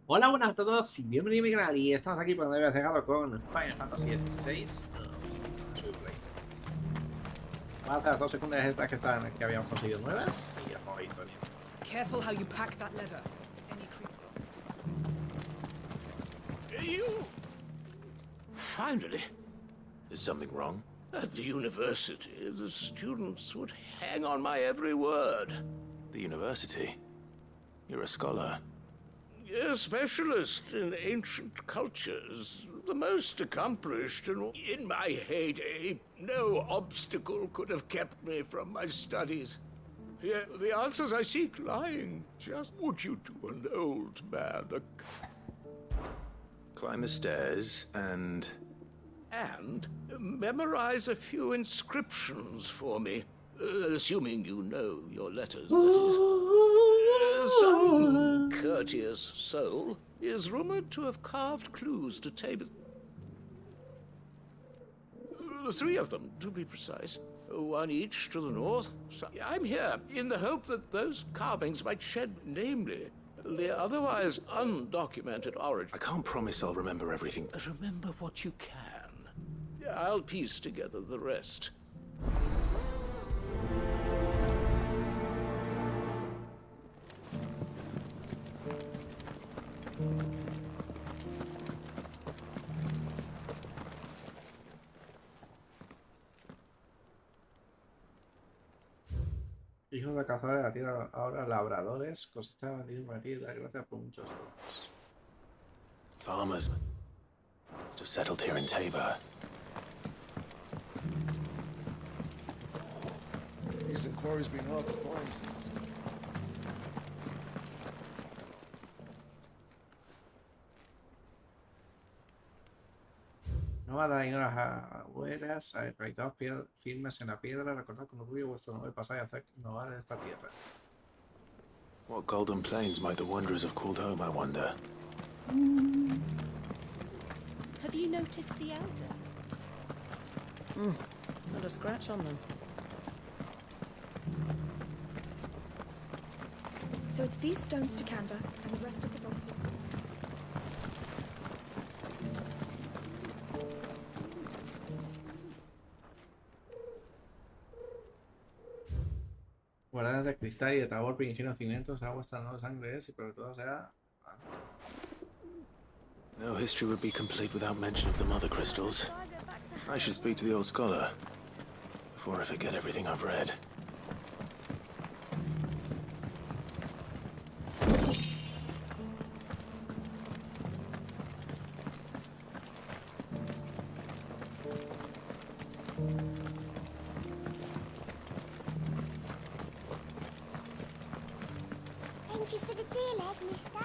Hola, buenas a todos y bienvenidos a mi canal. Y estamos aquí por donde había llegado con Final Fantasy XVI. Vamos a hacer las 2 secundarias estas que habíamos conseguido nuevas y ya estamos ahí todo bien. Careful how you pack that leather. Any creases? You! Finally! Is something wrong? At the university, the students would hang on my every word. The university? You're a scholar. A specialist in ancient cultures, the most accomplished, and in my heyday, no obstacle could have kept me from my studies. Here, the answers I seek lying just what you do an old man. Climb the stairs and Memorize a few inscriptions for me, assuming you know your letters, that is. Some courteous soul is rumored to have carved clues to tables. 3 of them, to be precise. 1 each to the north. So I'm here in the hope that those carvings might shed, namely, the otherwise undocumented origin. I can't promise I'll remember everything. Remember what you can. I'll piece together the rest. Hijos de cazadores de la tierra, ahora labradores, cosecha bendición para ti y da gracias por muchos trabajos. Farmers must have settled here in Tabor. Recent quarry's been hard to find since it's... Nómadas y unas agüeras, arraigados firmes en la piedra, recordad con orgullo vuestro noble pasado y hacer innovar de esta tierra. What golden plains might the wanderers have called home, I wonder? Have you noticed the elders? Not a scratch on them. So it's these stones to Canva and the rest of the boxes. Guardianes de cristal y de tabor, primigenio cimientos, agua hasta no sangre es y sobre todo sea. No history would be complete without mention of the mother crystals. I should speak to the old scholar before I forget everything I've read. Thank you for the deal, Ed, mister.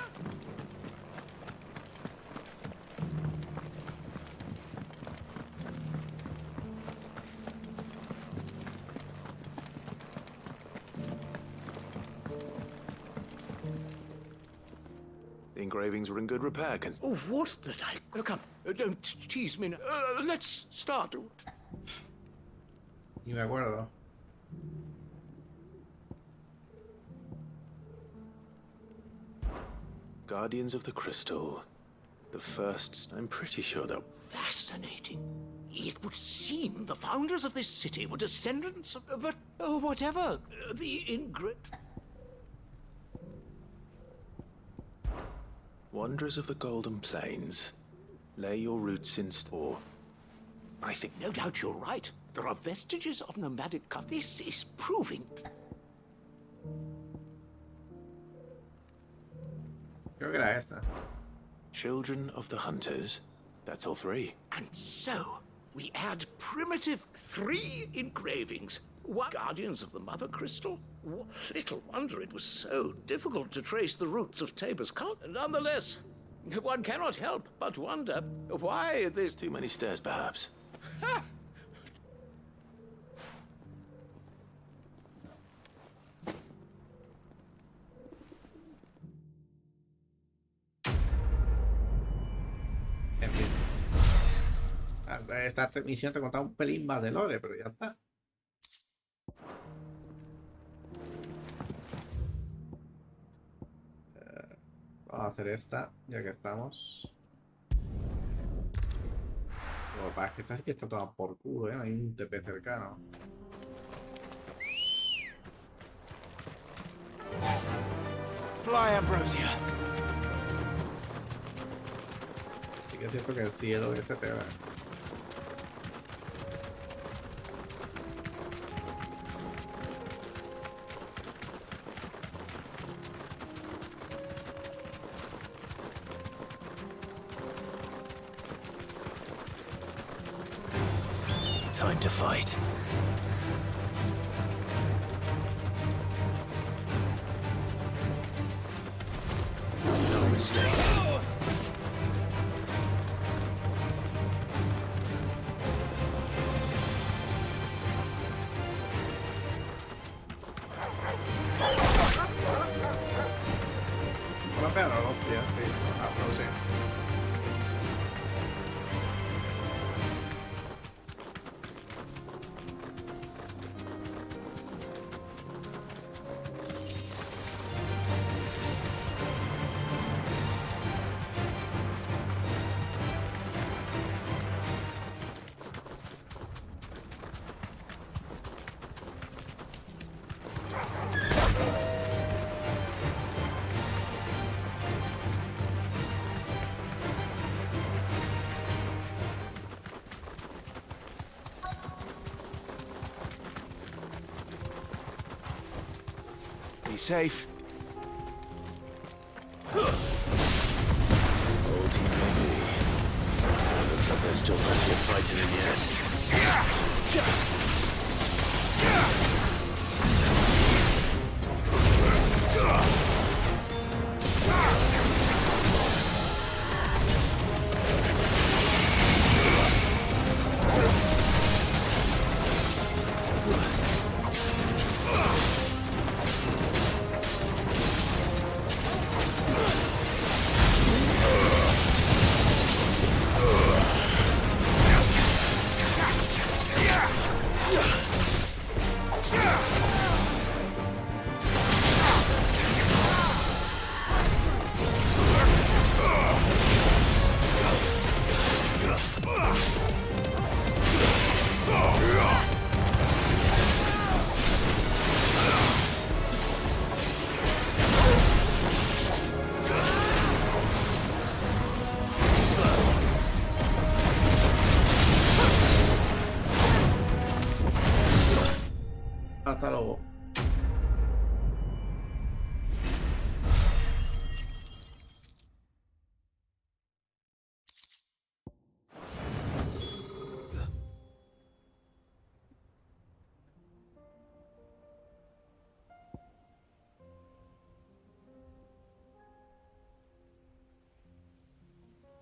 The engravings were in good repair, Oh, what the like? Come, don't tease me now. Let's start. Ni me acuerdo. Guardians of the Crystal. The first, I'm pretty sure that... Fascinating. It would seem the founders of this city were descendants of... But, whatever. Wanderers of the Golden Plains. Lay your roots in store. I think no doubt you're right. There are vestiges of nomadic culture. This is proving... Creo que era esta. Children of the Hunters. That's all 3. And so, we add primitive 3 engravings. 1 Guardians of the Mother Crystal. Little wonder it was so difficult to trace the roots of Tabor's cult. Nonetheless, one cannot help but wonder why this... Too many stairs, perhaps. En fin. Esta misión te contaba un pelín más de lore, pero ya está. Vamos a hacer esta, ya que estamos. Lo que pasa es que esta sí que está toda por culo, ¿eh? Hay un TP cercano. Fly, Ambrosia. Sí que es cierto que el cielo este te va. Time to fight. No mistakes. No me ha pegado los tíos, tío. Ah, pero sí. Be safe. Old team maybe. Looks like there's still plenty of fighting in yet. Hasta luego.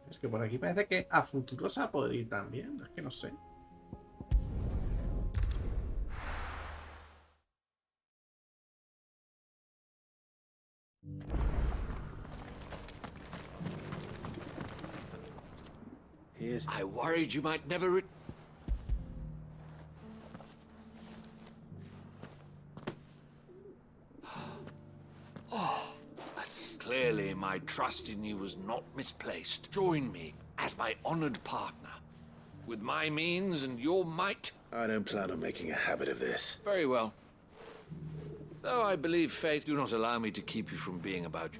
Es que por aquí parece que a futuro se va a poder ir también. Es que no sé. Here's... I worried you might never Clearly, my trust in you was not misplaced. Join me as my honored partner. With my means and your might... I don't plan on making a habit of this. Very well. Though I believe fate do not allow me to keep you from being about you.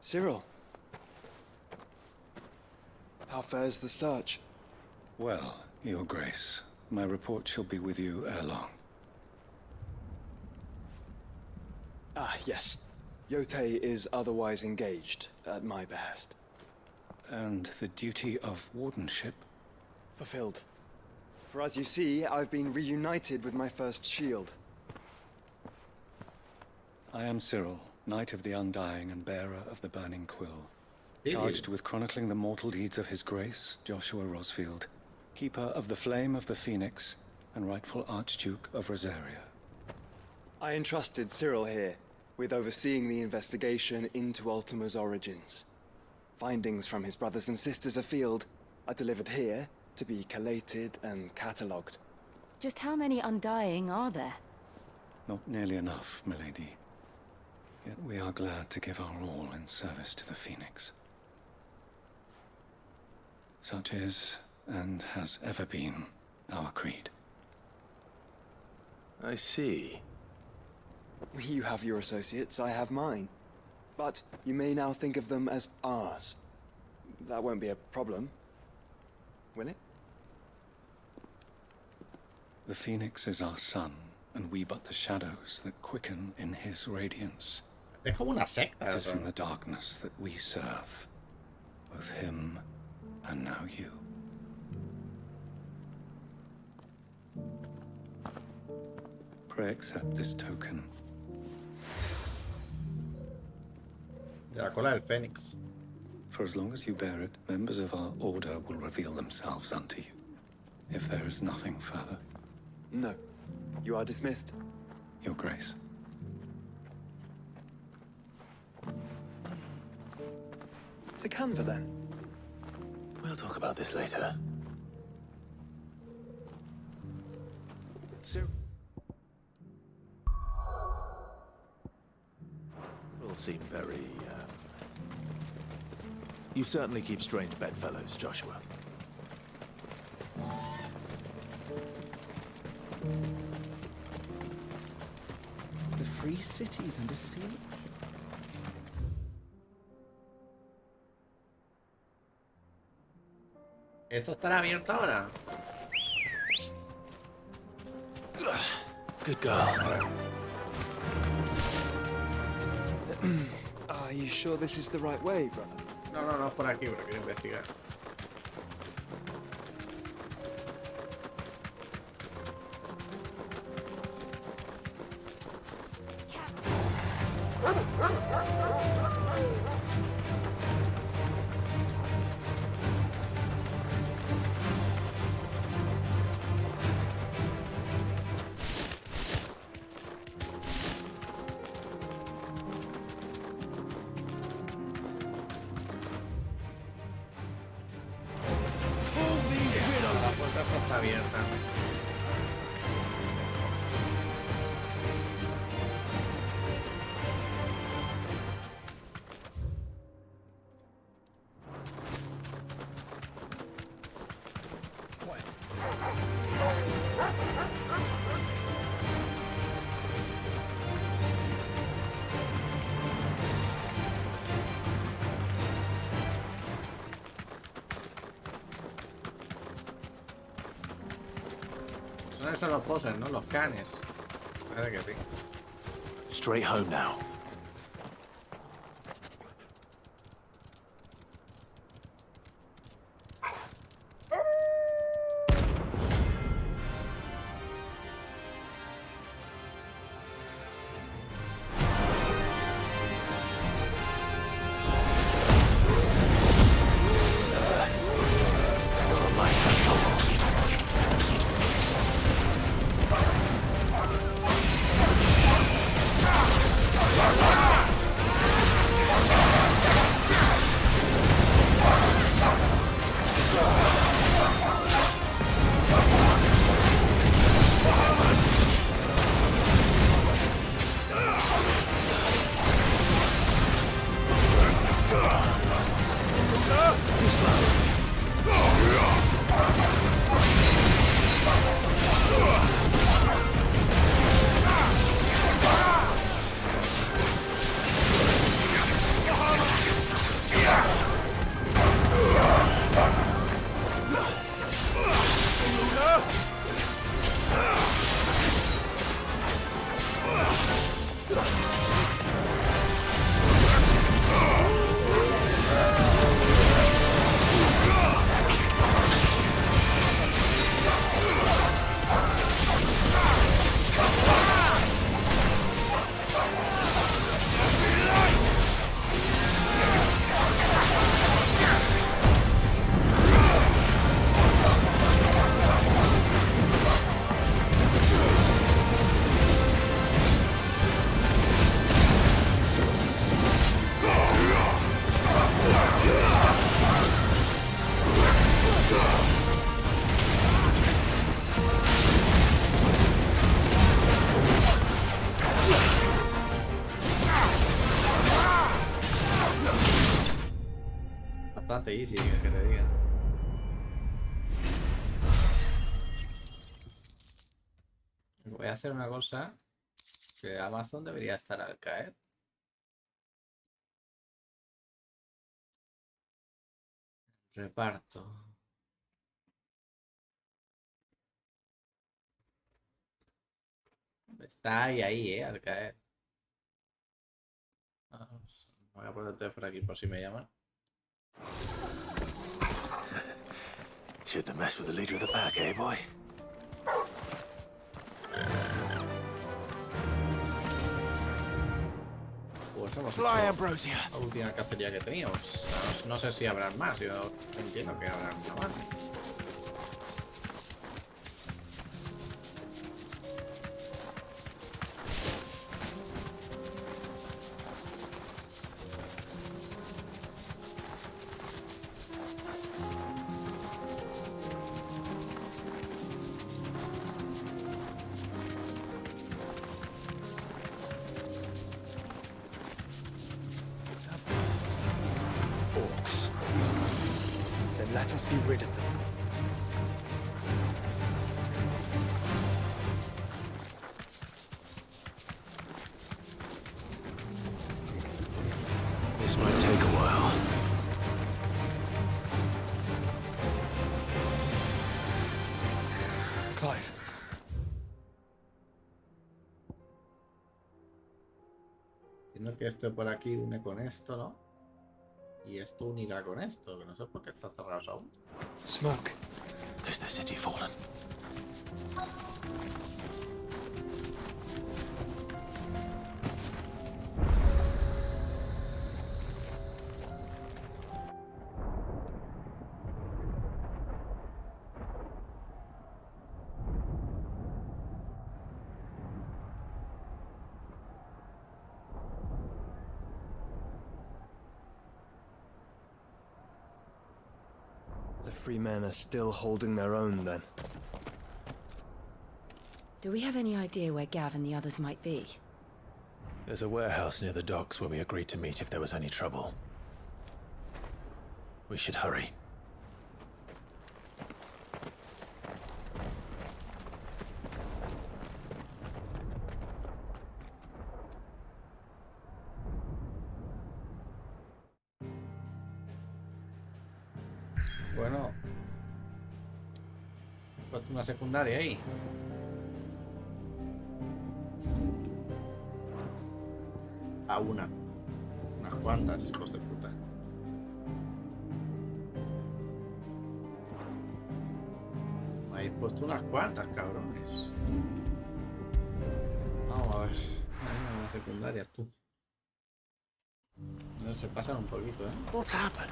Cyril, how fares the search? Well, Your Grace, my report shall be with you ere long. Ah, yes. Yotei is otherwise engaged, at my behest. And the duty of wardenship? Fulfilled. For as you see, I've been reunited with my first shield. I am Cyril, Knight of the Undying and bearer of the Burning Quill, charged with chronicling the mortal deeds of His Grace, Joshua Rosfield, keeper of the Flame of the Phoenix and rightful Archduke of Rosaria. I entrusted Cyril here with overseeing the investigation into Ultima's origins. Findings from his brothers and sisters afield are delivered here to be collated and catalogued. Just how many Undying are there? Not nearly enough, milady. Yet we are glad to give our all in service to the Phoenix. Such is, and has ever been, our creed. I see. You have your associates, I have mine. But you may now think of them as ours. That won't be a problem, will it? The Phoenix is our sun, and we but the shadows that quicken in his radiance. Es como una secta. It is eso. from the darkness that we serve, both him and now you. Pray accept this token. De la cola del Fénix. For as long as you bear it, members of our order will reveal themselves unto you. If there is nothing further. No. You are dismissed. Your Grace. To Canva, then. We'll talk about this later. Cyril. Will seem very, You certainly keep strange bedfellows, Joshua. The free cities under siege. ¿Esto estará abierto ahora? Good girl. Are you sure this is the right way, brother? No, por aquí, pero quiero investigar. La puerta está abierta. Son esos los poses, ¿no? Los canes. Parece que sí. Straight home now. bastante easy, que te diga. Voy a hacer una cosa que Amazon debería estar al caer. Reparto. Está ahí, al caer. Voy a ponerte por aquí por si me llaman. Shouldn't have messed with the leader of the pack, eh, boy? Pues hemos Fly, hecho Ambrosia. la última cacería que teníamos. No sé si habrán más, yo entiendo que habrán más. Orcs. Then let us be rid of them. This might take a while. Clive. Entiendo que esto por aquí une con esto, ¿no? Y esto unirá con esto, que no sé por qué está cerrado aún. Smoke. Is the city fallen? The free men are still holding their own, then. Do we have any idea where Gav and the others might be? There's a warehouse near the docks where we agreed to meet if there was any trouble. We should hurry. Bueno. He puesto una secundaria ahí. A una. Unas cuantas, hijos de puta. Me habéis puesto unas cuantas, cabrones. Vamos a ver. Hay una secundaria, tú. No se pasan un poquito, ¿eh? What's happened?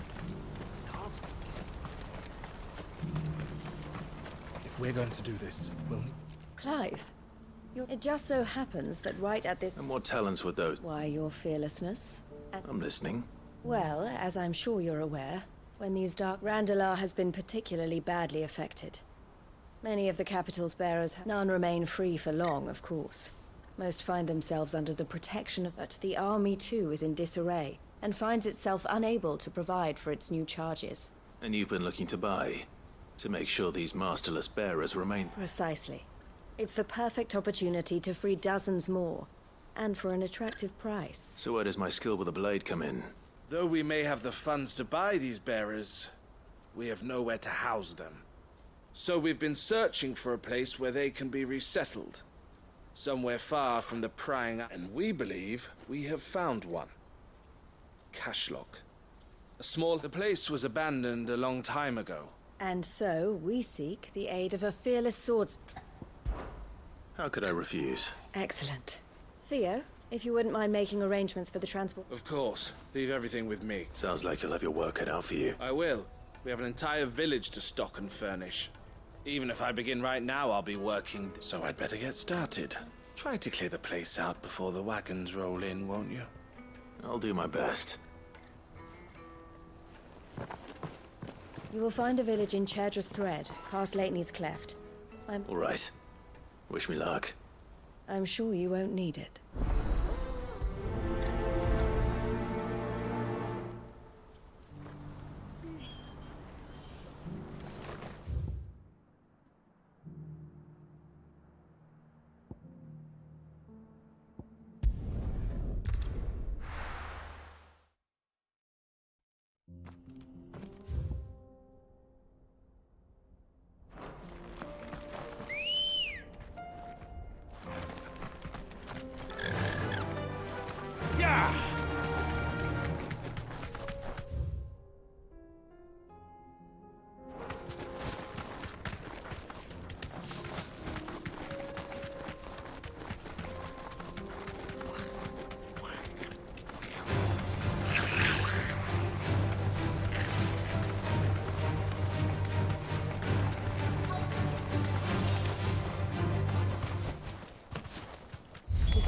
If we're going to do this, we'll... Clive, it just so happens that right at this... And what talents were those? Why, your fearlessness. And, I'm listening. well, as I'm sure you're aware, when these dark... Randalar has been particularly badly affected. Many of the capital's bearers, none remain free for long, of course. Most find themselves under the protection of... But the army, too, is in disarray, and finds itself unable to provide for its new charges. And you've been looking to buy? To make sure these masterless bearers remain... Precisely. It's the perfect opportunity to free dozens more, and for an attractive price. So where does my skill with a blade come in? Though we may have the funds to buy these bearers, we have nowhere to house them. So we've been searching for a place where they can be resettled. Somewhere far from the prying, and we believe we have found one. Cashlock. The place was abandoned a long time ago. And so, we seek the aid of a fearless swords... How could I refuse? Excellent. Theo, if you wouldn't mind making arrangements for the transport... Of course. Leave everything with me. Sounds like you'll have your work cut out for you. I will. We have an entire village to stock and furnish. Even if I begin right now, I'll be working, so I'd better get started. Try to clear the place out before the wagons roll in, won't you? I'll do my best. You will find a village in Chedra's Thread, past Lateney's Cleft. All right. Wish me luck. I'm sure you won't need it.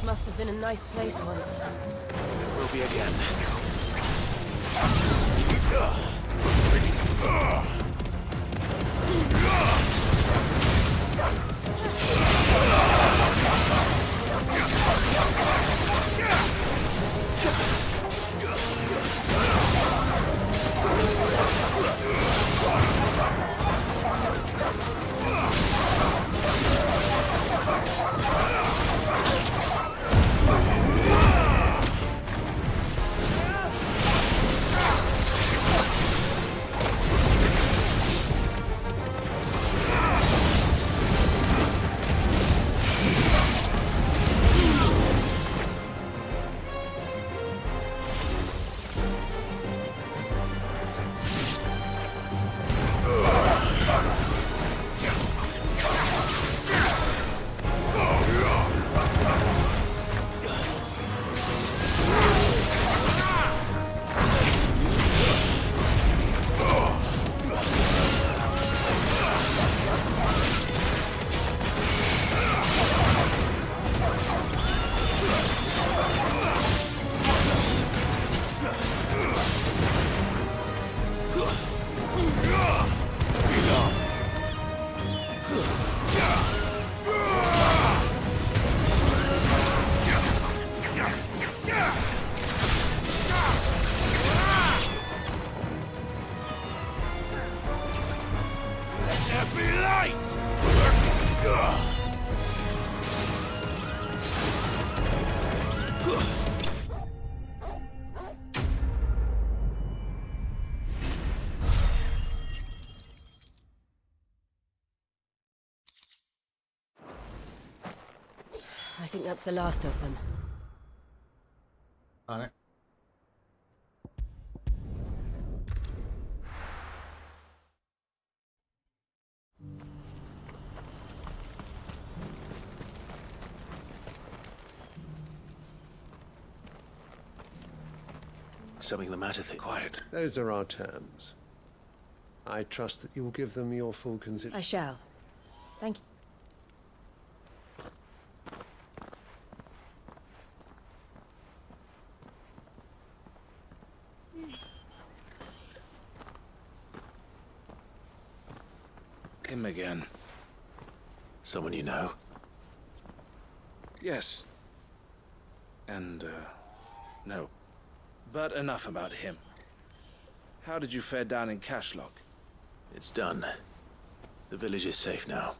must have been a nice place once. It will be again. I think that's the last of them. Vale. Something the matter, quiet. Those are our terms. I trust that you will give them your full consideration. I shall. Thank you. Him again. Someone you know? Yes. And, no. But enough about him. How did you fare down in Cashlock? It's done. The village is safe now.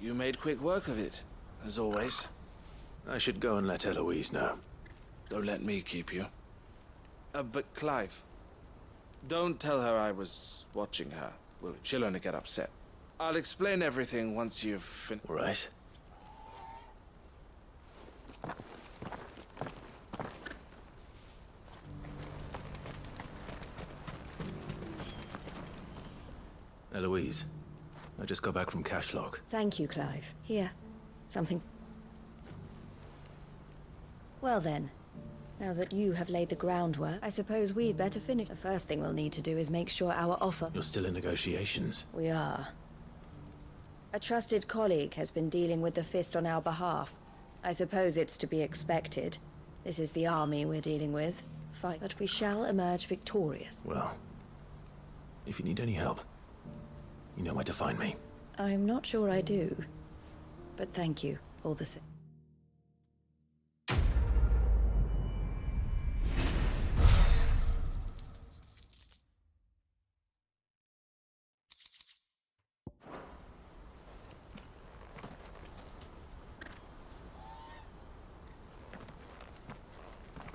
You made quick work of it, as always. I should go and let Eloise know. Don't let me keep you. But Clive, don't tell her I was watching her. Well, she'll only get upset. I'll explain everything once you've finished. All right. Eloise, I just got back from Cashlock. Thank you, Clive. Here. Something. Well then, now that you have laid the groundwork, I suppose we'd better finish. The first thing we'll need to do is make sure our offer... You're still in negotiations? We are. A trusted colleague has been dealing with the Fist on our behalf. I suppose it's to be expected. This is the army we're dealing with. Fight, but we shall emerge victorious. Well, if you need any help, you know where to find me. I'm not sure I do. But thank you, all the same.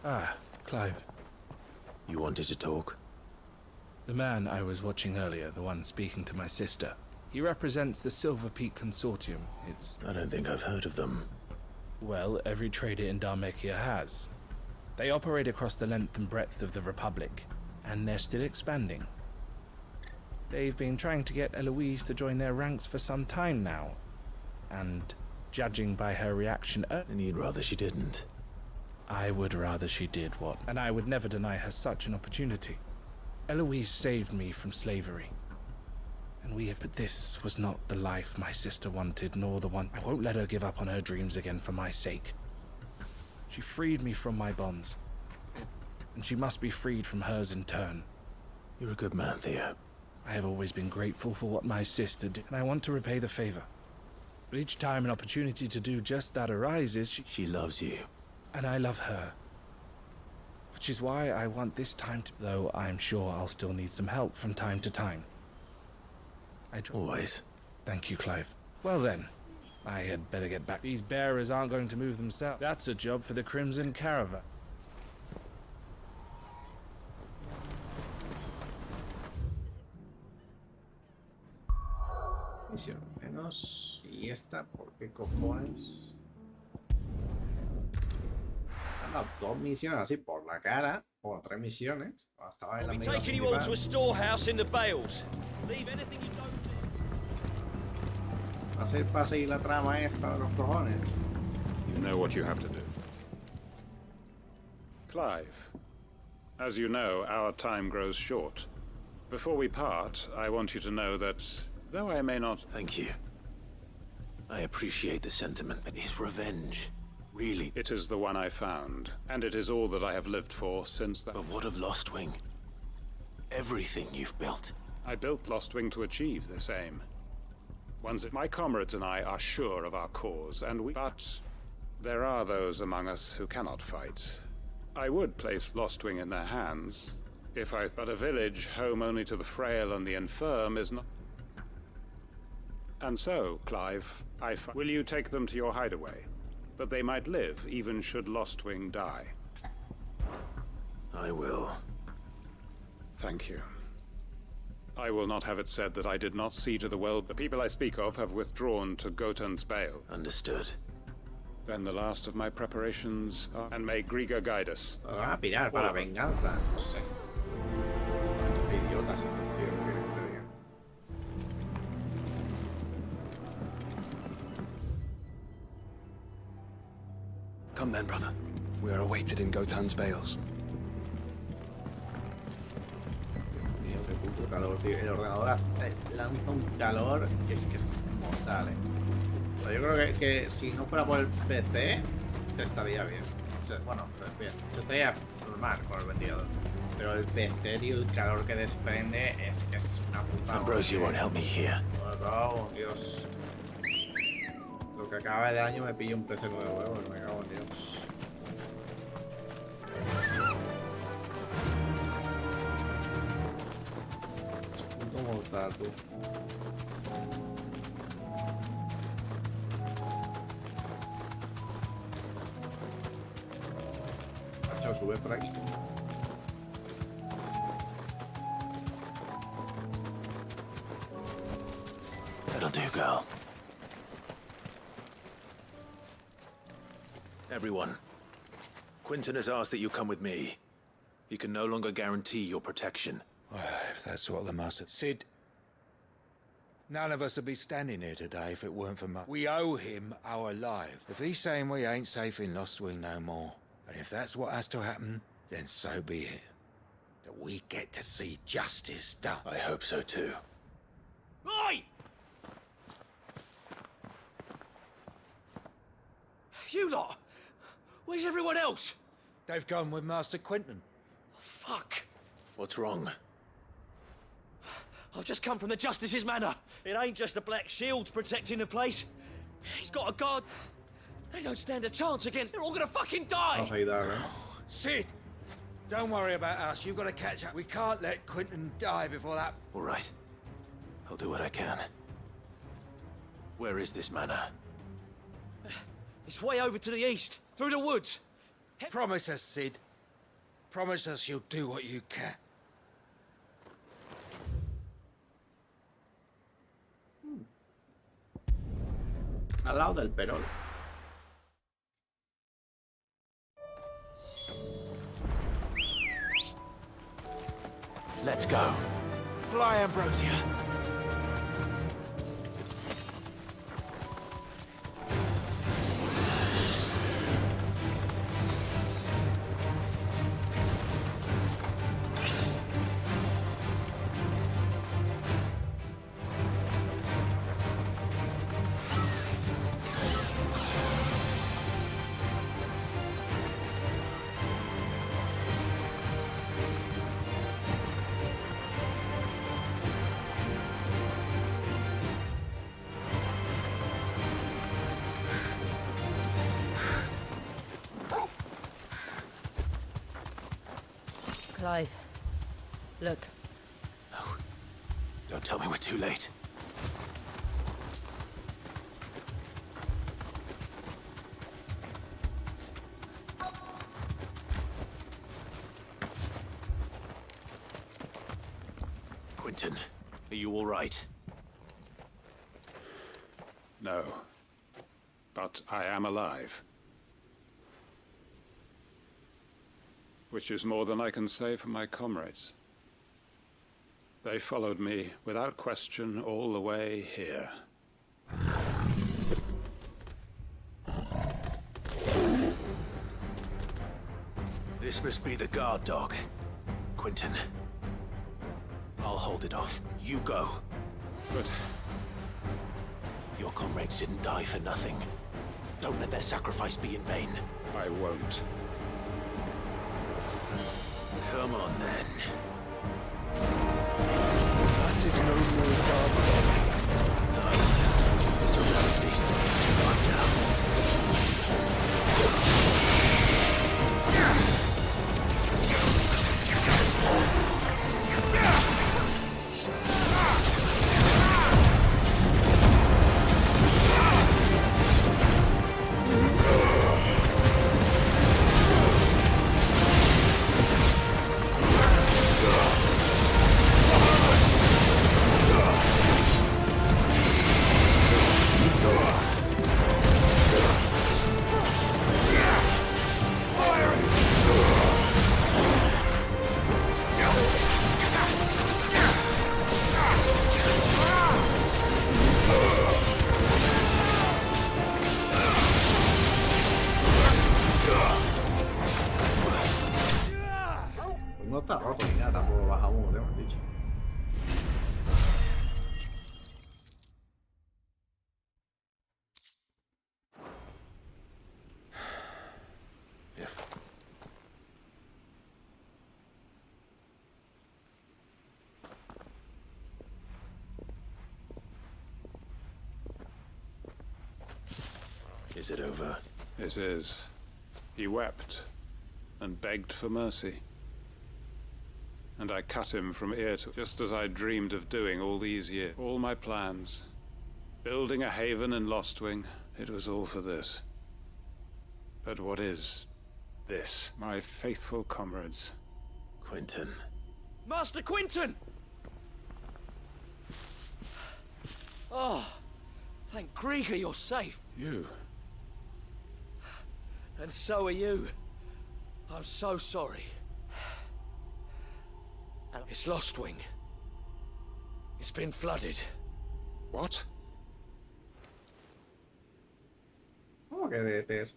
Ah, Clive. You wanted to talk? The man I was watching earlier, the one speaking to my sister, he represents the Silver Peak Consortium. It's... I don't think I've heard of them. Well, every trader in Dharmekia has. They operate across the length and breadth of the Republic, and they're still expanding. They've been trying to get Eloise to join their ranks for some time now, and judging by her reaction... And you'd rather she didn't? I would rather she did, what? And I would never deny her such an opportunity. Eloise saved me from slavery. And we have... But this was not the life my sister wanted, nor the one... I won't let her give up on her dreams again for my sake. She freed me from my bonds, and she must be freed from hers in turn. You're a good man, Theo. I have always been grateful for what my sister did, and I want to repay the favor. But each time an opportunity to do just that arises, she loves you. And I love her. Which is why I want this time to... Though I'm sure I'll still need some help from time to time. Always. Thank you, Clive. Well then, I had better get back. These bearers aren't going to move themselves. That's a job for the Crimson Caravan. Misión menos. ¿Y esta por qué cojones? Han dado 2 misiones así por la cara. O 3 misiones. Estaba en la misma taking you all to a storehouse in the bales. Leave anything you don't do. Va a ser para seguir la trama esta de los cojones. You know what you have to do. Clive, as you know, our time grows short. Before we part, I want you to know that, though I may not... Thank you. I appreciate the sentiment, but his revenge, really... It is the one I found, and it is all that I have lived for since that... But what of Lostwing? Everything you've built. I built Lostwing to achieve this aim. My comrades and I are sure of our cause, and we... But there are those among us who cannot fight. I would place Lostwing in their hands, if I... But a village home only to the frail and the infirm is not... And so, Clive, will you take them to your hideaway, that they might live, even should Lostwing die? I will. Thank you. I will not have it said that I did not see to the well. The people I speak of have withdrawn to Gotan's Bale. Understood. Then the last of my preparations are... And may Griga guide us. Van a pirar para la venganza. No sé. Qué idiotas estos tíos, ¿qué quieres que te diga? Come then, brother. We are awaited in Gotan's Bales. Qué puto calor, tío. El ordenador lanza un calor que es mortal, Yo creo que si no fuera por el PC, estaría bien. O sea, bueno, pues bien. Se estaría normal con el ventilador. Pero el PC, tío, el calor que desprende es que es una puta. Ambrosio won't help me here. Oh, Dios. Lo que acaba de año me pillo un PC nuevo, me cago en Dios. ¿Cómo está tú? Macho, sube por aquí. That'll do, girl. Everyone, Quentin has asked that you come with me. He can no longer guarantee your protection. If that's what the master... Sid, none of us would be standing here today if it weren't for Mutt. We owe him our life. If he's saying we ain't safe in Lostwing no more, and if that's what has to happen, then so be it. That we get to see justice done. I hope so too. Oi! You lot! Where's everyone else? They've gone with Master Quentin. Fuck! What's wrong? I've just come from the Justice's manor. It ain't just the Black Shields protecting the place. He's got a guard. They don't stand a chance against... They're all gonna fucking die! Sid! Don't worry about us. You've got to catch up. We can't let Quentin die before that... All right. I'll do what I can. Where is this manor? It's way over to the east, through the woods. Promise us, Sid. Promise us you'll do what you can. Al lado del perol. Let's go. Fly, Ambrosia. Clive, look. No. Don't tell me we're too late. Quentin, are you all right? No. But I am alive. Which is more than I can say for my comrades. They followed me without question all the way here. This must be the guard dog. Quentin. I'll hold it off. You go. But... your comrades didn't die for nothing. Don't let their sacrifice be in vain. I won't. Come on, then. That is no more guard dog. No. Don't let these things run down. No está roto ni nada, tampoco baja uno, te hemos dicho. Is it over? It is. He wept and begged for mercy. And I cut him from ear to... just as I dreamed of doing all these years. All my plans. Building a haven in Lostwing. It was all for this. But what is this? My faithful comrades. Quentin. Master Quentin! Oh, thank Grieger you're safe. You? And so are you. I'm so sorry. It's Lostwing. It's been flooded. What? ¿Cómo que de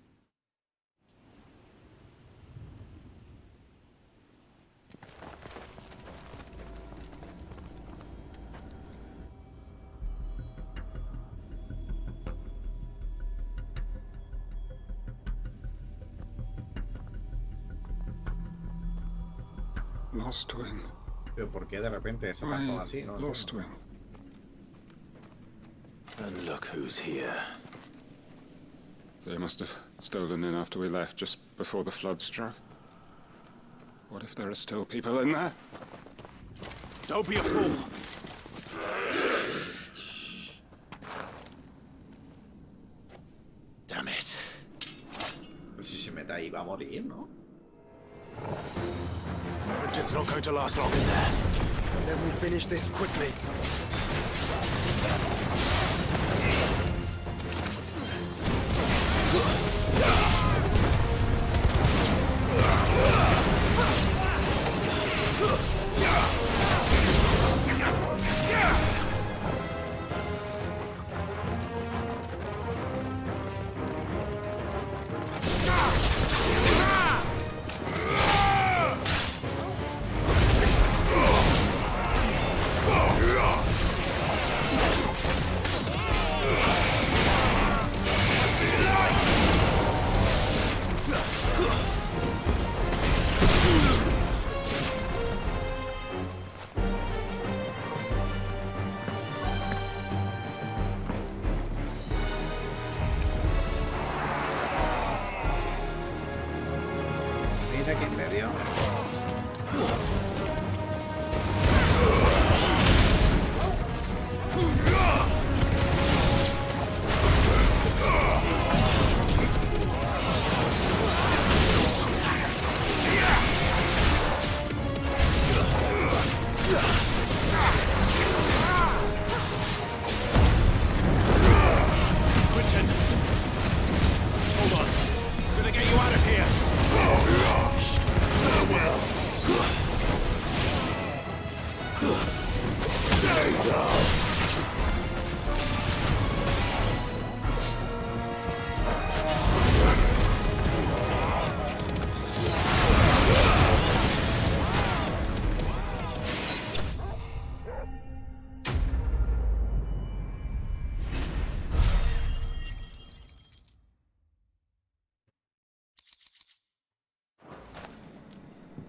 Lostwing. Pero ¿por qué de repente se está todo así, no? Lostwing. And look who's here. They must have stolen in after we left, just before the flood struck. What if there are still people in there? Don't be a fool! Damn it. Pues si se mete ahí va a morir, ¿no? It's not going to last long in there. Let me finish this quickly. Aquí en medio.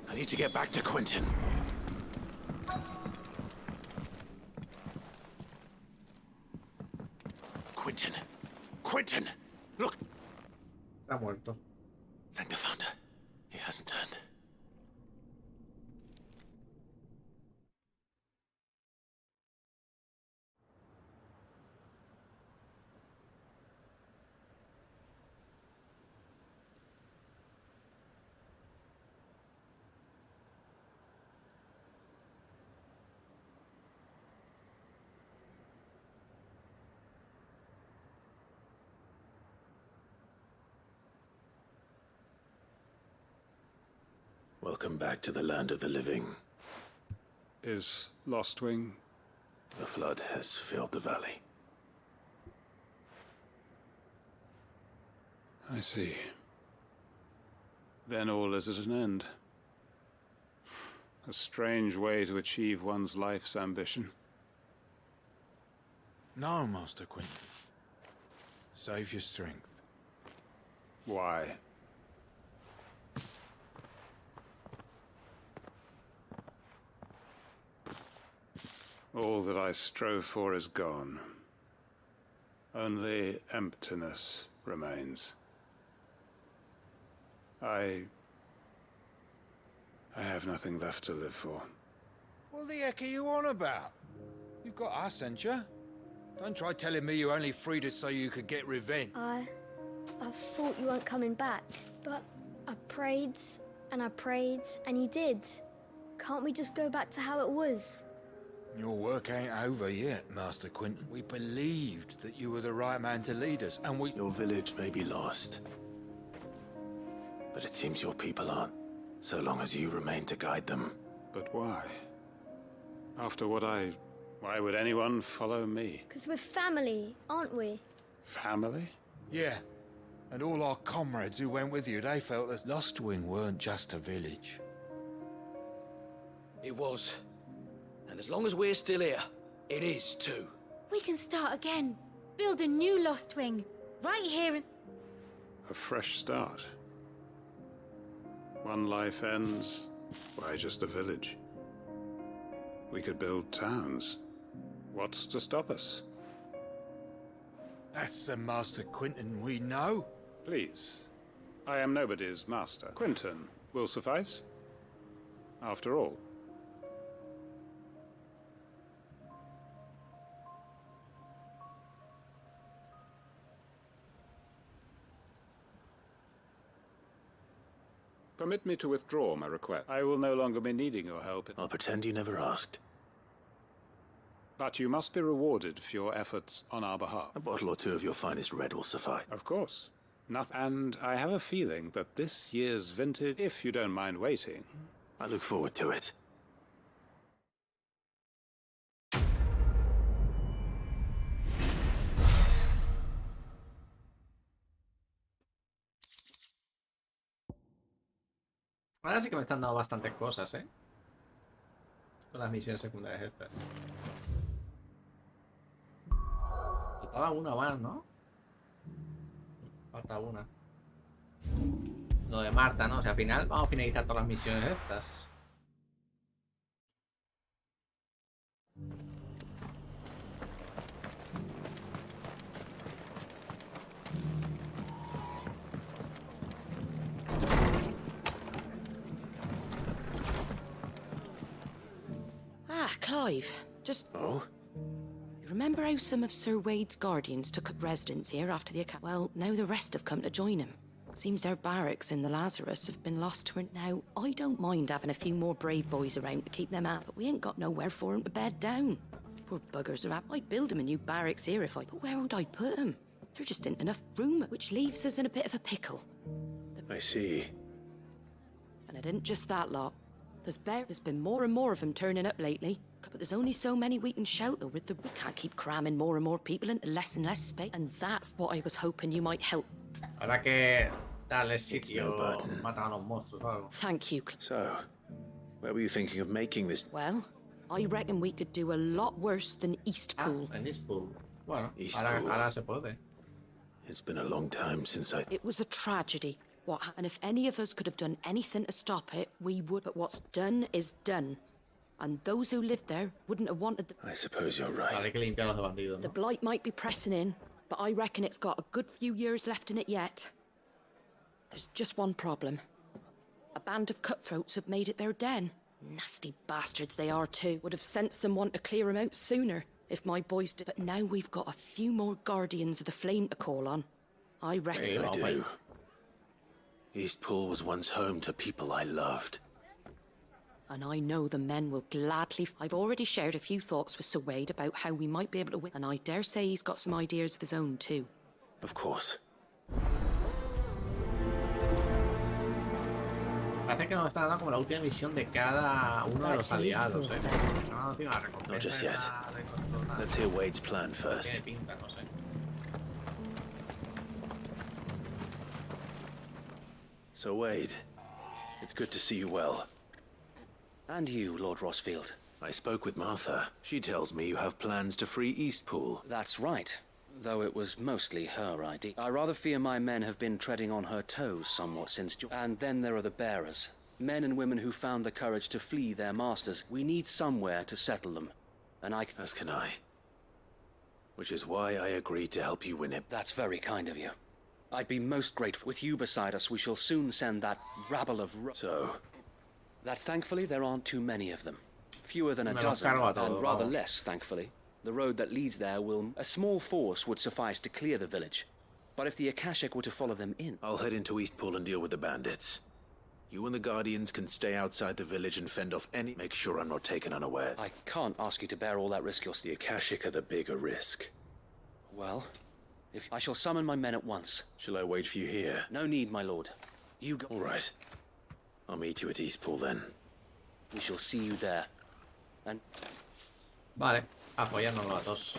I need to get back to Quentin. Quentin! Quentin! Look! Está muerto. Thank the Founder. He hasn't turned. Welcome back to the land of the living. Is Lostwing? The flood has filled the valley. I see. Then all is at an end. A strange way to achieve one's life's ambition. No, Master Quentin. Save your strength. Why? All that I strove for is gone. Only emptiness remains. I have nothing left to live for. What the heck are you on about? You've got us, ain't you? Don't try telling me you only freed us so you could get revenge. I thought you weren't coming back, but I prayed and you did. Can't we just go back to how it was? Your work ain't over yet, Master Quentin. We believed that you were the right man to lead us, and we... Your village may be lost, but it seems your people aren't, so long as you remain to guide them. But why? After what why would anyone follow me? Because we're family, aren't we? Family? Yeah. And all our comrades who went with you, they felt that Lostwing weren't just a village. It was. And as long as we're still here, it is too. We can start again. Build a new Lostwing. Right here in... A fresh start. One life ends, why just a village? We could build towns. What's to stop us? That's the Master Quentin we know. Please. I am nobody's master. Quentin will suffice. After all. Permit me to withdraw my request. I will no longer be needing your help. I'll pretend you never asked. But you must be rewarded for your efforts on our behalf. A bottle or two of your finest red will suffice. Of course. And I have a feeling that this year's vintage, if you don't mind waiting... I look forward to it. Ahora sí que me están dando bastantes cosas, ¿eh? Con las misiones secundarias estas. Faltaba una más, ¿no? Falta una. Lo de Marta, ¿no? O sea, al final vamos a finalizar todas las misiones estas. Clive, just... Oh? You remember how some of Sir Wade's guardians took up residence here after the account? Well, now the rest have come to join him. Seems their barracks in the Lazarus have been lost to it. Now, I don't mind having a few more brave boys around to keep them out, but we ain't got nowhere for them to bed down. Poor buggers are out. I'd build them a new barracks here if I... But where would I put them? There just ain't enough room, which leaves us in a bit of a pickle. I see. And it isn't just that lot. There's been more and more of them turning up lately. But there's only so many we can shelter with the... We can't keep cramming more and more people into less and less space. And that's what I was hoping you might help. Habrá que darle sitio, matan a los monstruos o algo. Thank you. So, where were you thinking of making this? Well, I reckon we could do a lot worse than Eastpool. En Eastpool. Bueno, Eastpool. ahora se puede. It's been a long time since I... It was a tragedy. What? And if any of us could have done anything to stop it, we would. But what's done is done. And those who lived there wouldn't have wanted the... I suppose you're right. Hay que limpiar los bandidos, ¿no? The blight might be pressing in, but I reckon it's got a good few years left in it yet. There's just one problem. A band of cutthroats have made it their den. Nasty bastards they are too. Would have sent someone to clear them out sooner, if my boys did. But now we've got a few more guardians of the flame to call on. I reckon... I do. Eastpool was once home to people I loved. And I know the men will gladly... I've already shared a few thoughts with Sir Wade about how we might be able to win. And I dare say he's got some ideas of his own too. Of course. Parece que nos está dando como la última misión de cada uno de los aliados, Not just yet. Let's hear Wade's plan first. So Wade, it's good to see you well. And you, Lord Rosfield. I spoke with Martha. She tells me you have plans to free Eastpool. That's right. Though it was mostly her idea. I rather fear my men have been treading on her toes somewhat since... And then there are the bearers. Men and women who found the courage to flee their masters. We need somewhere to settle them. And As can I. Which is why I agreed to help you win it. That's very kind of you. I'd be most grateful. With you beside us, we shall soon send that rabble of... So? That thankfully there aren't too many of them. Fewer than a dozen, and rather less, thankfully. The road that leads there will... A small force would suffice to clear the village. But if the Akashic were to follow them in... I'll head into Eastpool and deal with the bandits. You and the Guardians can stay outside the village and fend off any... Make sure I'm not taken unaware. I can't ask you to bear all that risk yourself. The Akashic are the bigger risk. Well, if I shall summon my men at once. Shall I wait for you here? No need, my lord. You go... All right. I'll meet you at Eastpool then. We shall see you there. And... Vale, apoyarnos a todos.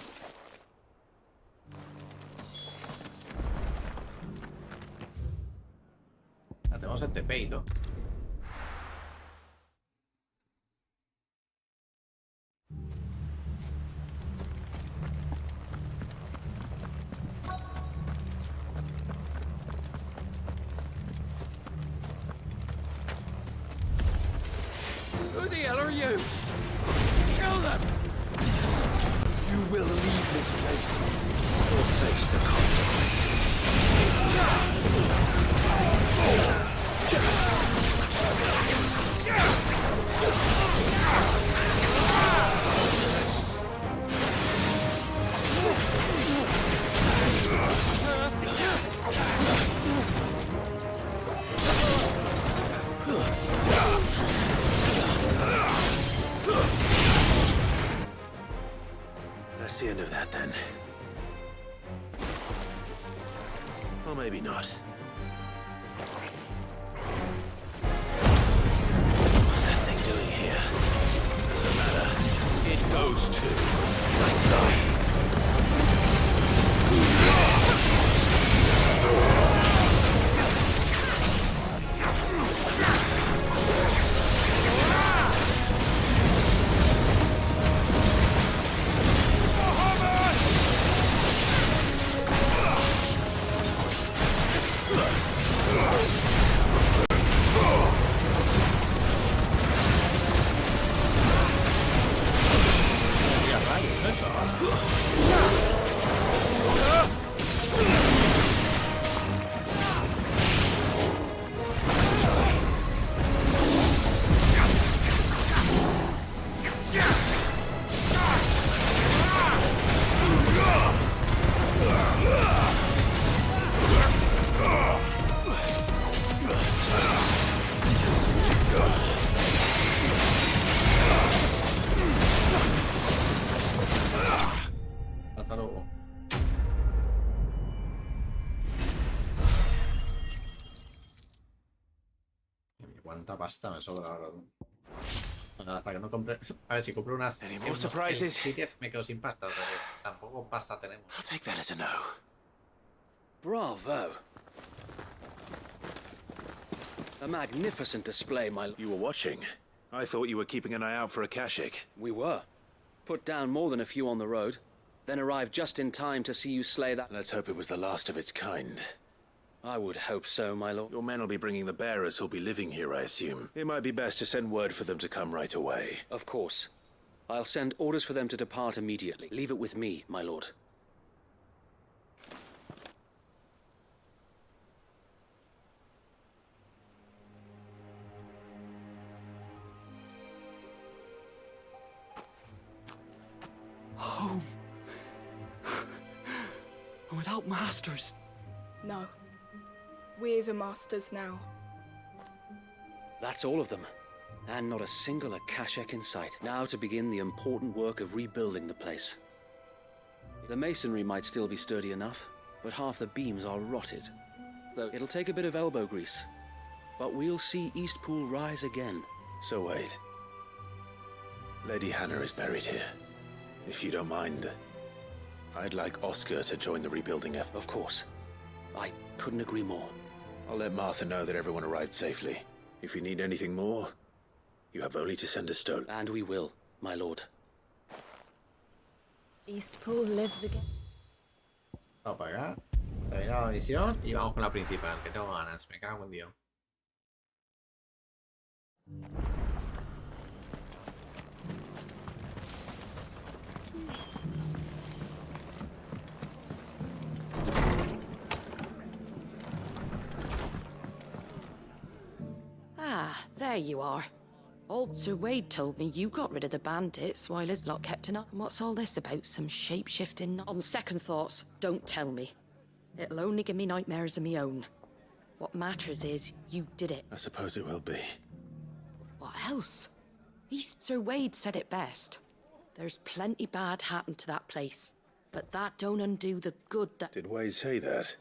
Tenemos el TP y todo. Who the hell are you? Kill them! You will leave this place. Or face the consequences. That's the end of that, then. Or maybe not. What's that thing doing here? Doesn't matter. It goes to... ¿Cuánta pasta me sobra ahora? Hasta que no compre... A ver, si compro unas... sitios me quedo sin pasta, o sea que tampoco pasta tenemos. I'll take that as a no. Bravo. A magnificent display, my... You were watching. I thought you were keeping an eye out for a Kashik. We were. Put down more than a few on the road, then arrived just in time to see you slay that... Let's hope it was the last of its kind. I would hope so, my lord. Your men will be bringing the bearers who'll be living here, I assume. It might be best to send word for them to come right away. Of course. I'll send orders for them to depart immediately. Leave it with me, my lord. Home. Without masters. No. We're the masters now. That's all of them. And not a single Akashek in sight. Now to begin the important work of rebuilding the place. The masonry might still be sturdy enough, but half the beams are rotted. Though it'll take a bit of elbow grease. But we'll see Eastpool rise again. So wait. Lady Hannah is buried here. If you don't mind, I'd like Oscar to join the rebuilding effort. Of course. I couldn't agree more. I'll let Martha know that everyone arrived safely. If you need anything more, you have only to send a stone. And we will, my lord. Eastpool lives again. Vamos para acá. Terminamos la misión y vamos con la principal, que tengo ganas. Me cago en Dios. Ah, there you are. Old Sir Wade told me you got rid of the bandits while his lot kept an eye. What's all this about? Some shape-shifting? On second thoughts, don't tell me. It'll only give me nightmares of me own. What matters is you did it. I suppose it will be. What else? Sir Wade said it best. There's plenty bad happened to that place, but that don't undo the good that... Did Wade say that?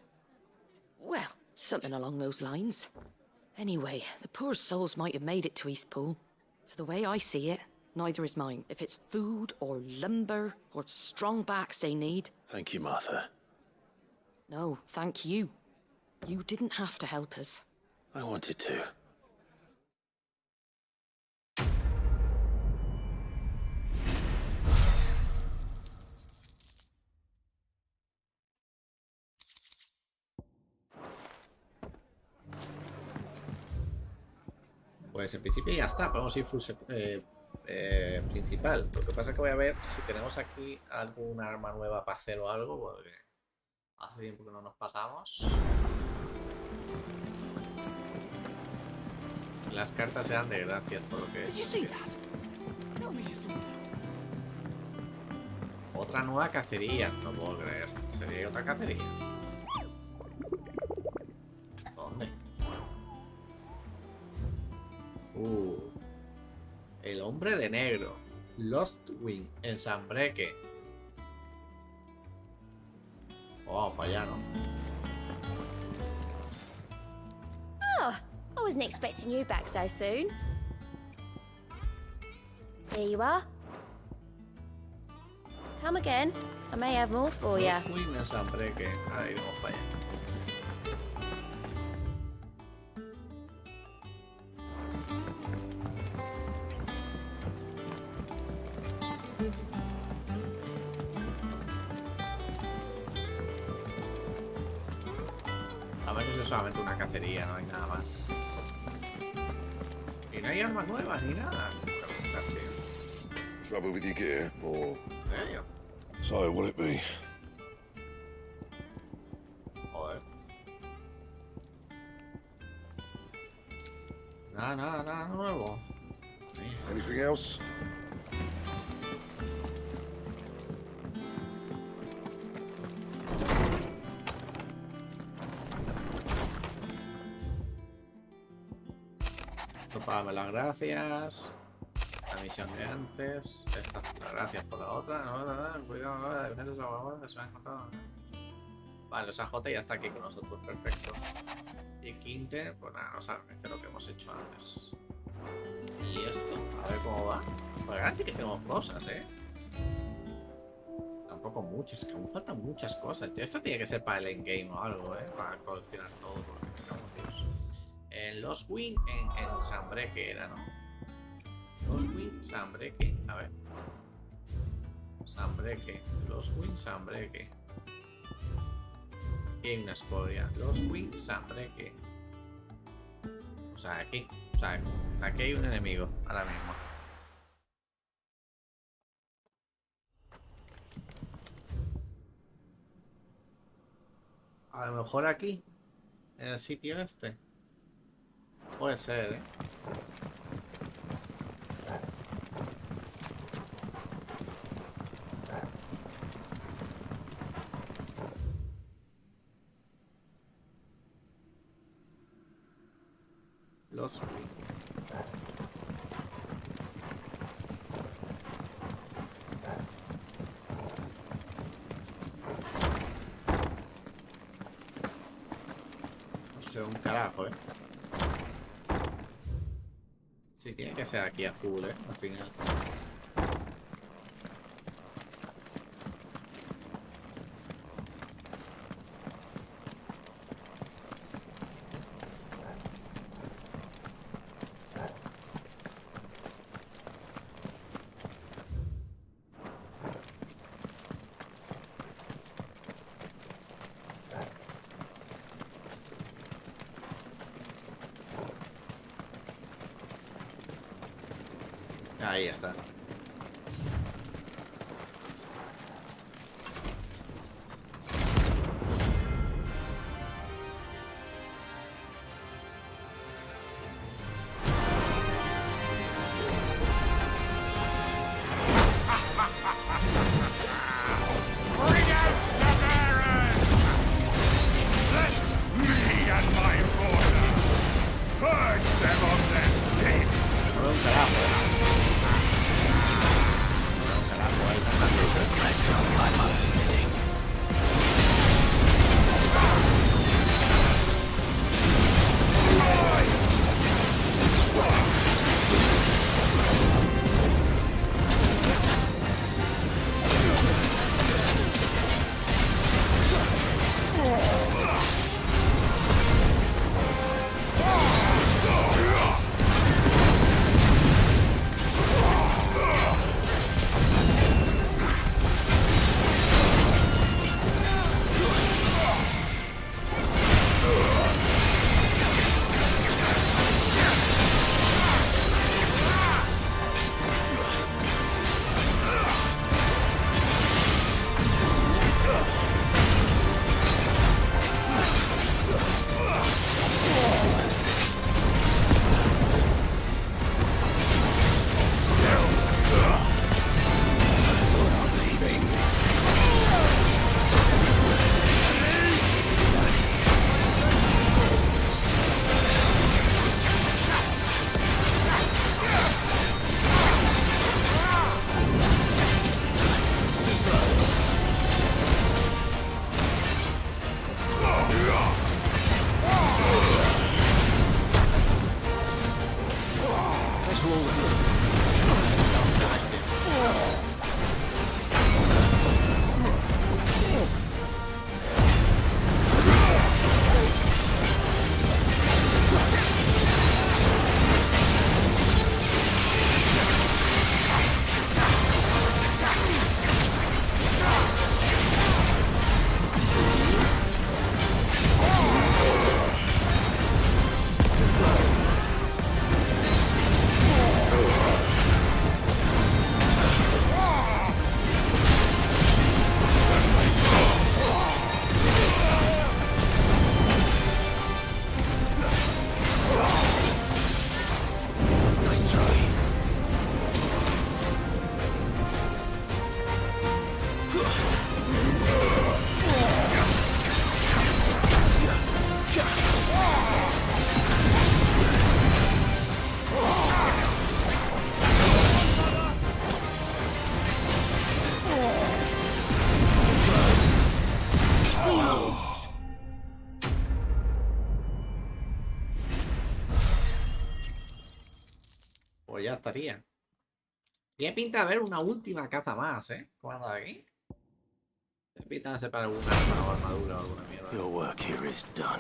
Well, something along those lines. Anyway, the poor souls might have made it to Eastpool. So the way I see it, neither is mine. If it's food or lumber or strong backs they need... Thank you, Martha. No, thank you. You didn't have to help us. I wanted to. Pues en principio ya está, podemos ir full principal. Lo que pasa es que voy a ver si tenemos aquí algún arma nueva para hacer o algo, porque hace tiempo que no nos pasamos. Las cartas sean de gracias por lo que es. Otra nueva cacería, no puedo creer. ¿Sería otra cacería? ¿Dónde? El hombre de negro. Lost Wing en Sanbreque. Oh, para allá, ¿no? Oh, I wasn't expecting you back so soon. Here you are. Come again. I may have more for you. Lost Wing en Sanbreque. Ahí vamos para allá. Solamente una cacería, no hay nada más. Y no hay armas nuevas ni nada. Trouble with your gear, or... ¿En serio? So, will it be? Joder. Nada nuevo. Anything else? Dame las gracias. La misión de antes. Esta, las gracias por la otra. No, cuidado, se me ha encontrado. Vale, o sea, J ya está aquí con nosotros, perfecto. Y Quinte, pues nada, nos hace lo que hemos hecho antes. Y esto, a ver cómo va. Pues ahora sí que tenemos cosas, Tampoco muchas, que aún faltan muchas cosas. Esto tiene que ser para el endgame o algo, para coleccionar todo. En Los Wing, en Sambreque era, ¿no? Los Wing, Sambreque, a ver. Sambreque, Los Wing, Sambreque. Aquí hay una escoria. Los Wing, Sambreque. O sea, aquí hay un enemigo ahora mismo. A lo mejor aquí, en el sitio este. Puede ser, Los no sé un carajo, Sí, tiene que ser aquí a full, al final. Ahí está. Pues ya estaría. Tiene pinta de haber una última caza más, ¿eh? ¿Cuándo aquí? Tiene pinta de ser para alguna arma o armadura o alguna mierda. Your work here is done.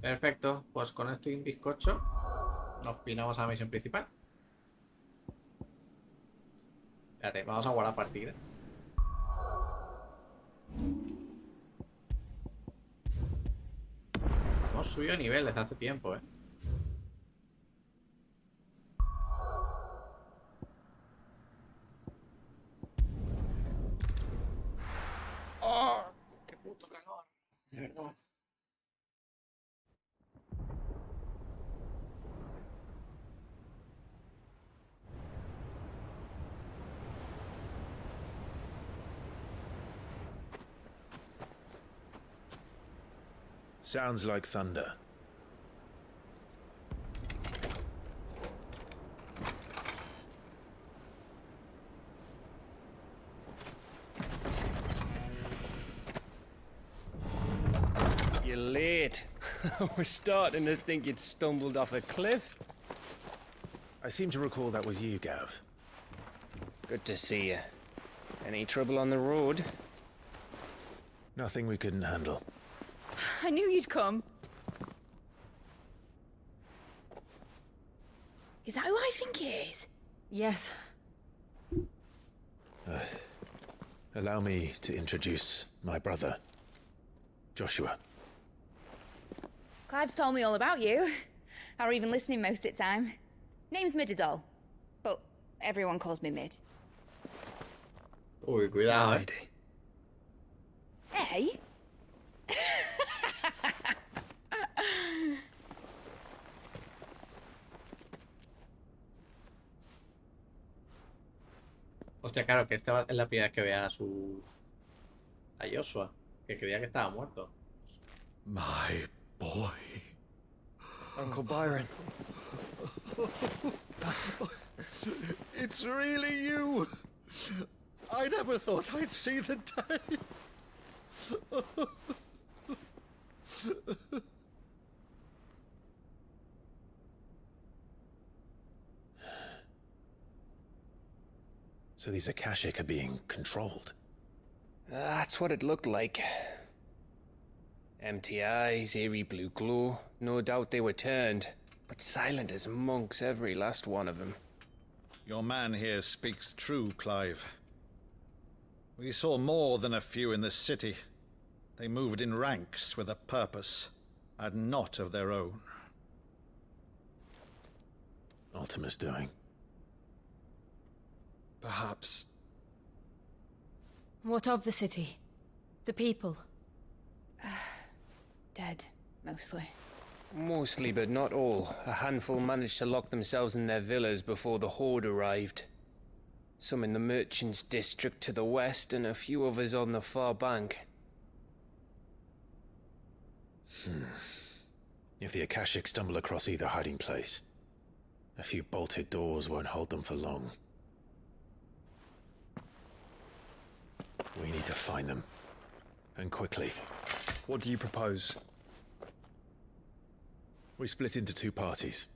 Perfecto, pues con esto y un bizcocho nos pinamos a la misión principal. Espérate, vamos a guardar partida. Hemos subido nivel desde hace tiempo, ¿eh? ¡Oh! ¡Qué puto calor! De verdad. Sounds like thunder. You're late. I was starting to think you'd stumbled off a cliff. I seem to recall that was you, Gav. Good to see you. Any trouble on the road? Nothing we couldn't handle. I knew you'd come. Is that who I think it is? Yes. Allow me to introduce my brother, Joshua. Clive's told me all about you. Or even listening most of the time. Name's Midadol, but everyone calls me Mid. Uy, cuidado, eh. Hey? Hostia, claro, que esta es la primera vez que vea a Joshua, que creía que estaba muerto. My boy. Uncle Byron. It's really you. I never thought I'd see the day. So these Akashic are being controlled? That's what it looked like. Empty eyes, eerie blue glow. No doubt they were turned, but silent as monks, every last one of them. Your man here speaks true, Clive. We saw more than a few in the city. They moved in ranks with a purpose, and not of their own. Ultima's doing. Perhaps. What of the city? The people? Dead, mostly. Mostly, but not all. A handful managed to lock themselves in their villas before the horde arrived. Some in the merchants' district to the west, and a few others on the far bank. If the Akashic stumble across either hiding place, a few bolted doors won't hold them for long. We need to find them. And quickly. What do you propose? We split into two parties.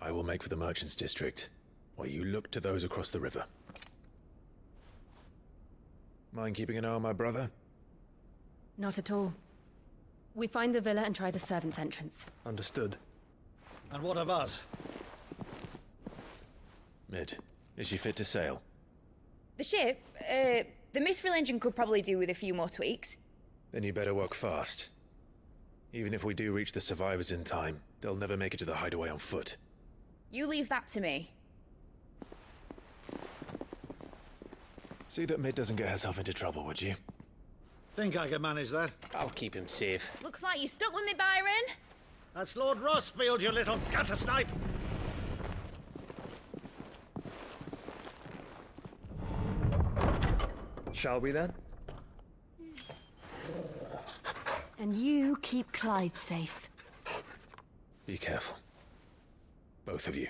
I will make for the merchants' district, while you look to those across the river. Mind keeping an eye on my brother? Not at all. We find the villa and try the servants' entrance. Understood. And what of us? Mid, is she fit to sail? The ship, the mithril engine could probably do with a few more tweaks. Then you better work fast. Even if we do reach the survivors in time, they'll never make it to the hideaway on foot. You leave that to me. See that Mid doesn't get herself into trouble, would you? Think I can manage that? I'll keep him safe. Looks like you stuck with me, Byron. That's Lord Rossfield, you little gutter snipe! Shall we then? And you keep Clive safe. Be careful. Both of you.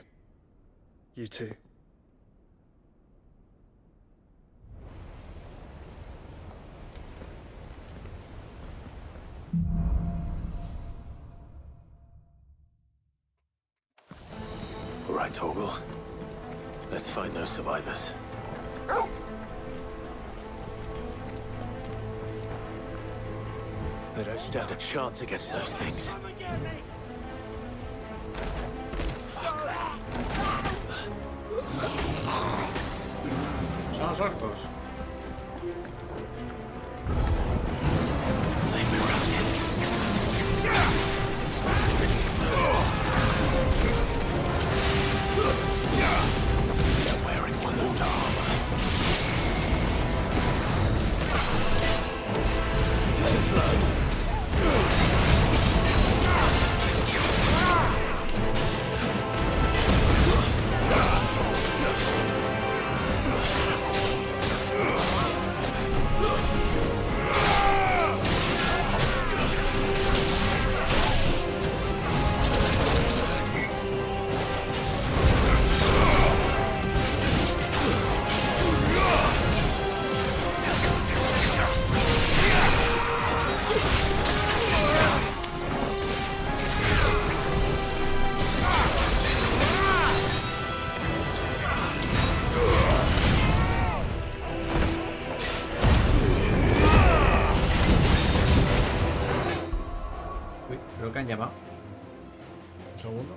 You too. right, Torgal. Let's find those survivors. They don't stand a chance against those things. Son los orcos. They're wearing blue armor. Uy, creo que han llamado. Un segundo.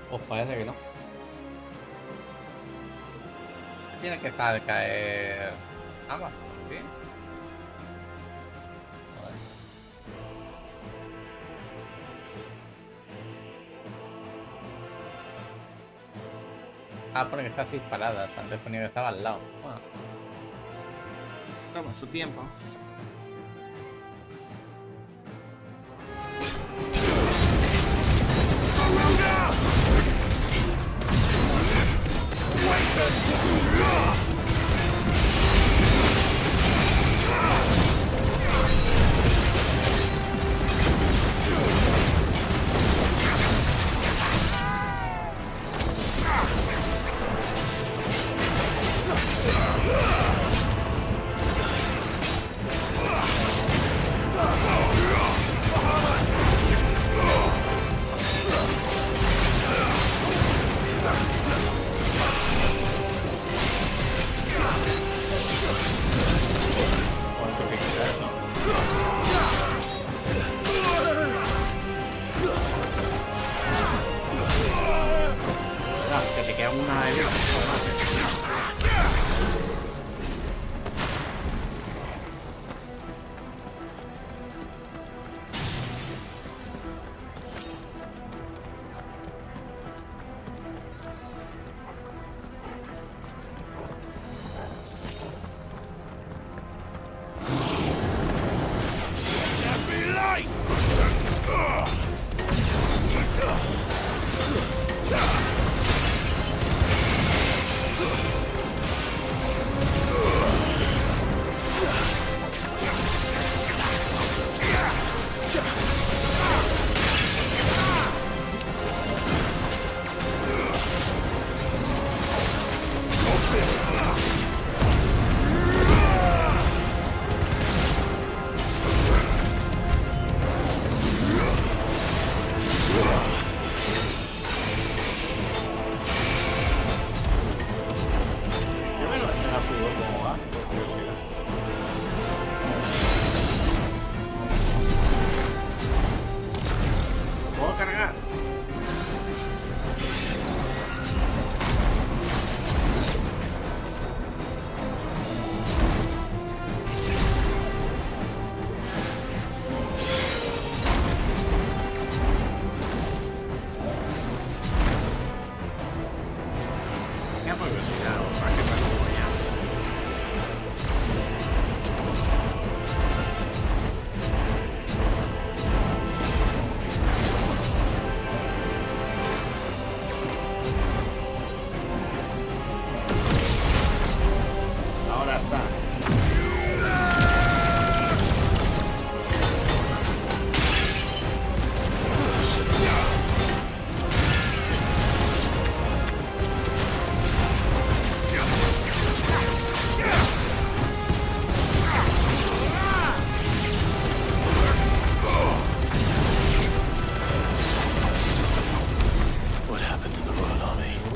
Pues parece que no. Tiene que dejar de caer Amazon, ¿sí? Joder. Ah, pone que está así paradas. Antes ponía que estaba al lado. Bueno. Toma su tiempo. Que te queda una de ellas.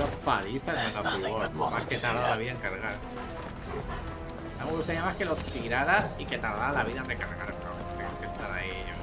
Menuda paliza de Megafugor. Más que tardara la vida en cargar. A mí me gustaría más que lo tiraras y que tardara la vida en recargar. Pero tengo que estar ahí yo.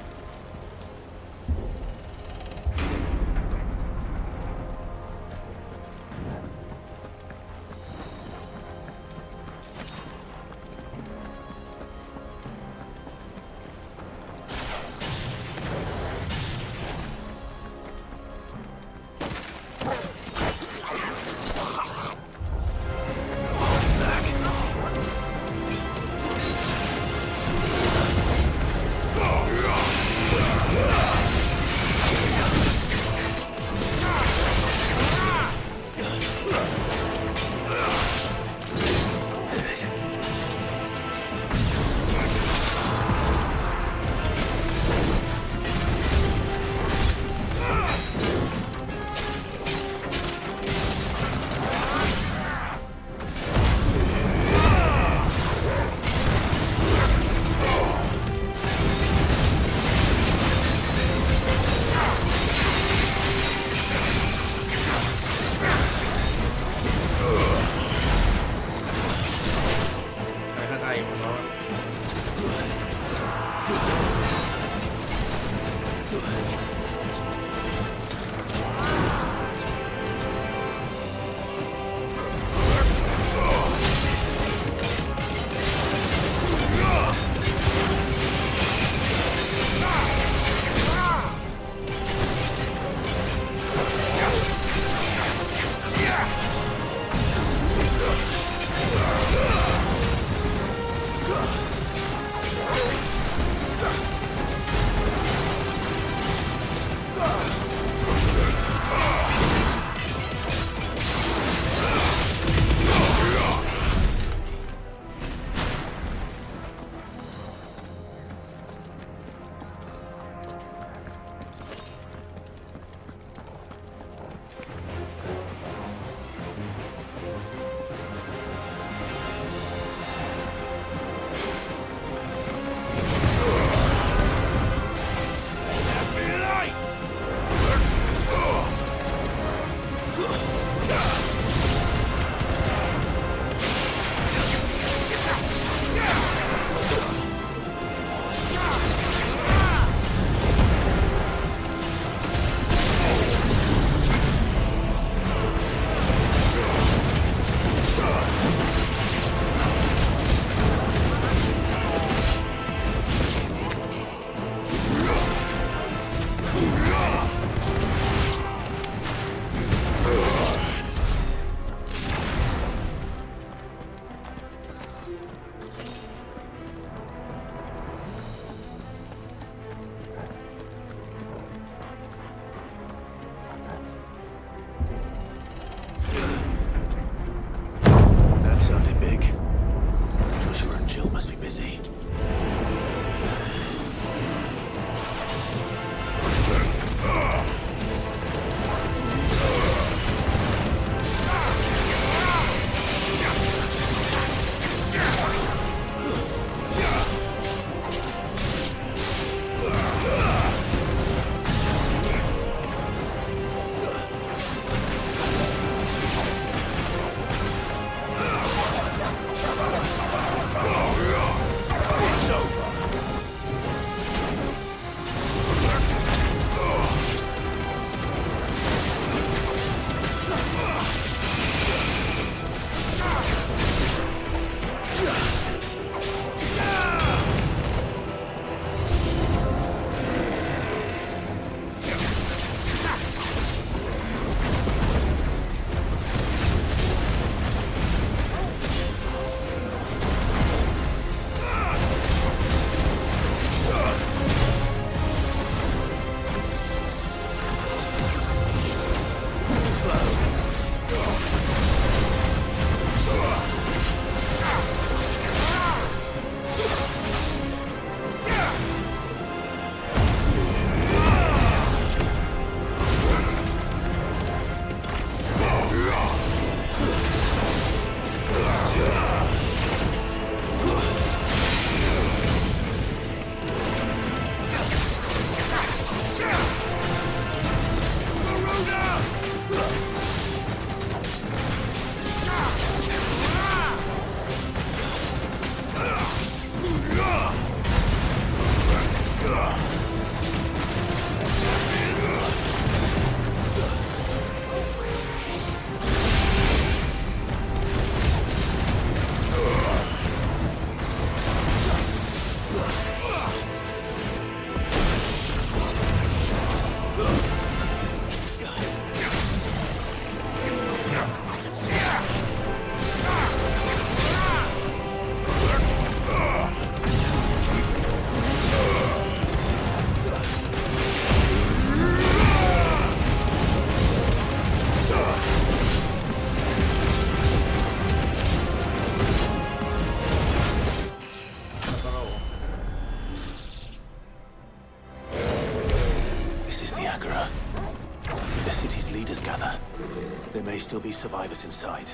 still be survivors inside.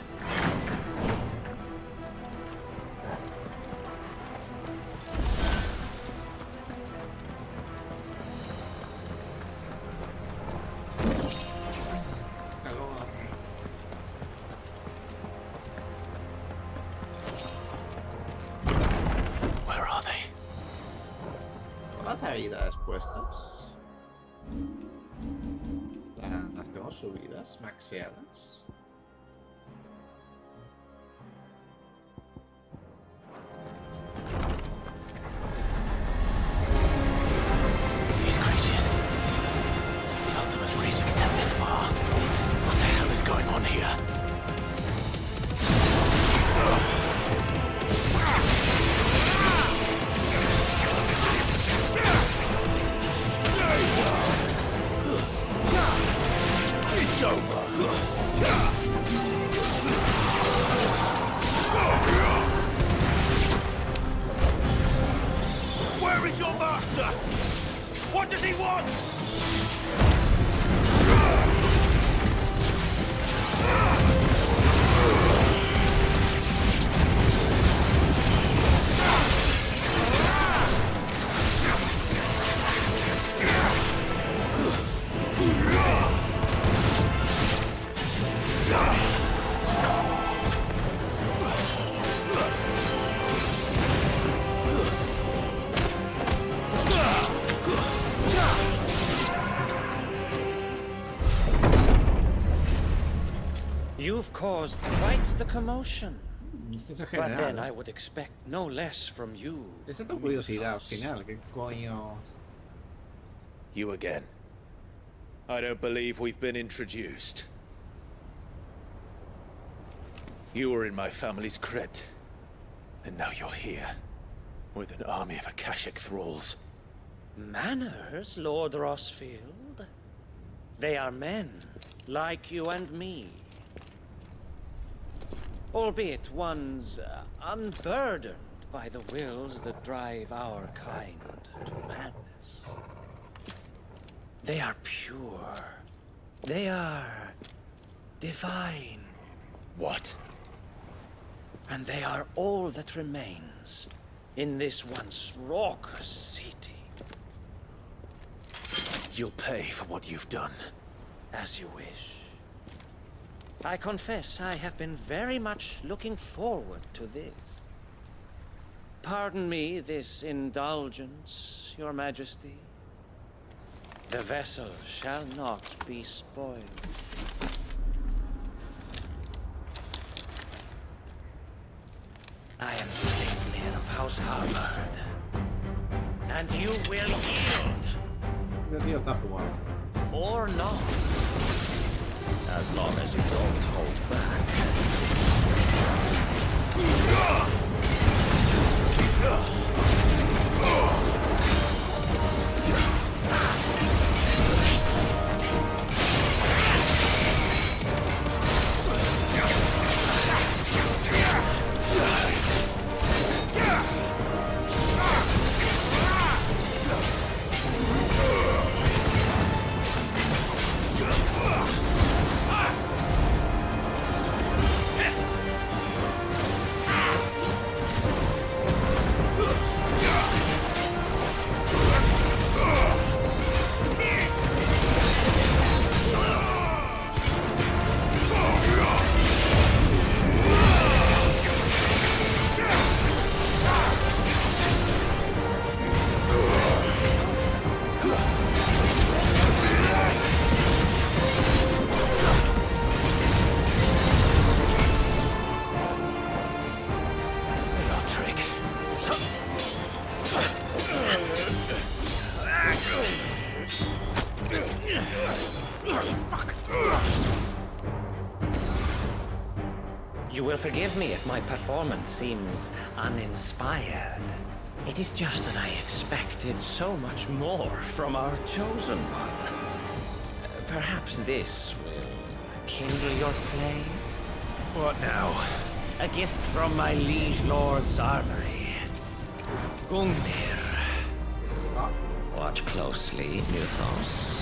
Where are they? Las habilidades puestas. Las tengo subidas, maxeadas. These creatures. These Ultima's reach extend this far. What the hell is going on here? It's over. Where is your master? What does he want? You've caused quite the commotion. But then I would expect no less from you. Esta tengo curiosidad al final, ¿qué coño? You again. I don't believe we've been introduced. You were in my family's crypt, and now you're here, with an army of Akashic thralls. Manners, Lord Rosfield? They are men, like you and me. Albeit ones unburdened by the wills that drive our kind to madness. They are pure. They are divine. What? And they are all that remains in this once raucous city. You'll pay for what you've done. As you wish. I confess I have been very much looking forward to this. Pardon me this indulgence, Your Majesty. The vessel shall not be spoiled. I am Sleipnir of House Harvard. And you will yield. Or not. As long as you don't hold back. You will forgive me if my performance seems uninspired. It is just that I expected so much more from our chosen one. Perhaps this will kindle your flame? What now? A gift from my liege lord's armory. Gungnir. Watch closely, Mythos.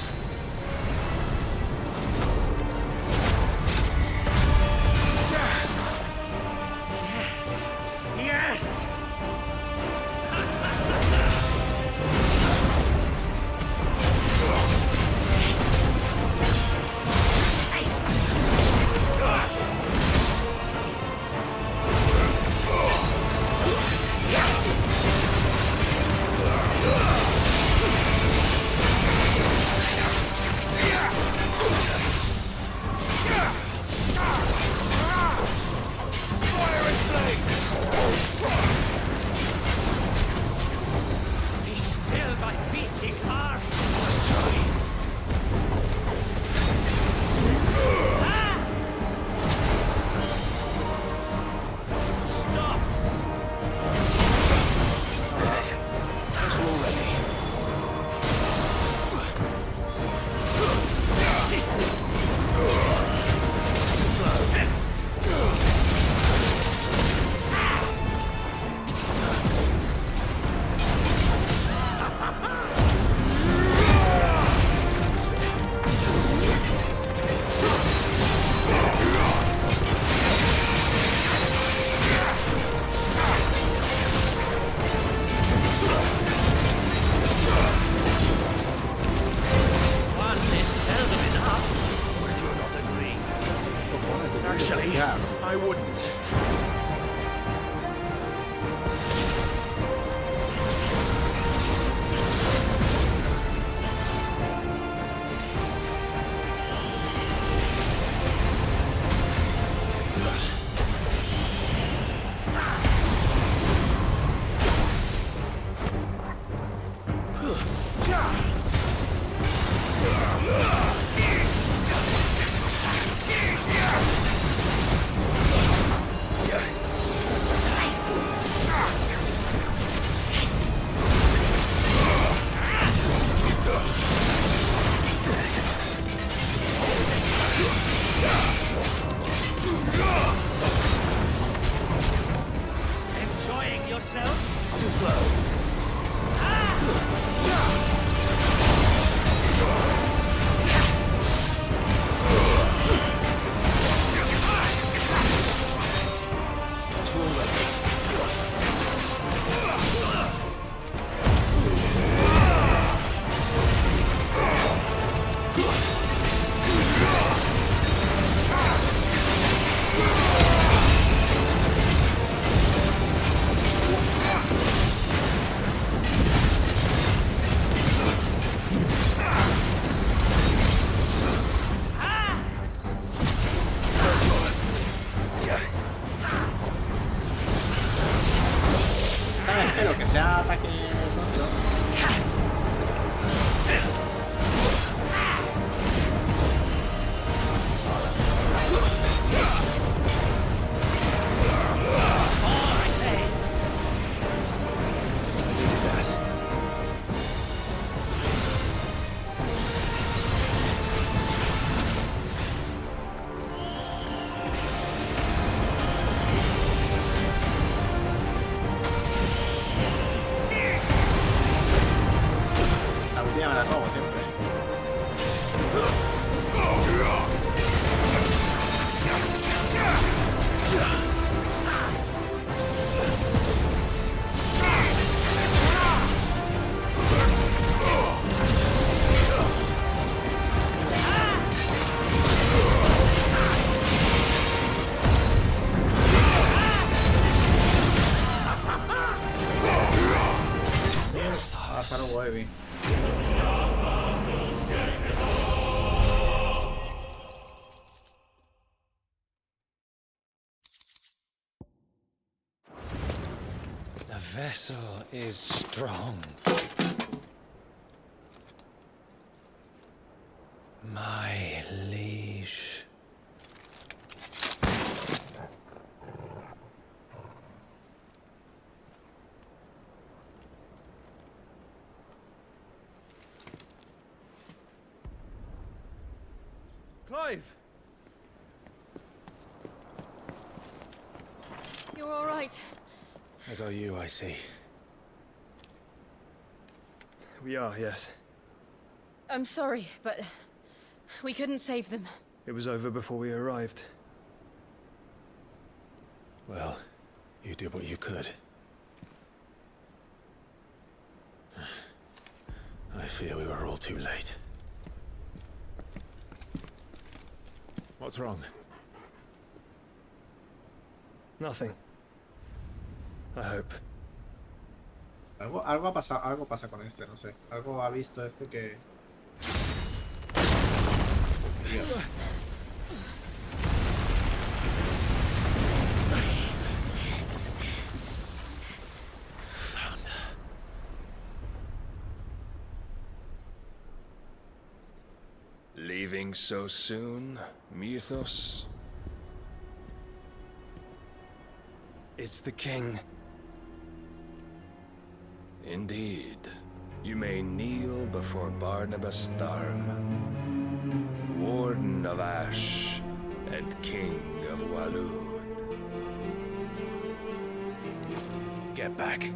Actually, I wouldn't. Enjoying yourself? Too slow. Espero que sea ataque tocho. Esa última me la robo siempre. Pájaro wavy. The vessel is strong. My liege. Clive! You're all right. As are you, I see. We are, yes. I'm sorry, but we couldn't save them. It was over before we arrived. Well, you did what you could. I fear we were all too late. What's wrong? Nothing. I hope. Algo ha pasado, algo pasa con este, no sé. Algo ha visto este que... Dios. Leaving so soon, Mythos? It's the king. Indeed. You may kneel before Barnabas Tharm, Warden of Ash and King of Walud. Get back.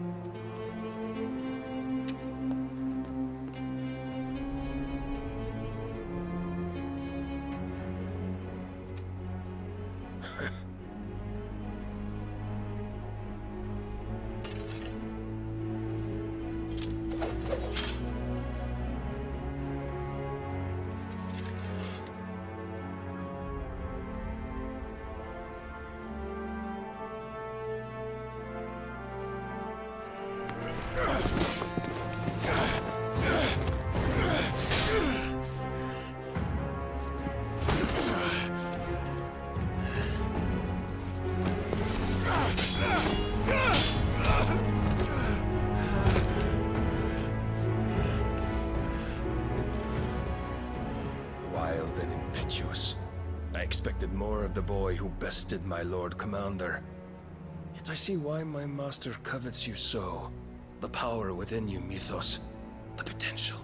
more of the boy who bested my Lord Commander. Yet I see why my master covets you so. The power within you, Mythos. The potential.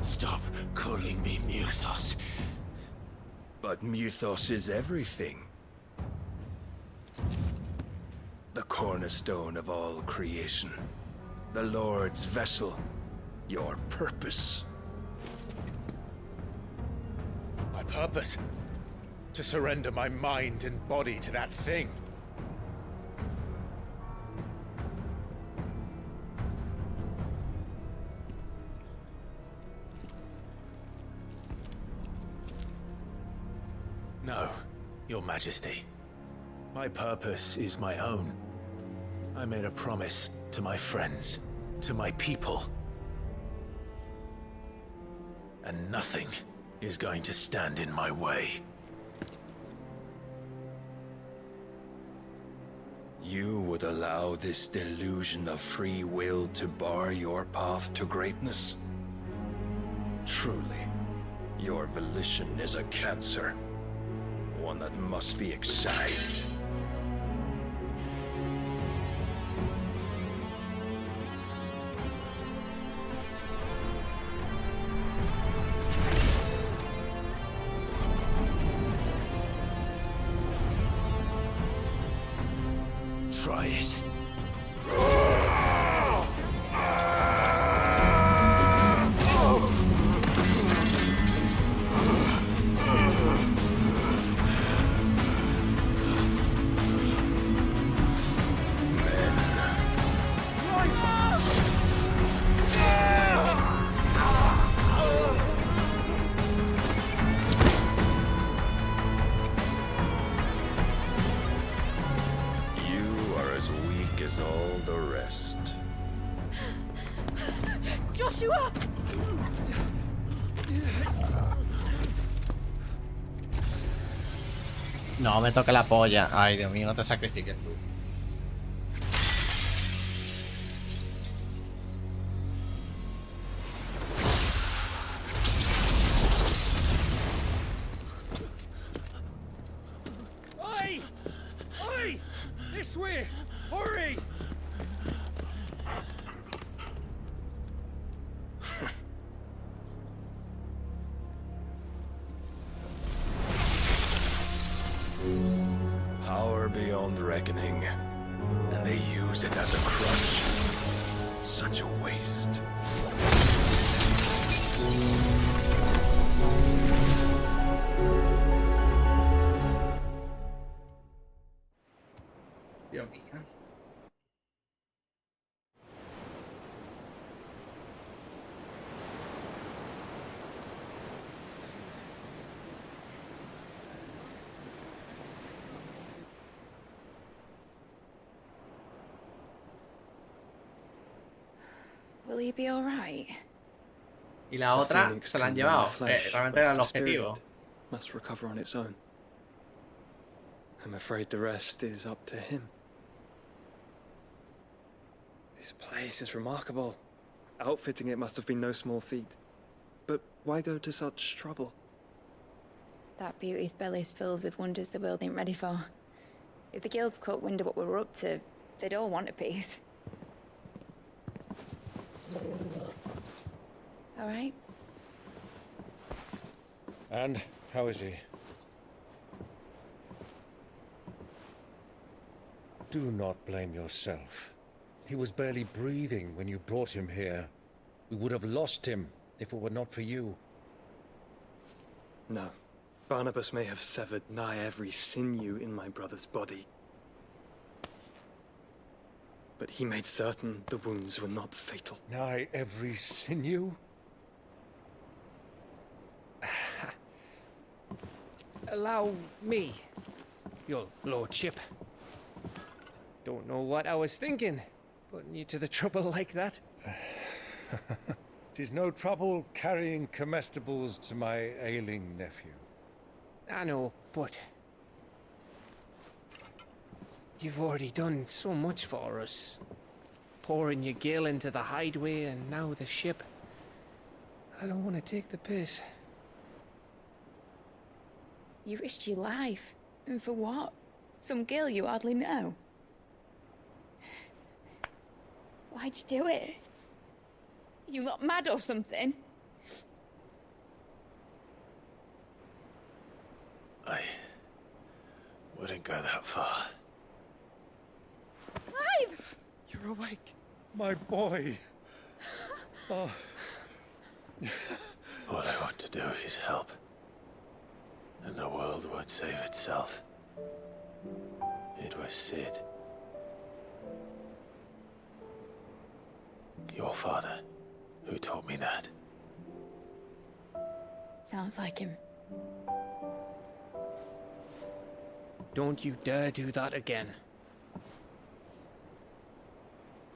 Stop calling me Mythos. But Mythos is everything. The cornerstone of all creation. The Lord's vessel. Your purpose. My purpose? To surrender my mind and body to that thing. No, Your Majesty. My purpose is my own. I made a promise to my friends, to my people. And nothing is going to stand in my way. You would allow this delusion of free will to bar your path to greatness? Truly, your volition is a cancer. One that must be excised. Try it. All the rest. Joshua! No, me toca la polla. Ay, Dios mío, no te sacrifiques tú. Oi! Oi! This way! Hurry! Power beyond reckoning, and they use it as a crutch. Such a waste. Dios mío. Will he be all right? Y la otra se la han llevado. Realmente era el objetivo. Must recover on its own. I'm afraid the rest is up to him. This place is remarkable. Outfitting it must have been no small feat. But why go to such trouble? That beauty's belly's filled with wonders the world ain't ready for. If the guilds caught wind of what we're up to, they'd all want a piece. All right? And how is he? Do not blame yourself. He was barely breathing when you brought him here. We would have lost him if it were not for you. No. Barnabas may have severed nigh every sinew in my brother's body. But he made certain the wounds were not fatal. Nigh every sinew? Allow me, your lordship. Don't know what I was thinking, putting you to the trouble like that. 'Tis no trouble carrying comestibles to my ailing nephew. I know, but you've already done so much for us. Pouring your gil into the hideaway and now the ship. I don't want to take the piss. You risked your life. And for what? Some girl you hardly know. Why'd you do it? You not mad or something? I wouldn't go that far. Clive! You're awake. My boy. Oh. All I want to do is help. And the world won't save itself. It was Sid. Your father, who taught me that. Sounds like him. Don't you dare do that again.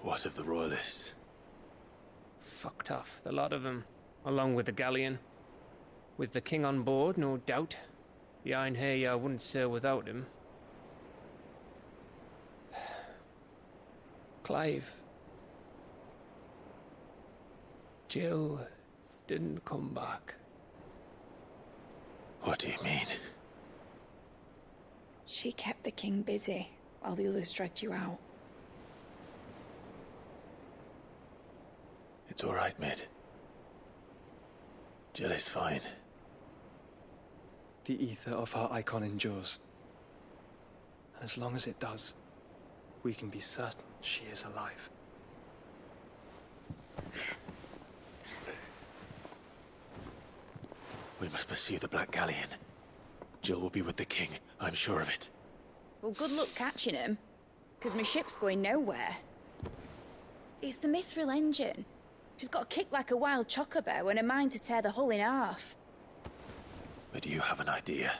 What of the royalists? Fucked off, the lot of them, along with the galleon. With the king on board, no doubt. Behind here, I wouldn't sail without him. Clive. Jill didn't come back. What do you mean? She kept the king busy while the others dragged you out. It's all right, Mid. Jill is fine. The ether of her icon endures. And as long as it does, we can be certain she is alive. We must pursue the Black Galleon. Jill will be with the king, I'm sure of it. Well, good luck catching him, because my ship's going nowhere. It's the Mithril engine. She's got a kick like a wild chocobo and a mind to tear the hull in half. But you have an idea.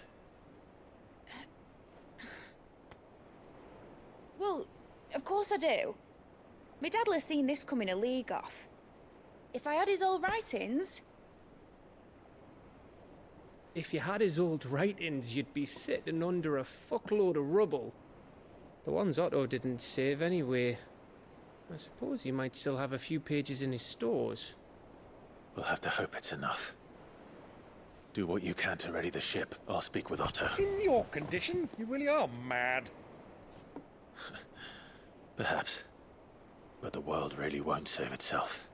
Well, of course I do. My dad'll have seen this coming a league off. If I had his old writings... If you had his old writings, you'd be sitting under a fuckload of rubble. The ones Otto didn't save anyway. I suppose he might still have a few pages in his stores. We'll have to hope it's enough. Do what you can to ready the ship. I'll speak with Otto. In your condition, you really are mad. Perhaps. But the world really won't save itself.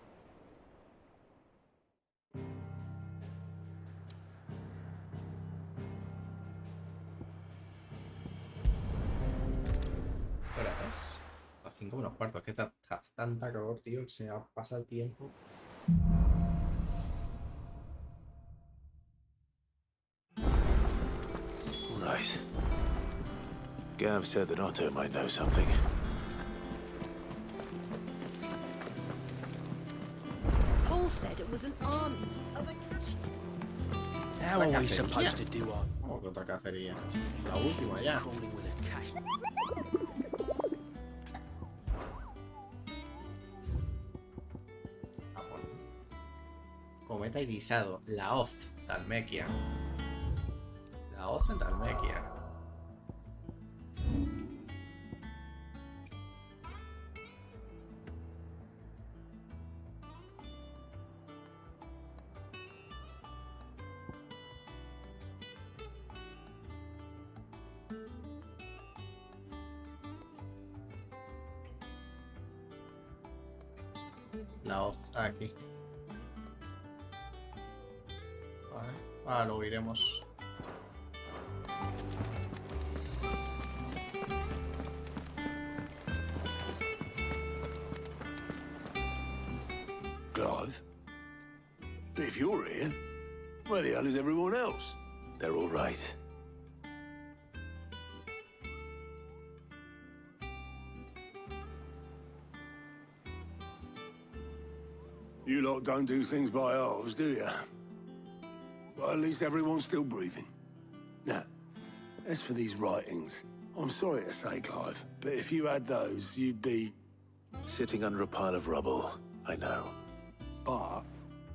Horas. A 5 menos cuarto. Es que hace tanta calor, tío, que se me pasa el tiempo. Right. Gav said that Otto might know something. Paul said it was an army of a cash. How are we supposed to do our... ¿Cómo que otra cacería? La última ya. Crawling with a cash. Cometa irisado. La hoz. Talmequia. La hoz en Talmequia. La hoz aquí. Vale, ahora lo iremos. Clive? If you're here, where the hell is everyone else? They're all right. You lot don't do things by halves, do you? Well, at least everyone's still breathing. Now, as for these writings, I'm sorry to say, Clive, but if you had those, you'd be... Sitting under a pile of rubble, I know. But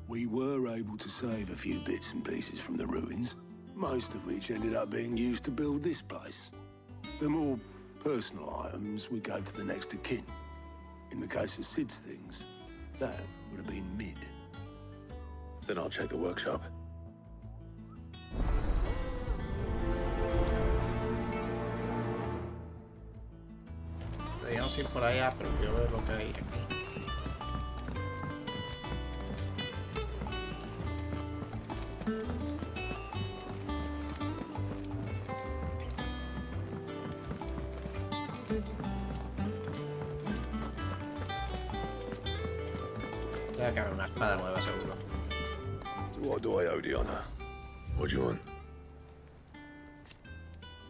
we were able to save a few bits and pieces from the ruins, most of which ended up being used to build this place. The more personal items we gave to the next of kin. In the case of Sid's things, that would have been Mid. Then I'll check the workshop. Deberíamos ir por allá, pero quiero ver lo que hay aquí. Voy a caer una espada nueva, seguro. What do I owe the honor? What do you want?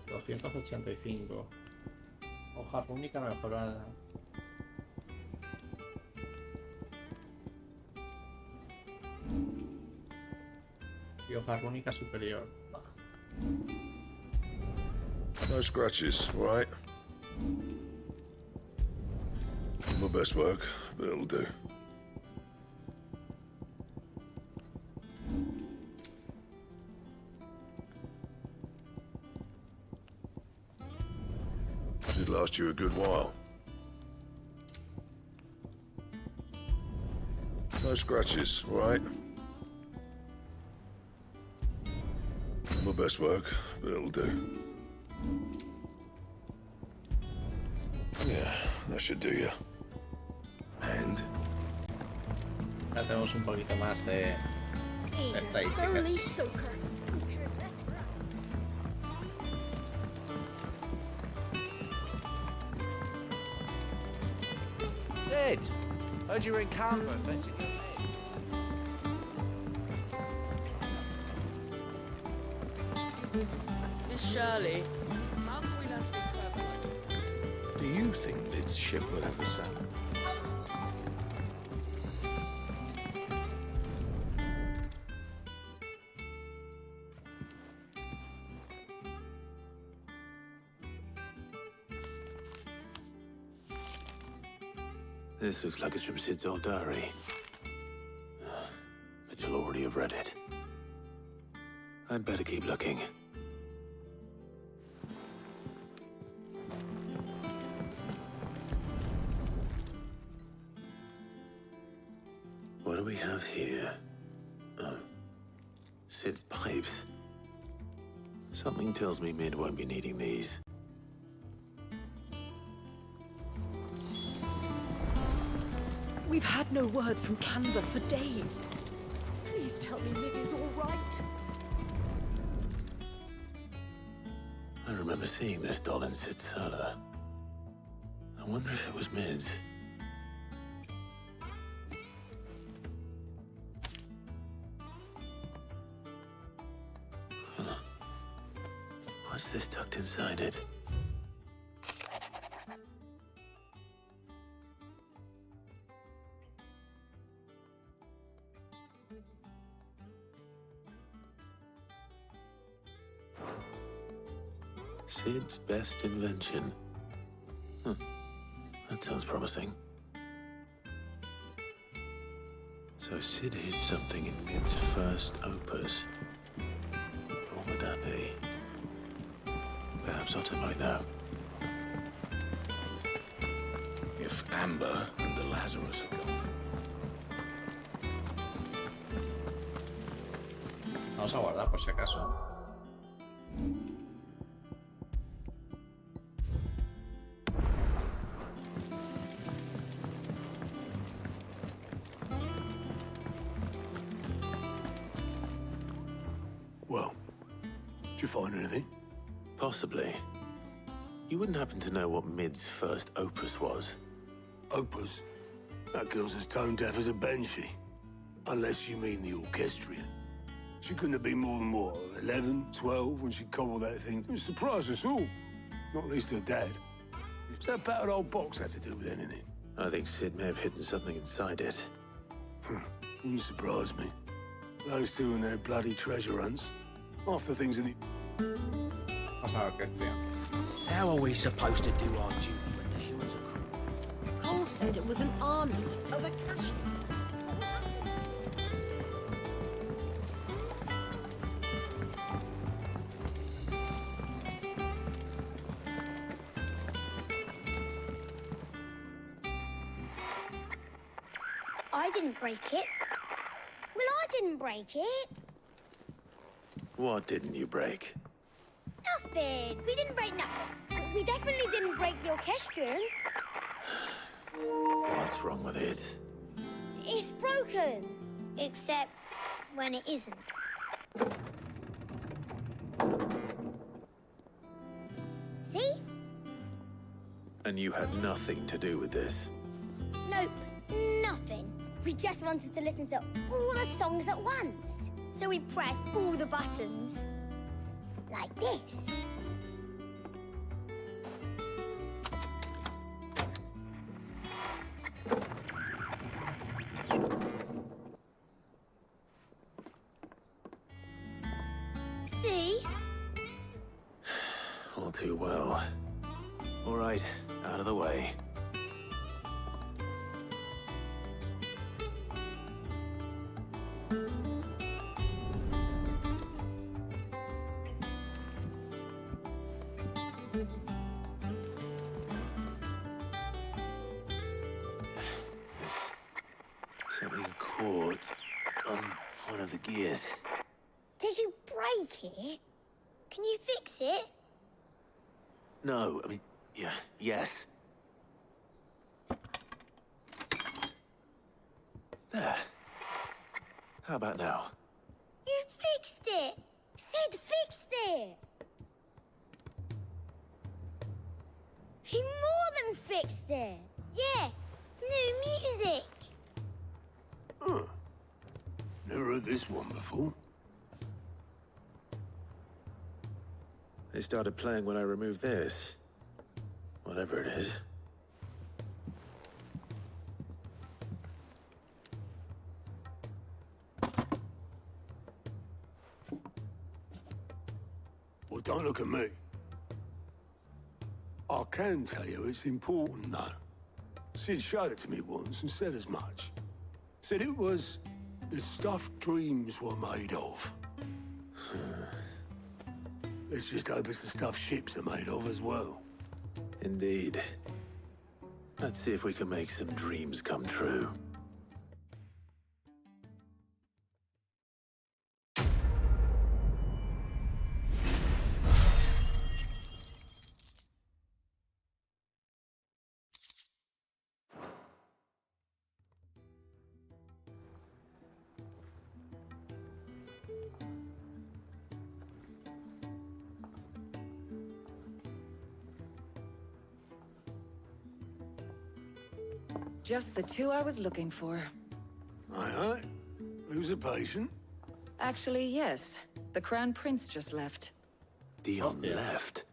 285. Hoja única mejorada. Y hoja rúnica superior. No scratches, right? My best work, but it'll do. Should last you a good while. No scratches, right? My best work, but it'll do. Yeah, that should do you. And? Ya tenemos un poquito más de estadísticas. Sid, heard you were in Canberra fetching your maid. Miss Shirley, how can we learn to be clever? Do you think Lid's ship will ever sail? This looks like it's from Sid's old diary. But you'll already have read it. I'd better keep looking. What do we have here? Oh. Sid's pipes. Something tells me Mid won't be needing these. We've had no word from Canberra for days. Please tell me Mid is all right. I remember seeing this doll in Sid's cellar. I wonder if it was Mid's. Huh. What's this tucked inside it? Sid's best invention. Huh. That sounds promising. So Sid hid something in Mid's first opus. What would that be? Perhaps Otter might know. If Amber and the Lazarus are gone. Vamos a guardar por si acaso. Well, did you find anything? Possibly. You wouldn't happen to know what Mid's first opus was? Opus? That girl's as tone deaf as a banshee. Unless you mean the orchestrion. She couldn't have been more than, what, 11, 12 when she cobbled that thing. It surprised us all. Not least her dad. What's that battered old box had to do with anything? I think Sid may have hidden something inside it. Wouldn't surprise me. Those two and their bloody treasure hunts. Half the things in the... Vamos a ver qué estoy. How are we supposed to do our duty when the hills are cruel? Cole said it was an army of Akashi. I didn't break it. Well, I didn't break it. What didn't you break? Nothing. We didn't break nothing. We definitely didn't break the orchestrion. What's wrong with it? It's broken. Except when it isn't. See? And you had nothing to do with this? Nope, nothing. We just wanted to listen to all the songs at once. So we pressed all the buttons. Like this. See? All too well. All right, out of the way. Something caught on one of the gears. Did you break it? Can you fix it? No, I mean, yeah, yes. There. How about now? You fixed it! Sid fixed it! He more than fixed it! Yeah, new music! Huh. Never heard this one before. They started playing when I removed this. Whatever it is. Well, don't look at me. I can tell you it's important, though. Sid showed it to me once and said as much. Said it was the stuff dreams were made of. Let's just hope it's the stuff ships are made of as well. Indeed. Let's see if we can make some dreams come true. Just the two I was looking for. Aye. Who's a patient? Actually, yes. The Crown Prince just left. Dion left?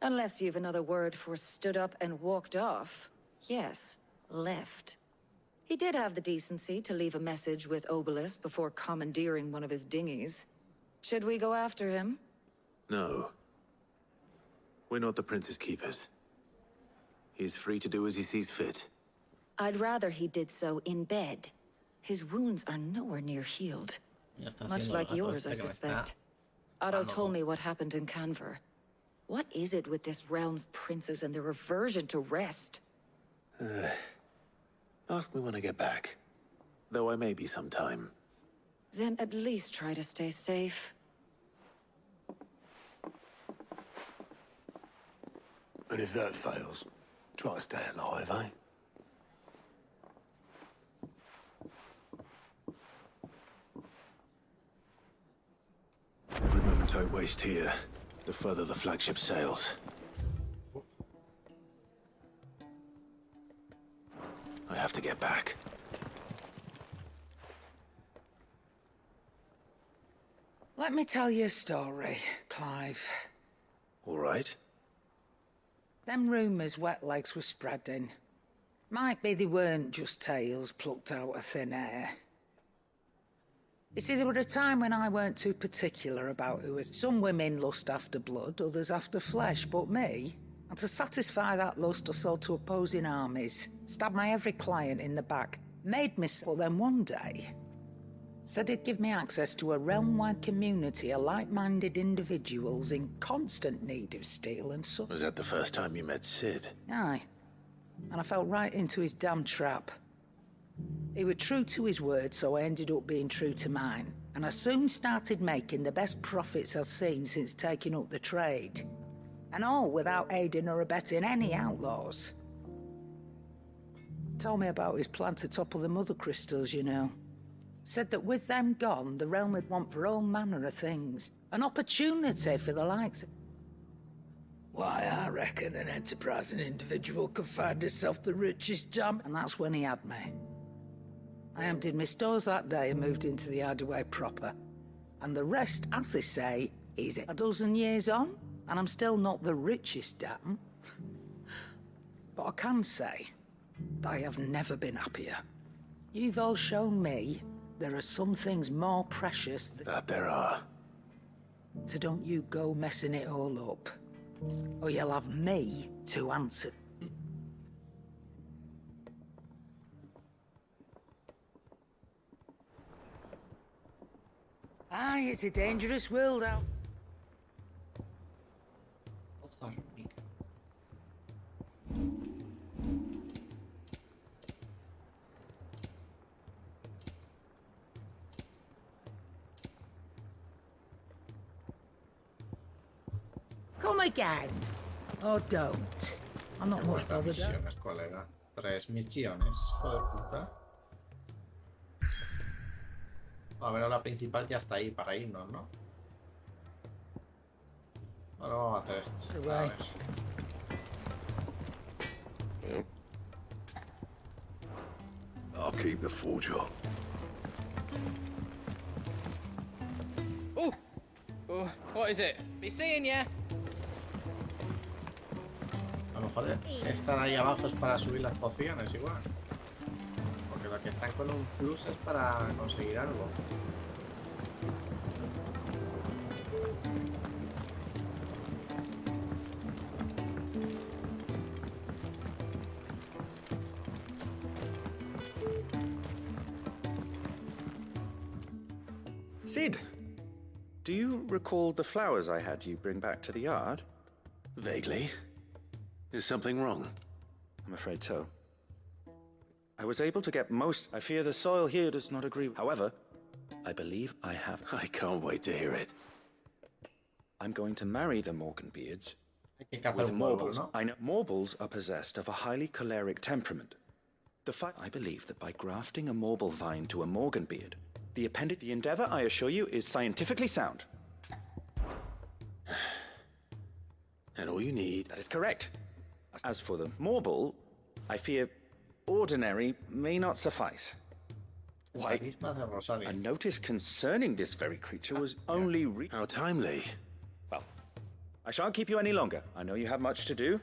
Unless you've another word for stood up and walked off. Yes, left. He did have the decency to leave a message with Obelisk before commandeering one of his dinghies. Should we go after him? No. We're not the Prince's keepers. He's free to do as he sees fit. I'd rather he did so in bed. His wounds are nowhere near healed. Much like yours, I suspect. Otto told me what happened in Canver. What is it with this realm's princes and their aversion to rest? Ask me when I get back. Though I may be sometime. Then at least try to stay safe. And if that fails, try to stay alive, eh? Every moment I waste here, the further the flagship sails. I have to get back. Let me tell you a story, Clive. All right. Them rumours Wetlegs were spreading. Might be they weren't just tales plucked out of thin air. You see, there were a time when I weren't too particular about who was. Some women lust after blood, others after flesh, but me, and to satisfy that lust I sold to opposing armies, stabbed my every client in the back, made me sell them one day. Said it'd give me access to a realm-wide community of like-minded individuals in constant need of steel and so. Was that the first time you met Sid? Aye. And I fell right into his damn trap. He was true to his word, so I ended up being true to mine. And I soon started making the best profits I've seen since taking up the trade. And all without aiding or abetting any outlaws. Told me about his plan to topple the mother crystals, you know. Said that with them gone, the realm would want for all manner of things. An opportunity for the likes of... Why, I reckon an enterprising individual could find himself the richest dump. And that's when he had me. I emptied my stores that day and moved into the hideaway proper. And the rest, as they say, is a dozen years on, and I'm still not the richest damn. But I can say that I have never been happier. You've all shown me there are some things more precious that there are. So don't you go messing it all up, or you'll have me to answer. Aye, it's a dangerous world out. Come again. Or don't. I'm not much bothered. Misiones, colega. 3 misiones, hijo de puta. A ver, la principal ya está ahí para irnos, ¿no? Ahora vamos a hacer esto. A ver. I'll keep the forge up. Oh, what is it? Be seeing ya. A lo mejor estar ahí abajo es para subir las pociones igual. Porque lo que están con un plus es para conseguir algo. Sid, do you recall the flowers I had you bring back to the yard? Vaguely. Is something wrong? I'm afraid so. I was able to get most. I fear the soil here does not agree. However, I believe I have. I can't wait to hear it. I'm going to marry the Morganbeards with Morbles. I know Morbles are possessed of a highly choleric temperament. I believe that by grafting a Morble vine to a Morganbeard, the endeavor, I assure you, is scientifically sound. And all you need... That is correct. As for the Morble, I fear ordinary may not suffice. Why, a notice concerning this very creature was only How timely. Well, I shan't keep you any longer. I know you have much to do.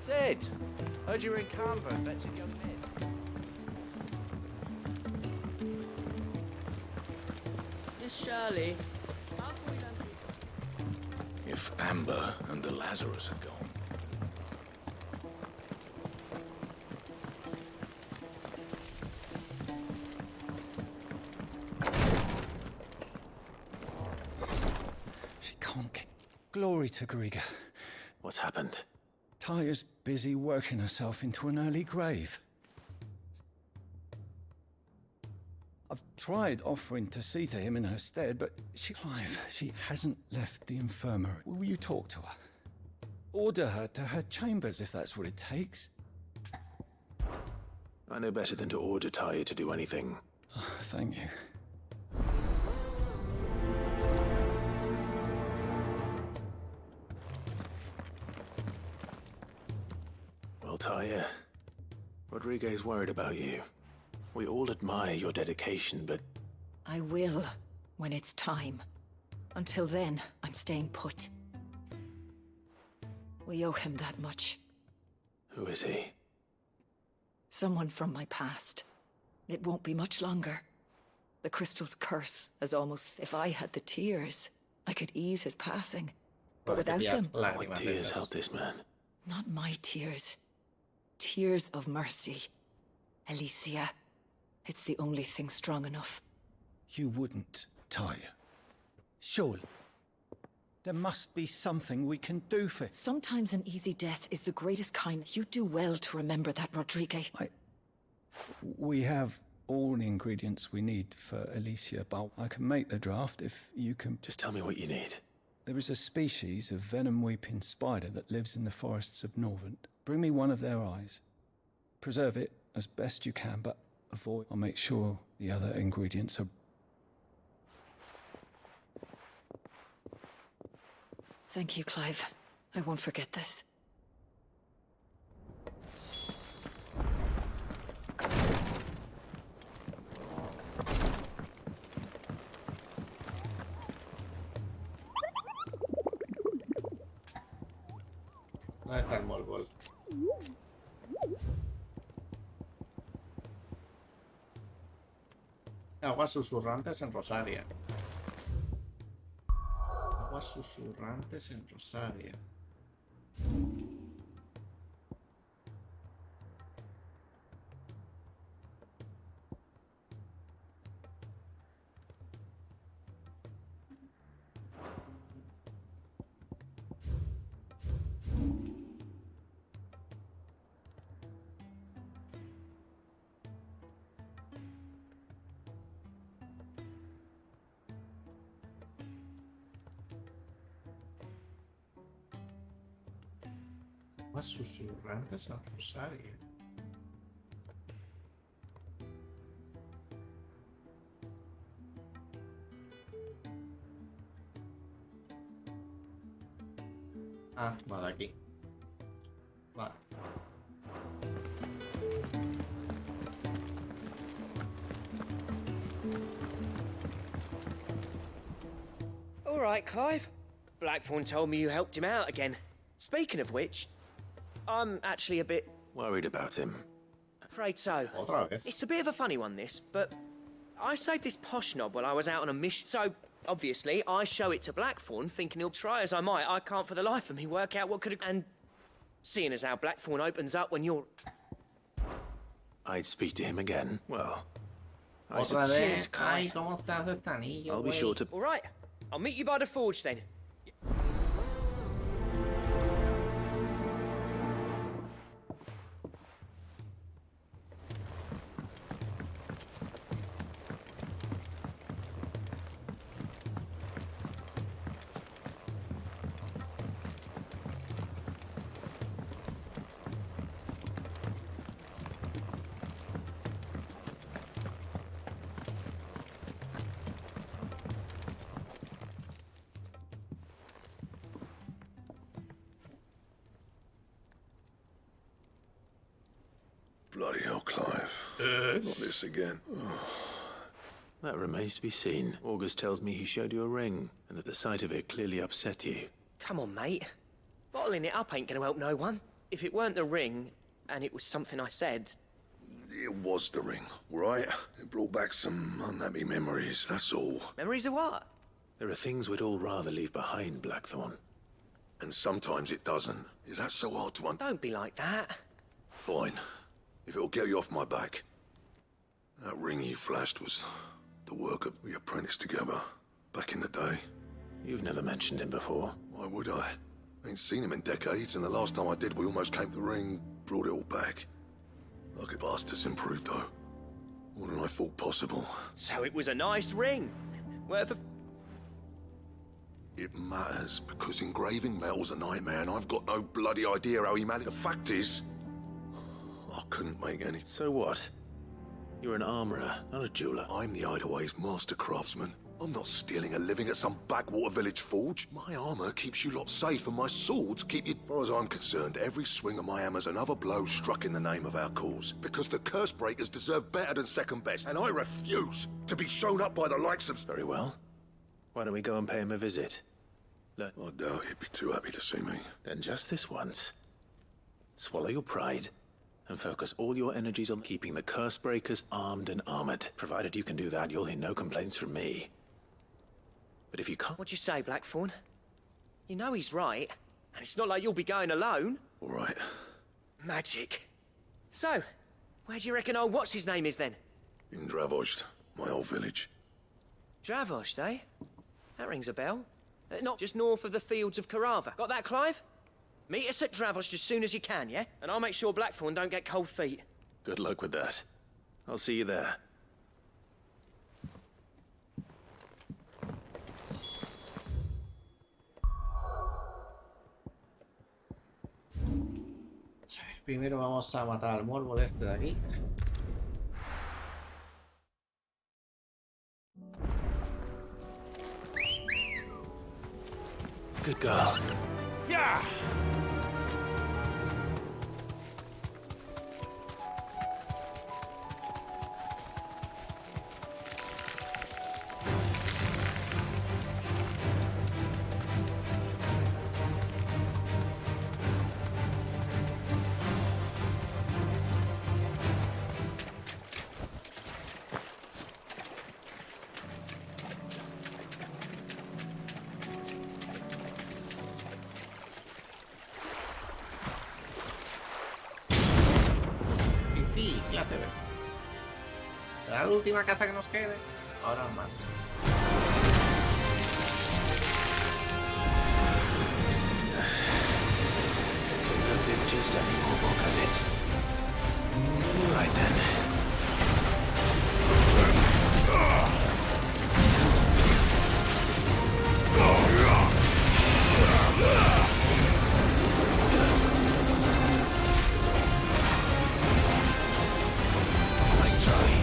Sid! Heard you were in Canva fetching young men. Miss Shirley. If Amber and the Lazarus are gone. She can't get... Glory to Griga. What's happened? Tyre's busy working herself into an early grave. I've tried offering to see to him in her stead, but she's alive. She hasn't left the infirmary. Will you talk to her? Order her to her chambers if that's what it takes. I know better than to order Tyre to do anything. Oh, thank you. Well, Tyre, Rodriguez worried about you. We all admire your dedication, but I will, when it's time. Until then, I'm staying put. We owe him that much. Who is he? Someone from my past. It won't be much longer. The crystal's curse has almost... If I had the tears, I could ease his passing. But without them... What tears help this man? Not my tears. Tears of mercy. Alicia. It's the only thing strong enough. You wouldn't, Tyre. Surely. There must be something we can do for... Sometimes an easy death is the greatest kind. You do well to remember that, Rodrigue. We have all the ingredients we need for Alicia, but I can make the draft if you can... Just tell me what you need. There is a species of venom-weeping spider that lives in the forests of Norvent. Bring me one of their eyes. Preserve it as best you can, but avoid... I'll make sure the other ingredients are... Thank you, Clive. I won't forget this. ¿Dónde está el Morbol? Aguas susurrantes en Rosaria. Aguas susurrantes en Rosaria. Aguas susurrantes en Rosaria. Ah, vale, aquí. Vale. All right, Clive. Blackthorn told me you helped him out again. Speaking of which, I'm actually a bit... Worried about him. Afraid so. Otra vez. It's a bit of a funny one, this, but I saved this posh knob while I was out on a mission, so obviously I show it to Blackthorn, thinking he'll try as I might. I can't for the life of me work out what could have... And seeing as how Blackthorn opens up when you're... I'd speak to him again. Well, Otra vez. Cheers, Ay, Clive. ¿cómo estás este anillo, I'll be güey? sure to... All right, I'll meet you by the forge then. Bloody hell, Clive. Not this again. That remains to be seen. August tells me he showed you a ring, and that the sight of it clearly upset you. Come on, mate. Bottling it up ain't gonna help no one. If it weren't the ring, and it was something I said... It was the ring, right? It brought back some unhappy memories, that's all. Memories of what? There are things we'd all rather leave behind, Blackthorn. And sometimes it doesn't. Is that so hard to Don't be like that. Fine. If it'll get you off my back. That ring he flashed was the work of we apprenticed together back in the day. You've never mentioned him before. Why would I? Ain't seen him in decades, and the last time I did, we almost came to the ring, brought it all back. Like if Arthur's improved, though. More than I thought possible. So it was a nice ring. Worth a... It matters, because engraving metal's a nightmare, and I've got no bloody idea how he managed. The fact is, I couldn't make any. So what? You're an armourer, not a jeweller. I'm the Hideaway's master craftsman. I'm not stealing a living at some backwater village forge. My armor keeps you lot safe, and my swords keep you... As far as I'm concerned, every swing of my hammer's another blow struck in the name of our cause. Because the curse breakers deserve better than second best, and I refuse to be shown up by the likes of... Very well. Why don't we go and pay him a visit? Look, I doubt he'd be too happy to see me. then just this once. Swallow your pride and focus all your energies on keeping the curse breakers armed and armored. Provided you can do that, you'll hear no complaints from me. But if you can't... What'd you say, Blackthorn? You know he's right, and it's not like you'll be going alone. All right. Magic. So, where do you reckon old what's-his-name is, then? In Dravost, my old village. Dravost, eh? That rings a bell. Not just north of the fields of Carava. Got that, Clive? Meet us at Dravost as soon as you can, yeah? And I'll make sure Blackthorn don't get cold feet. Good luck with that. I'll see you there. Primero vamos a matar al morbo de este de aquí. Good girl. Yeah! Sí, clase B. ¿Será la última caza que nos quede? Ahora más. Just any more book of it. Right then. Nice try.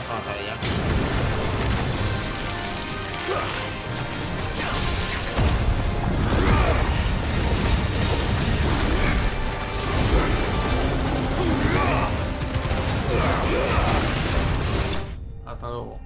vamos a matar ya. Hasta luego.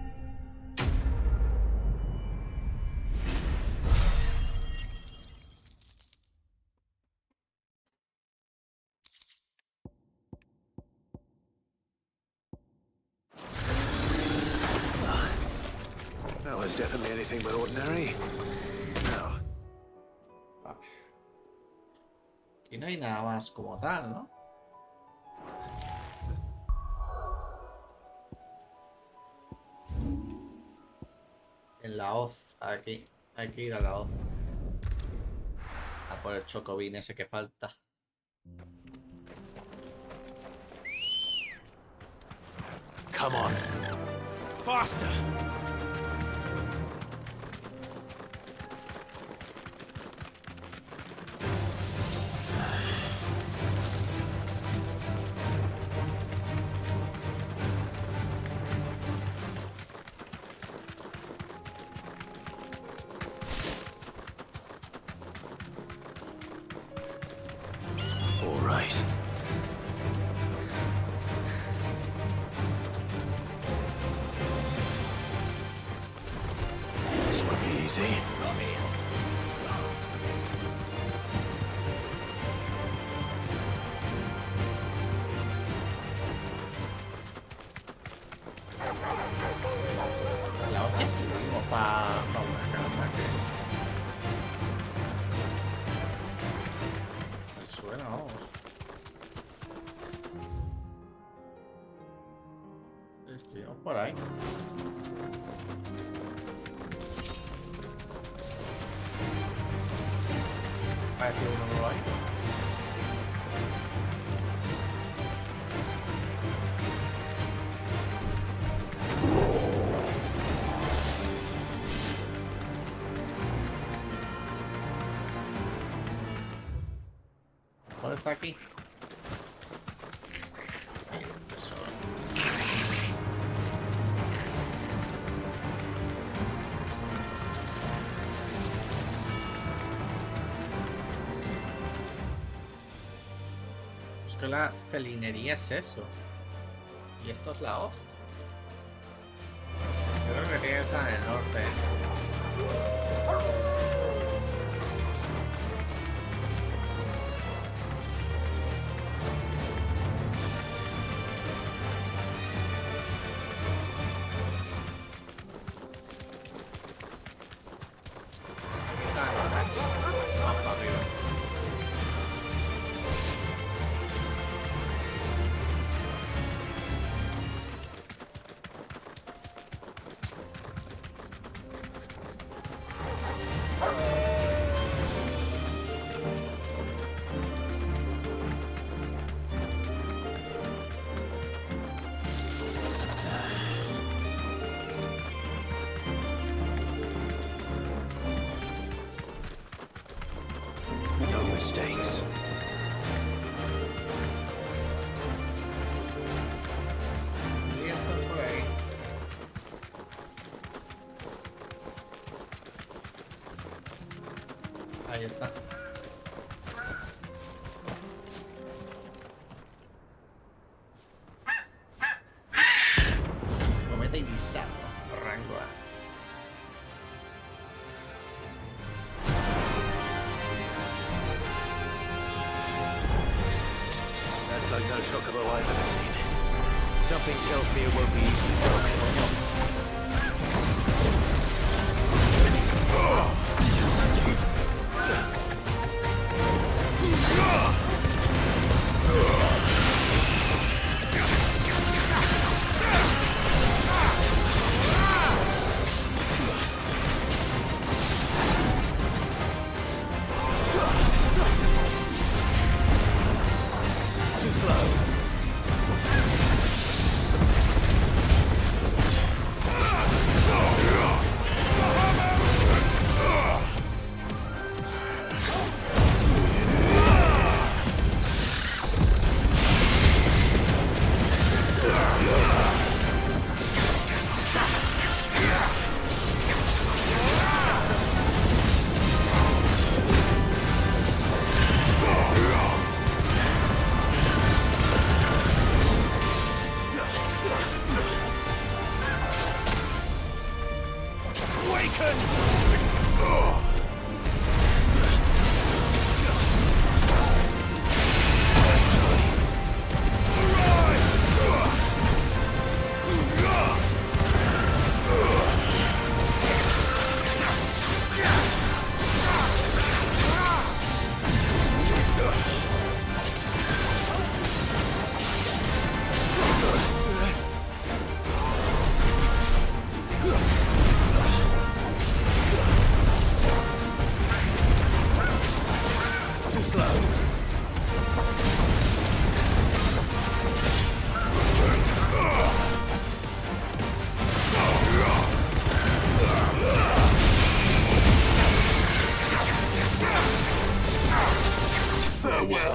That was definitely anything but ordinary. Now. Aquí no hay nada más como tal, ¿no? En la hoz, aquí. Hay que ir a la hoz. A por el chocobín ese que falta. Come on. Faster. All right. This won't be easy. La hostia es que tenemos para una casa que... Suena, vamos. Estuvimos por ahí. Parece uno nuevo ahí. ¿Cuál está aquí? Eso. Es que la felinería es eso. Y esto es la hoz. Yo creo que tiene que estar en el norte. No mistakes. Y esto es por ahí. Ahí está. Cometa irisado. Rango A. That's like no chocobo I've ever seen. Something tells me it won't be easy to Too slow.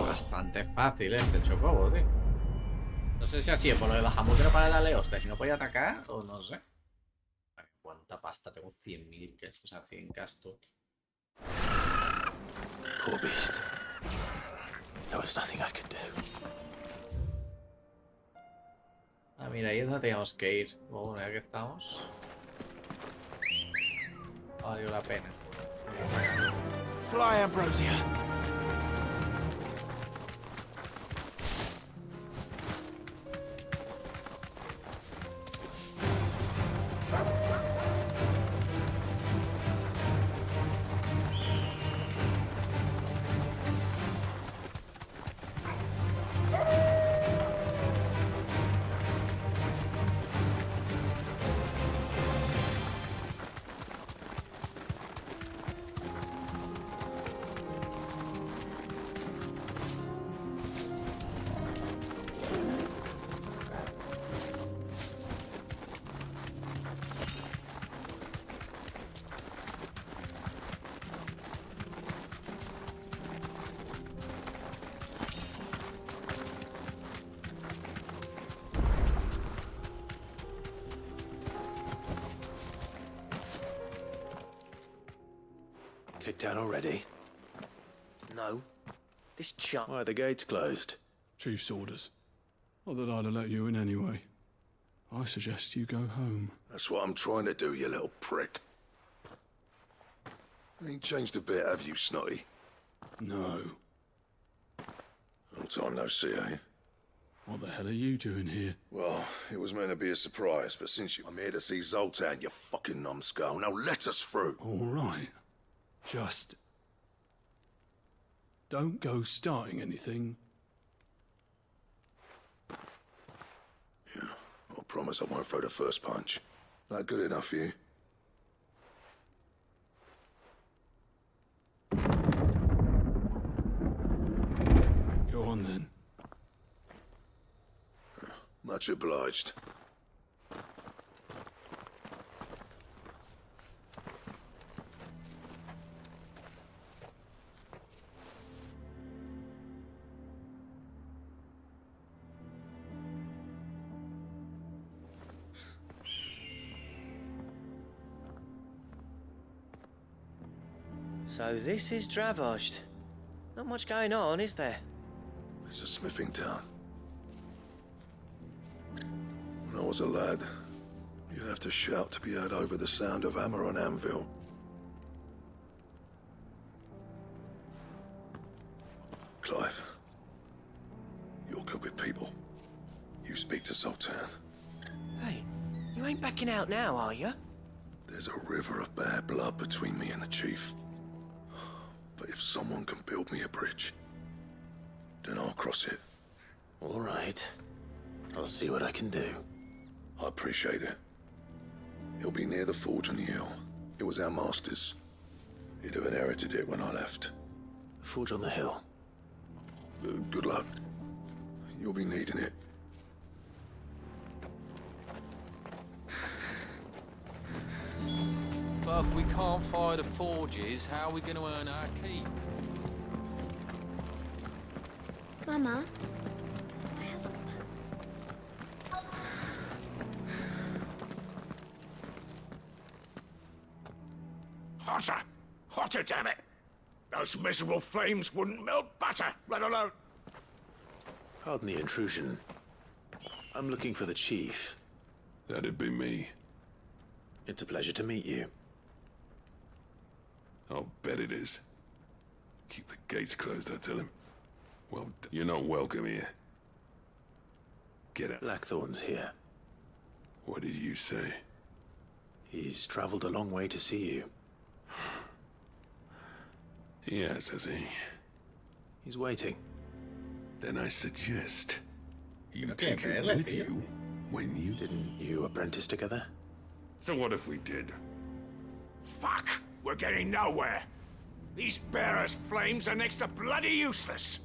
Bastante fácil este chocobo, tío. No sé si así es por lo de bajamutero para darle hostias y no podía atacar o no sé. A ver, ¿cuánta pasta? Tengo 100.000 que o sea, 100 casto. Poor beast. There was nothing I could do. Ah, mira, ahí es donde teníamos que ir. Bueno, ya que estamos. Valió la pena. Fly, Ambrosia. Kicked down already? No. This chump. Why are the gates closed? Chief's orders. Not that I'd have let you in anyway. I suggest you go home. That's what I'm trying to do, you little prick. Ain't changed a bit, have you, Snotty? No. Long time no see, eh? What the hell are you doing here? Well, it was meant to be a surprise, but since I'm here to see Zoltan, you fucking numbskull. Now let us through. All right. Just don't go starting anything. Yeah, I promise I won't throw the first punch. That good enough for you? Go on then. Much obliged. So this is Dravaged. Not much going on, is there? It's a smithing town. When I was a lad, you'd have to shout to be heard over the sound of hammer on anvil. Clive, you're good with people. You speak to Zoltan. Hey, you ain't backing out now, are you? There's a river of bad blood between me and the chief. But if someone can build me a bridge, then I'll cross it. All right. I'll see what I can do. I appreciate it. He'll be near the forge on the hill. It was our master's. He'd have inherited it when I left. The forge on the hill? Good luck. You'll be needing it. But if we can't fire the forges, how are we going to earn our keep? Mama. Hotter! Hotter, damn it! Those miserable flames wouldn't melt butter, let alone... Pardon the intrusion. I'm looking for the chief. That'd be me. It's a pleasure to meet you. I'll bet it is. Keep the gates closed, I tell him. Well, you're not welcome here. Get out. Blackthorn's here. What did you say? He's traveled a long way to see you. Yes, has he? He's waiting. Then I suggest you take him with you when you... Didn't you apprentice together? So what if we did? Fuck! We're getting nowhere. These bearers' flames are next to bloody useless.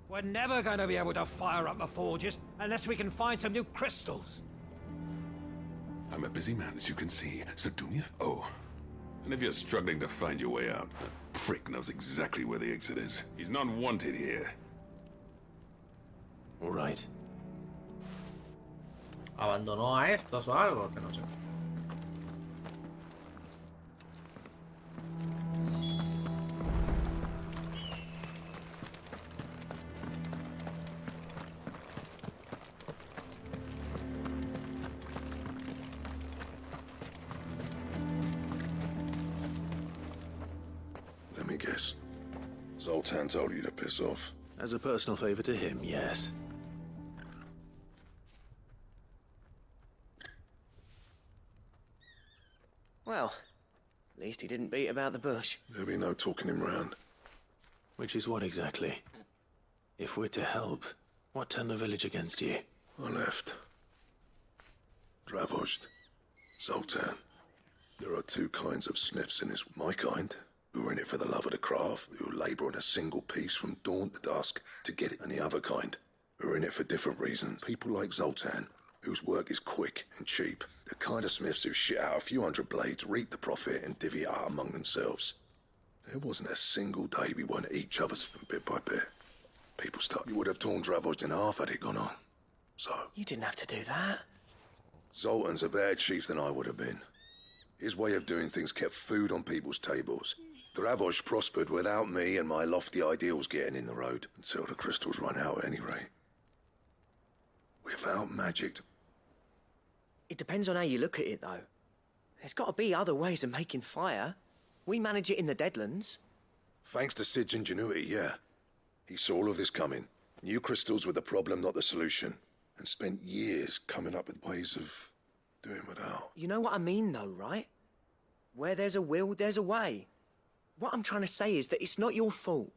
We're never going to be able to fire up the forges unless we can find some new crystals. I'm a busy man, as you can see, so do me a... Oh. And if you're struggling to find your way out, that prick knows exactly where the exit is. He's not wanted here. All right. ¿Abandonó a estos o algo? Que no sé. Let me guess. Zoltan told you to piss off. As a personal favor to him, yes. Well, at least he didn't beat about the bush. There'll be no talking him round. Which is what exactly? If we're to help, what turned the village against you? I left. Dravozd. Zoltan. There are two kinds of smiths in this. My kind, who are in it for the love of the craft, who labour on a single piece from dawn to dusk to get it, and the other kind, who are in it for different reasons. People like Zoltan, whose work is quick and cheap. The kind of smiths who shit out a few hundred blades, reap the profit, and divvy it out among themselves. There wasn't a single day we weren't at each other's bit by bit. People stuck. You would have torn Dravozd in half had it gone on. So... You didn't have to do that. Zoltan's a better chief than I would have been. His way of doing things kept food on people's tables. Dravozd prospered without me and my lofty ideals getting in the road, until the crystals run out at any rate. Without magic... It depends on how you look at it, though. There's got to be other ways of making fire. We manage it in the Deadlands. Thanks to Sid's ingenuity, yeah. He saw all of this coming. Knew crystals were the problem, not the solution. And spent years coming up with ways of doing without. You know what I mean, though, right? Where there's a will, there's a way. What I'm trying to say is that it's not your fault.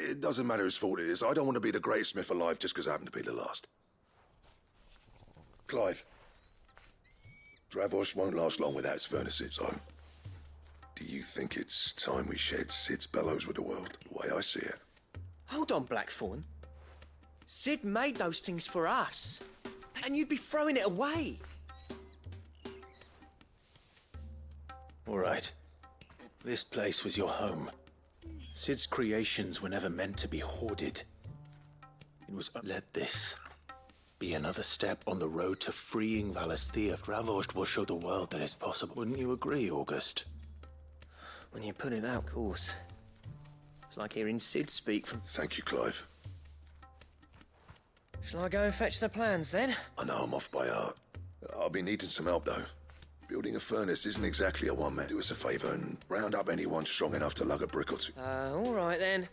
It doesn't matter whose fault it is. I don't want to be the greatest smith alive just because I happen to be the last. Clive. Dravozd won't last long without its furnaces, so... Do you think it's time we shared Sid's bellows with the world, the way I see it? Hold on, Blackthorn. Sid made those things for us. And you'd be throwing it away. All right. This place was your home. Sid's creations were never meant to be hoarded. It was... Let this be another step on the road to freeing Valisthea. Dravozd will show the world that it's possible. Wouldn't you agree, August? When you put it out, of course. It's like hearing Sid speak from... Thank you, Clive. Shall I go and fetch the plans, then? I know I'm off by heart. I'll be needing some help, though. Building a furnace isn't exactly a one-man. Do us a favour and round up anyone strong enough to lug a brick or two. All right, then.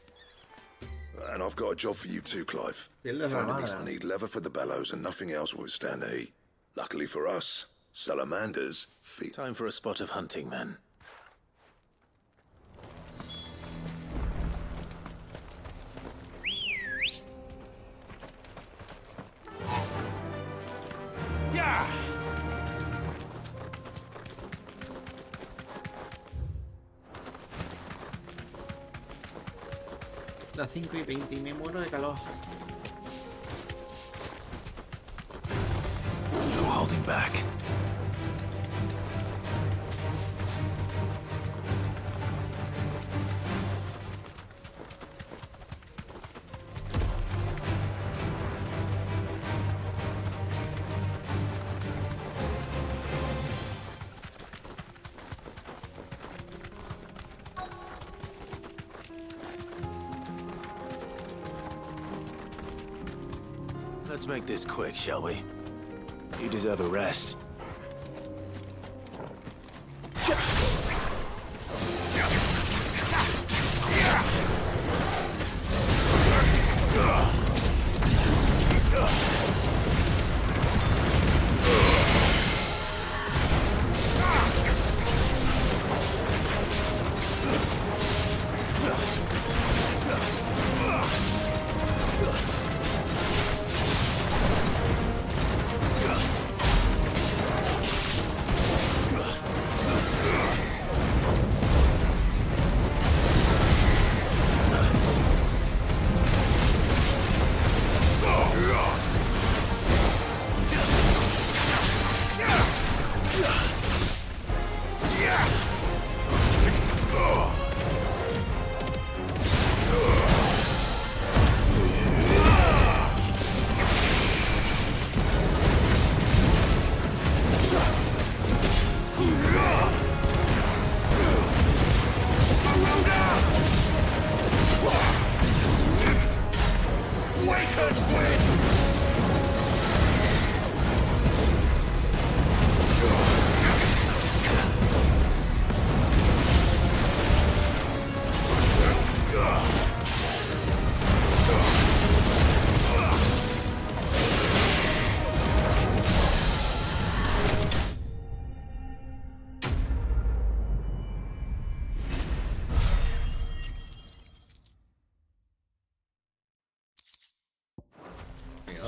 And I've got a job for you too, Clive. Furnace need leather for the bellows and nothing else will withstand the heat. Luckily for us, salamanders feed... Time for a spot of hunting, then. Yeah! Las 5:20 y me muero de calor. No holding back. Let's make this quick, shall we? You deserve a rest.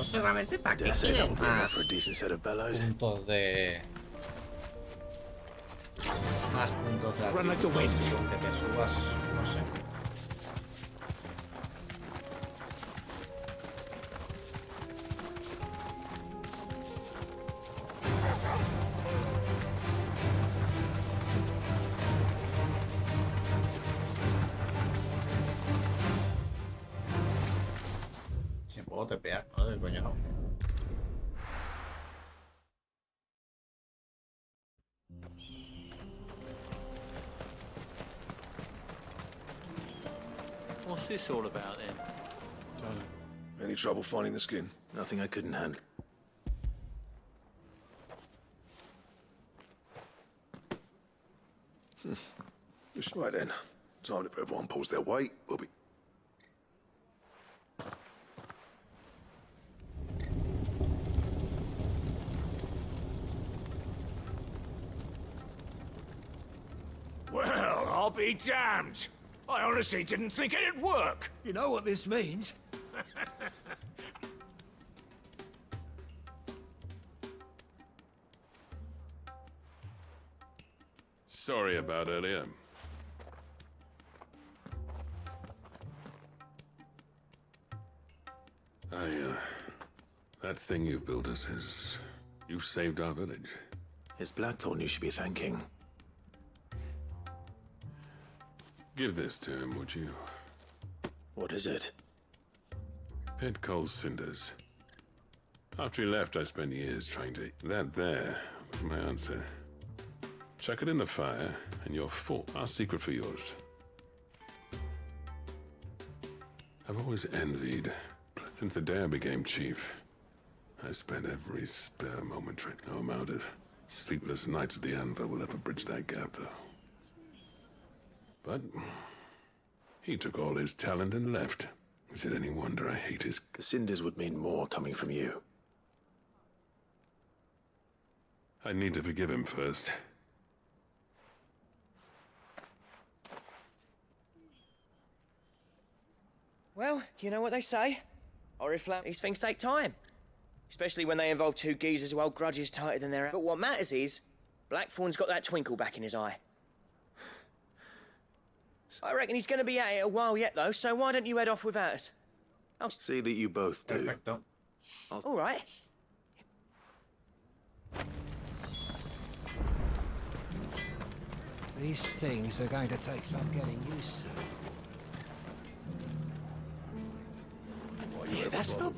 sé realmente para qué Dare say that quieren would be enough más for a decent set of bellows. puntos de... Más puntos de Run like the wind. artículos, que te subas, no sé. Si puedo tepear, ¿no? Del coño. What's this all about then? Don't know. Any trouble finding the skin? Nothing I couldn't handle. Just right then. Time if everyone pulls their weight, we'll be... Well, I'll be damned. I honestly didn't think it'd work. You know what this means? Sorry about earlier. That thing you built us is... You've saved our village. It's Blackthorn you should be thanking. Give this to him, would you? What is it? Pit coal cinders. After he left, I spent years trying to... That there was my answer. Chuck it in the fire, and you're full. Our secret for yours. I've always envied. Since the day I became chief, I spent every spare moment trying. No amount of sleepless nights at the anvil will ever bridge that gap, though. But he took all his talent and left. Is it any wonder I hate his... The cinders would mean more coming from you. I need to forgive him first. Well, you know what they say. Oriflamme, these things take time. Especially when they involve two geezers who hold grudges tighter than their... But what matters is, Blackthorn's got that twinkle back in his eye. I reckon he's going to be at it a while yet, though, so why don't you head off without us? I'll see that you both do. Perfecto. All right. These things are going to take some getting used to. Yeah, that's not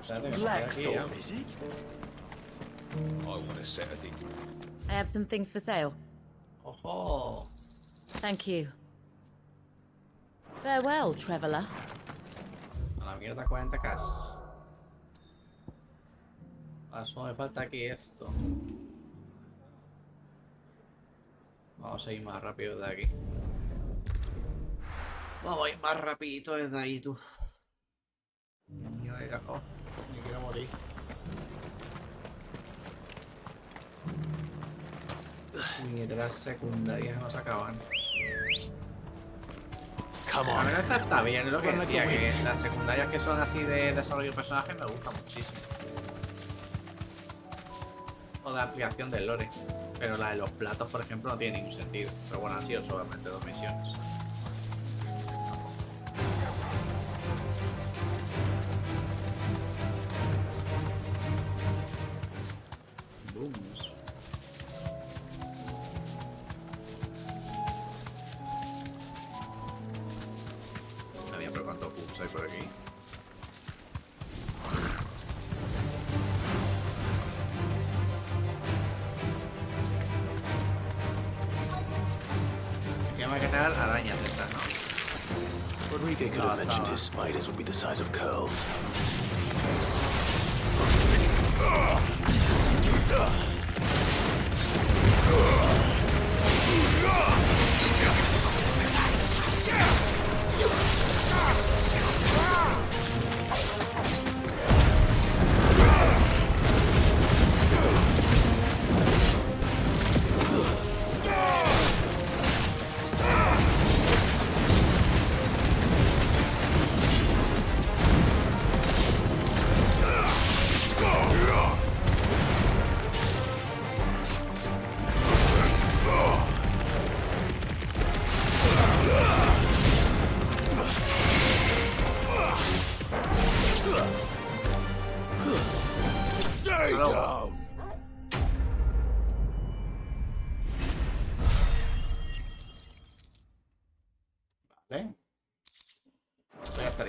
Blackthorn, is it? I want to set a thing. I have some things for sale. Ojo. Thank you. Farewell, traveler. A la mierda 40K. Solo me falta aquí esto. Vamos a ir más rápido de aquí. Vamos a ir más rapidito desde ahí, tú. Niño de cajón. Me quiero morir. Puñeteras secundarias no se acaban. A ver, esta está bien, es lo que decía, que las secundarias que son así de desarrollo de personajes me gustan muchísimo. O de ampliación del lore. Pero la de los platos, por ejemplo, no tiene ningún sentido. Pero bueno, han sido solamente 2 misiones. Booms. Está bien, pero ¿cuántos booms hay por aquí? Hay que tener arañas de estas, ¿no? Rodrigo could have mentioned his spiders would be the size of curls.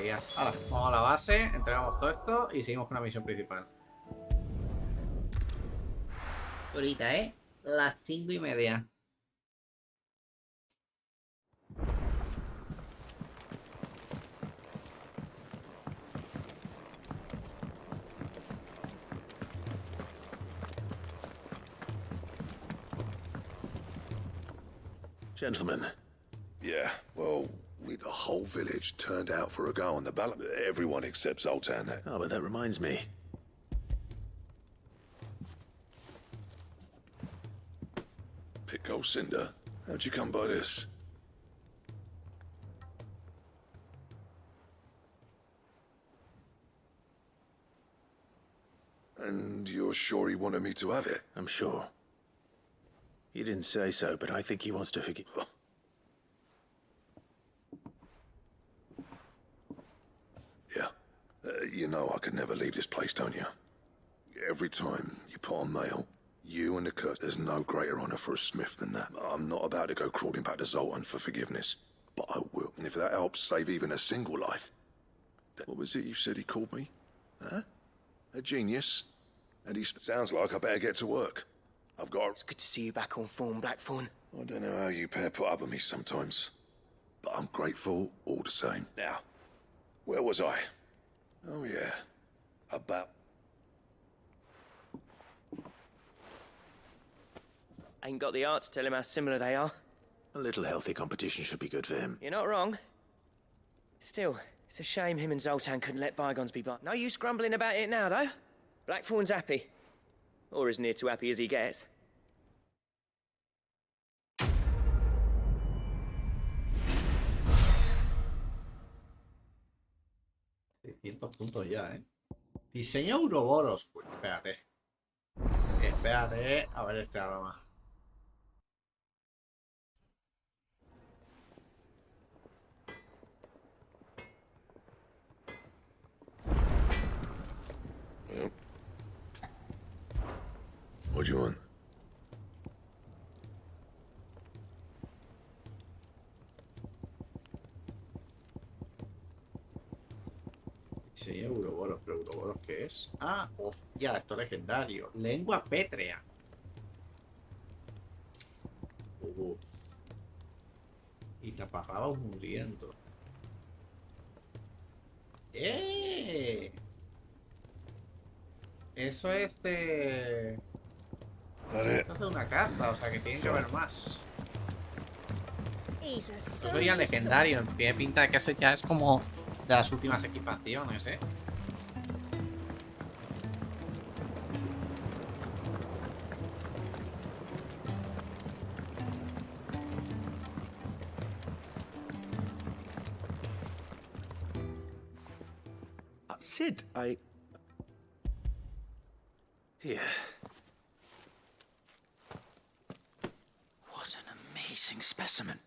tontería. Ahora, vamos a la base, entregamos todo esto y seguimos con la misión principal. Ahorita, las 5:30. Gentlemen. Yeah, well, the whole village turned out for a go on the ballot. Everyone except Zoltan. Oh, but that reminds me. Pickle Cinder, how'd you come by this? And you're sure he wanted me to have it? I'm sure. He didn't say so, but I think he wants to forgive. Yeah. You know I could never leave this place, don't you? Every time you put on mail, you and the curse, there's no greater honor for a smith than that. I'm not about to go crawling back to Zoltan for forgiveness, but I will. And if that helps save even a single life. What was it you said he called me? Huh? A genius? And he sounds like I better get to work. I've got... It's good to see you back on form, Blackthorn. I don't know how you pair put up with me sometimes, but I'm grateful all the same. Now, where was I? Oh yeah, about... Ain't got the art to tell him how similar they are. A little healthy competition should be good for him. You're not wrong. Still, it's a shame him and Zoltan couldn't let bygones be bygones. No use grumbling about it now, though. Blackthorn's happy. Or as near to happy as he gets. 600 puntos ya, Diseño Ouroboros. Uy, espérate. Espérate. A ver este aroma. What do you want? Diseño Ouroboros, pero Ouroboros ¿qué es? Ah, hostia, esto es legendario. Lengua pétrea. Uf. Y taparrabos muriendo. Eso es de... Esto es de una carta, o sea que tiene que haber más. Eso sería legendario. Tiene pinta de que eso ya es como de las últimas equipaciones, Sid, Here. What an amazing specimen.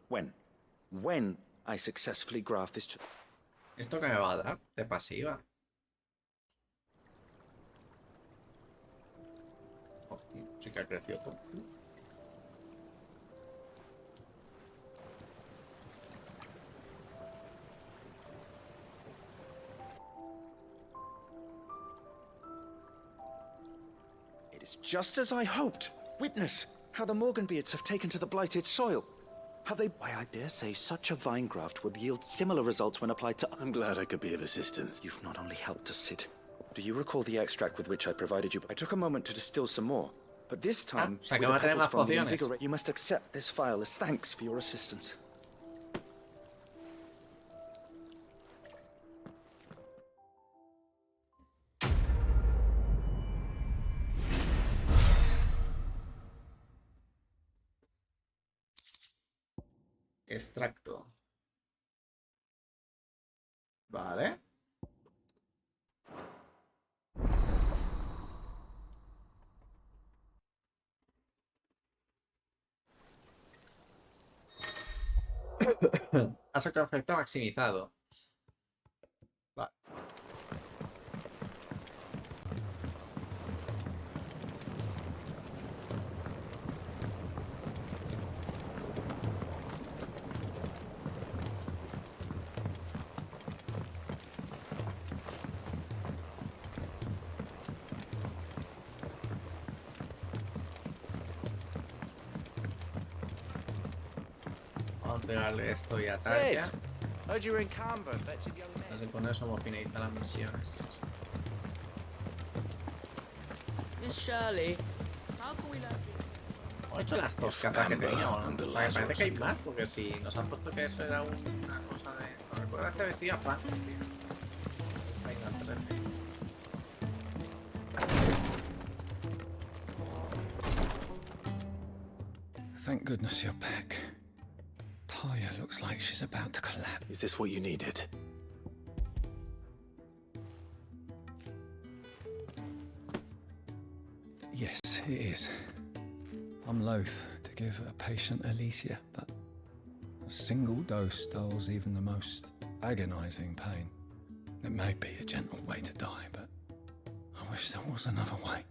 When I successfully graft this... ¿Esto qué me va a dar? De pasiva. Hostia, sí que ha crecido todo. It is just as I hoped. Witness how the Morganbeards have taken to the blighted soil. How they... Why, I dare say such a vine graft would yield similar results when applied to... I'm glad I could be of assistance. You've not only helped us, Sid. Do you recall the extract with which I provided you? I took a moment to distill some more. But this time, with the petals from the invigorate, you must accept this file as thanks for your assistance. Extracto. Vale. Hace que efecto maximizado. Vale. Vamos a entregarle esto y a Tarja. Heard you were in Canva fetching young men. Entonces con eso vamos a finalizar las misiones. Miss Shirley, how can we learn to be... Hemos hecho las dos cartas que teníamos, ¿no? O sea, me parece que hay más, porque si nos han puesto que eso era una cosa de... No recuerda este vestido a pan, tío. Venga, 13. Thank goodness you're back. Taya looks like she's about to collapse. Is this what you needed? Yes, it is. I'm loath to give a patient Alicia, but a single dose dulls even the most agonizing pain. It may be a gentle way to die, but I wish there was another way.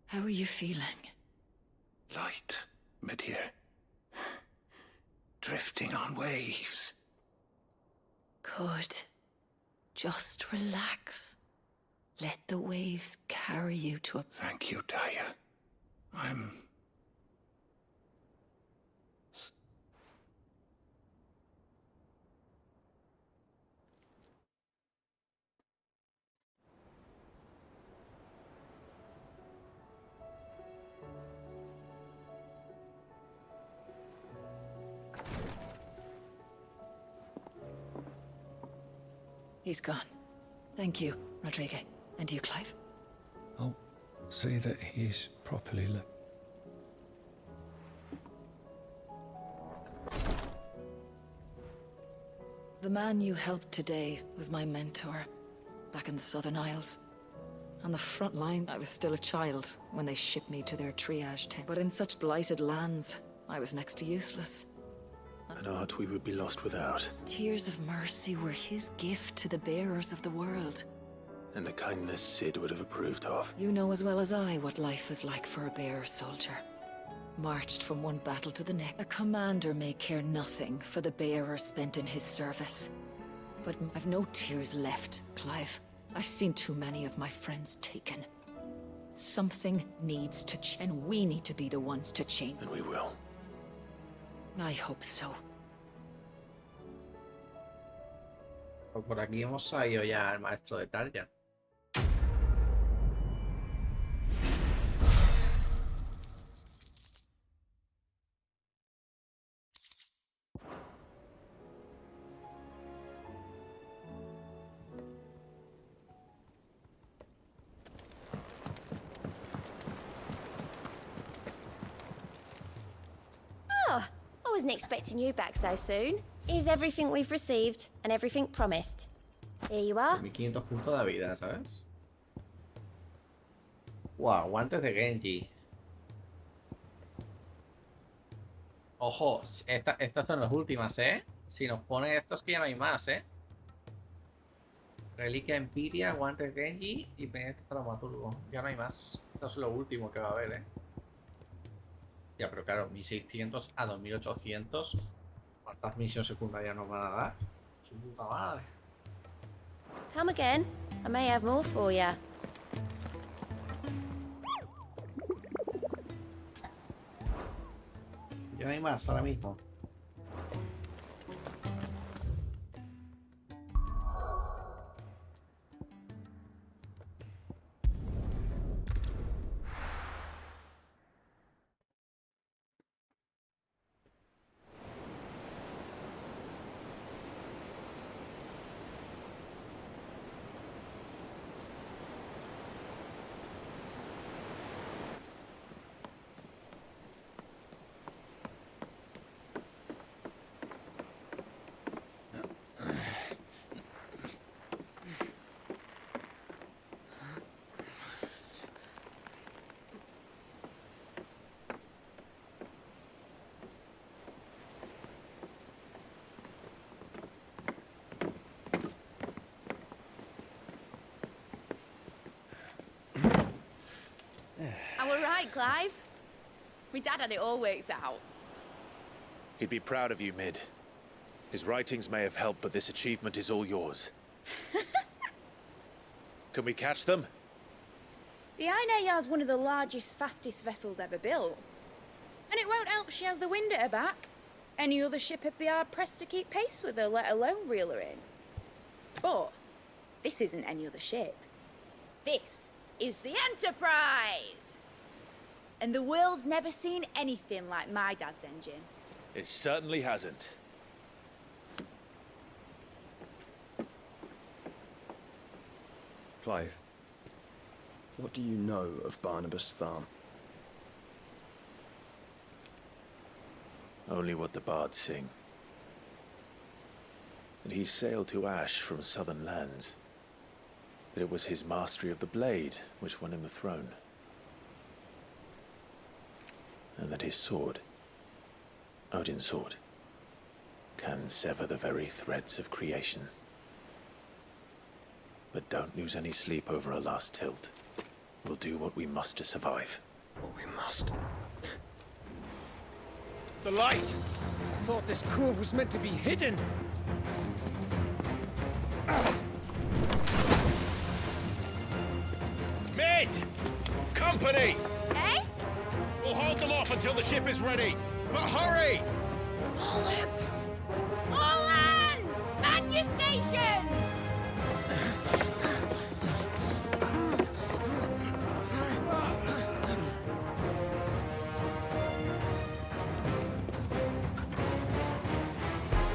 How are you feeling? Light, mid-here. Drifting on waves. Good. Just relax. Let the waves carry you to a... Thank you, Taya. I'm... He's gone. Thank you, Rodrigo. And you, Clive. I'll see that he's properly lit. The man you helped today was my mentor, back in the Southern Isles. On the front line, I was still a child when they shipped me to their triage tent. But in such blighted lands, I was next to useless. An art we would be lost without. Tears of mercy were his gift to the bearers of the world. And a kindness Sid would have approved of. You know as well as I what life is like for a bearer soldier. Marched from one battle to the next. A commander may care nothing for the bearer spent in his service. But I've no tears left, Clive. I've seen too many of my friends taken. Something needs to change, and we need to be the ones to change. And we will. I hope so. Por aquí hemos salido ya al maestro de Tarja. I wasn't expecting you back so soon. Here's everything we've received and everything promised. Here you are. 1500 puntos de vida, ¿sabes? Wow, guantes de Genji. Ojo, estas son las últimas, ¿eh? Si nos pone estos que ya no hay más, ¿eh? Reliquia Empiria, guantes Genji y pendiente traumaturgo. Ya no hay más. Esto es lo último que va a haber, ¿eh? Ya, pero claro, 1600 a 2800. ¿Cuántas misiones secundarias nos van a dar? Su puta madre. Come again. I may have more for you. Ya no hay más ahora mismo. I'm all right, Clive. My dad had it all worked out. He'd be proud of you, Mid. His writings may have helped, but this achievement is all yours. Can we catch them? The Aine is one of the largest, fastest vessels ever built. And it won't help she has the wind at her back. Any other ship would be hard-pressed to keep pace with her, let alone reel her in. But this isn't any other ship. This is the Enterprise! And the world's never seen anything like my dad's engine. It certainly hasn't. Clive, what do you know of Barnabas Tharm? Only what the bards sing. That he sailed to Ash from southern lands. That it was his mastery of the blade which won him the throne. And that his sword, Odin's sword, can sever the very threads of creation. But don't lose any sleep over a last tilt. We'll do what we must to survive. What we must. The light! I thought this cove was meant to be hidden. Mid! Company! Eh? We'll hold them off until the ship is ready. But hurry! Bollocks! All hands! Man your stations!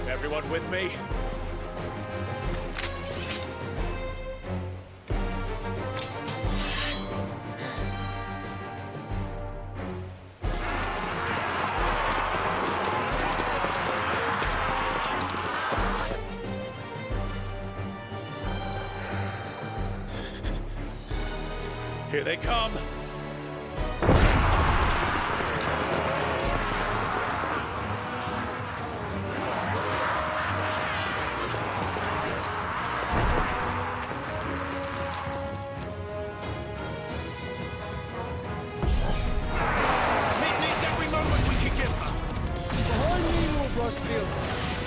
Everyone with me? Here they come!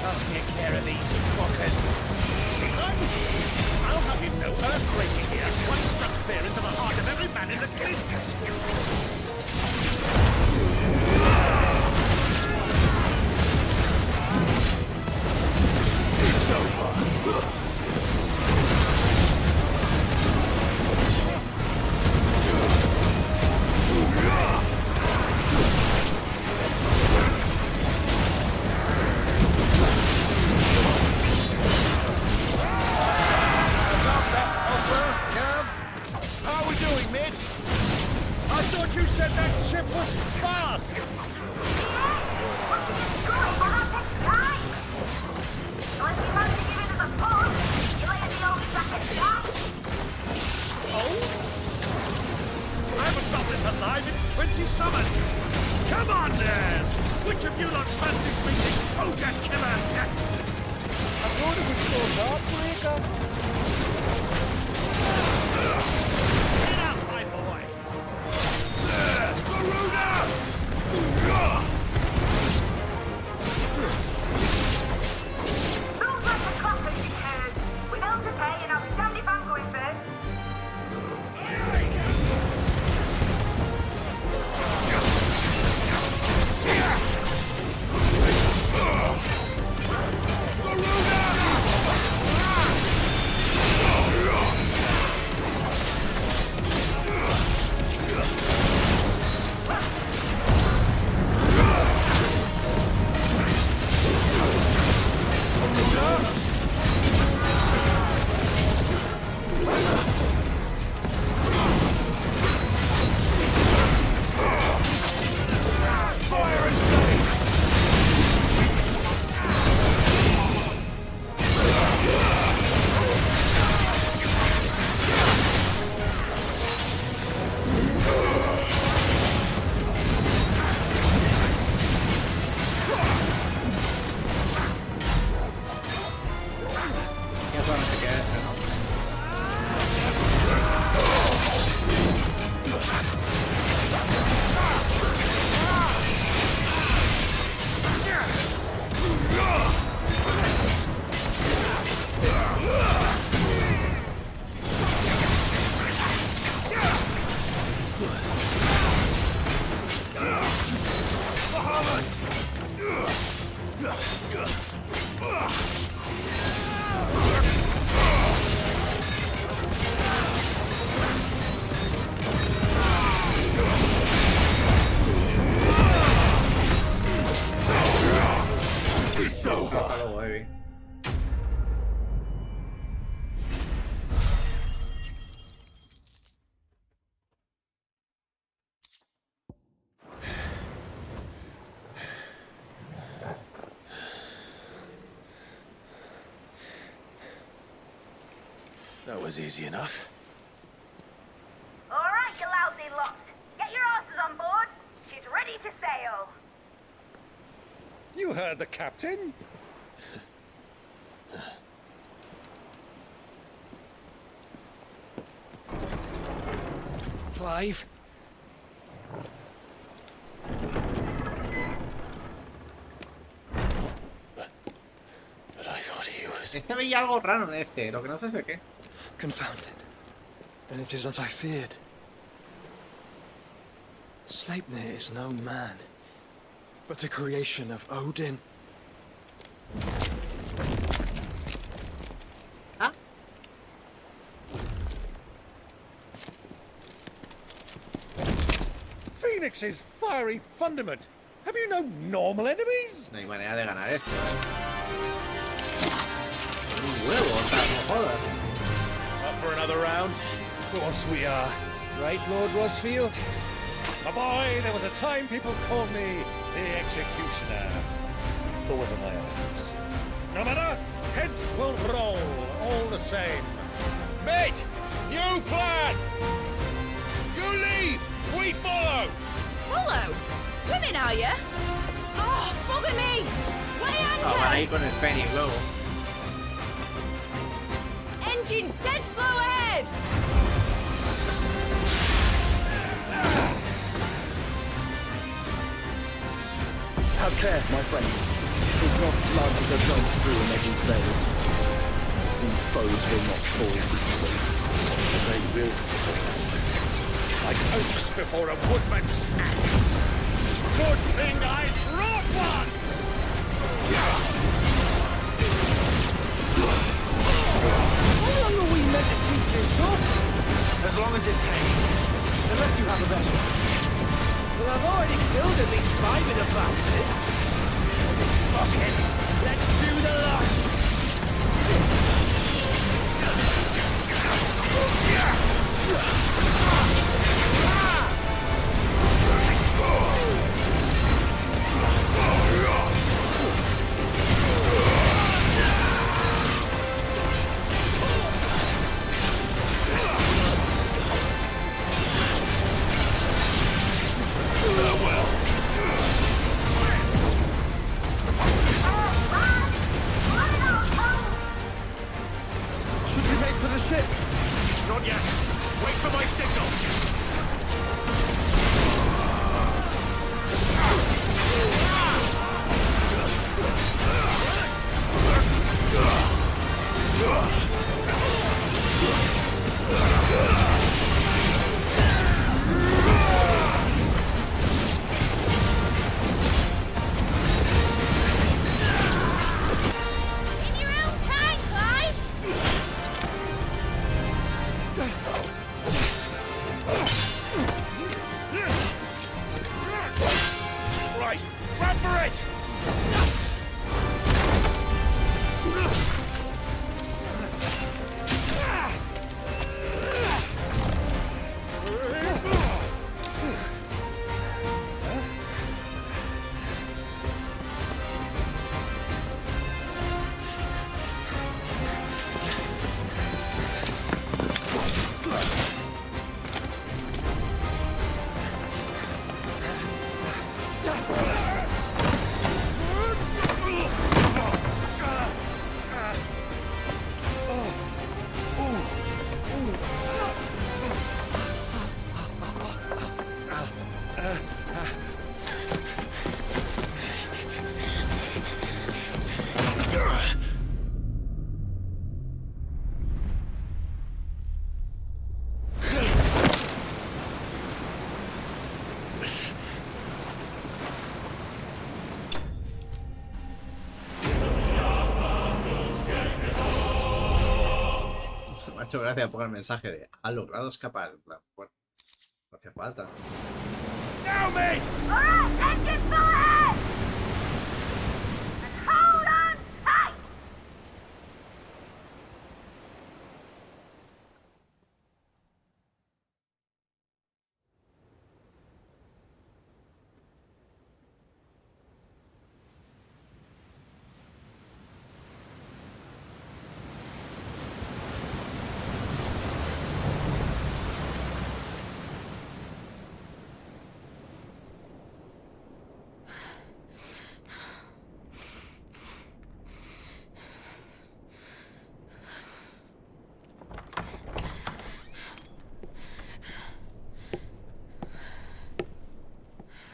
I'll take care of these fuckers. I'll have you know earthquaking here. One struck fear into the heart of every man in the It's over. You said that ship was fast! Oh? I haven't felt this alive in 20 summers! Come on, then! Which of you lot fancies meeting Ogre Killer next? I thought it was called Heartbreaker. Get out, my boy! Looks like the clock has returned. We know to pay and I'll be damned if I'm going first. was easy enough. All right, you lousy lot. Get your asses on board. She's ready to sail. You heard the captain. Clive? But I thought he was... Este veía algo raro en este, lo que no sé es el qué. Confounded. Then it is as I feared. Sleipnir is no man, but a creation of Odin. Ah. Phoenix's fiery fundament. Have you no normal enemies? No hay manera de ganar esto, Son un huevo, o sea, no jodas. Up for another round? Of course we are. Right, Lord Rosfield? My boy, there was a time people called me the Executioner. Those are my eyes. No matter, heads will roll all the same. Mate, new plan! You leave, we follow! Follow? Swimming, are you? Oh, bugger me! Way anchor! Ah, van a ir con el Penny luego. Engines dead slow ahead! Have care, my friend. It is not blood that runs through an edge's veins. These foes will not fall easily. They will fall. Like oaks before a woodman's axe. Good thing I brought one! How long are we meant to keep this up? As long as it takes. Unless you have a better. Well, I've already killed at least 5 of the bastards. Fuck it. Let's do the lot. Should we make for the ship? Not yet. Wait for my signal. In your own time, Clive! Right, run for it! Muchas gracias por el mensaje de ha logrado escapar. Bueno, no hacía falta. Now, mate! All right, engine full ahead! And hold on tight!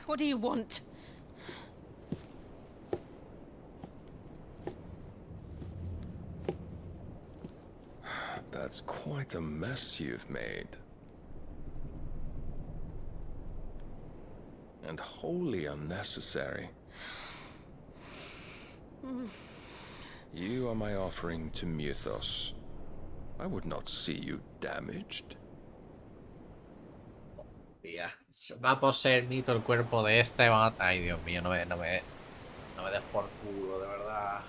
What do you want? That's quite a mess you've made. And wholly unnecessary. You are my offering to Mythos. I would not see you damaged. Tía, va a poseer Nito el cuerpo de este. Ay, Dios mío, no me des por culo, de verdad.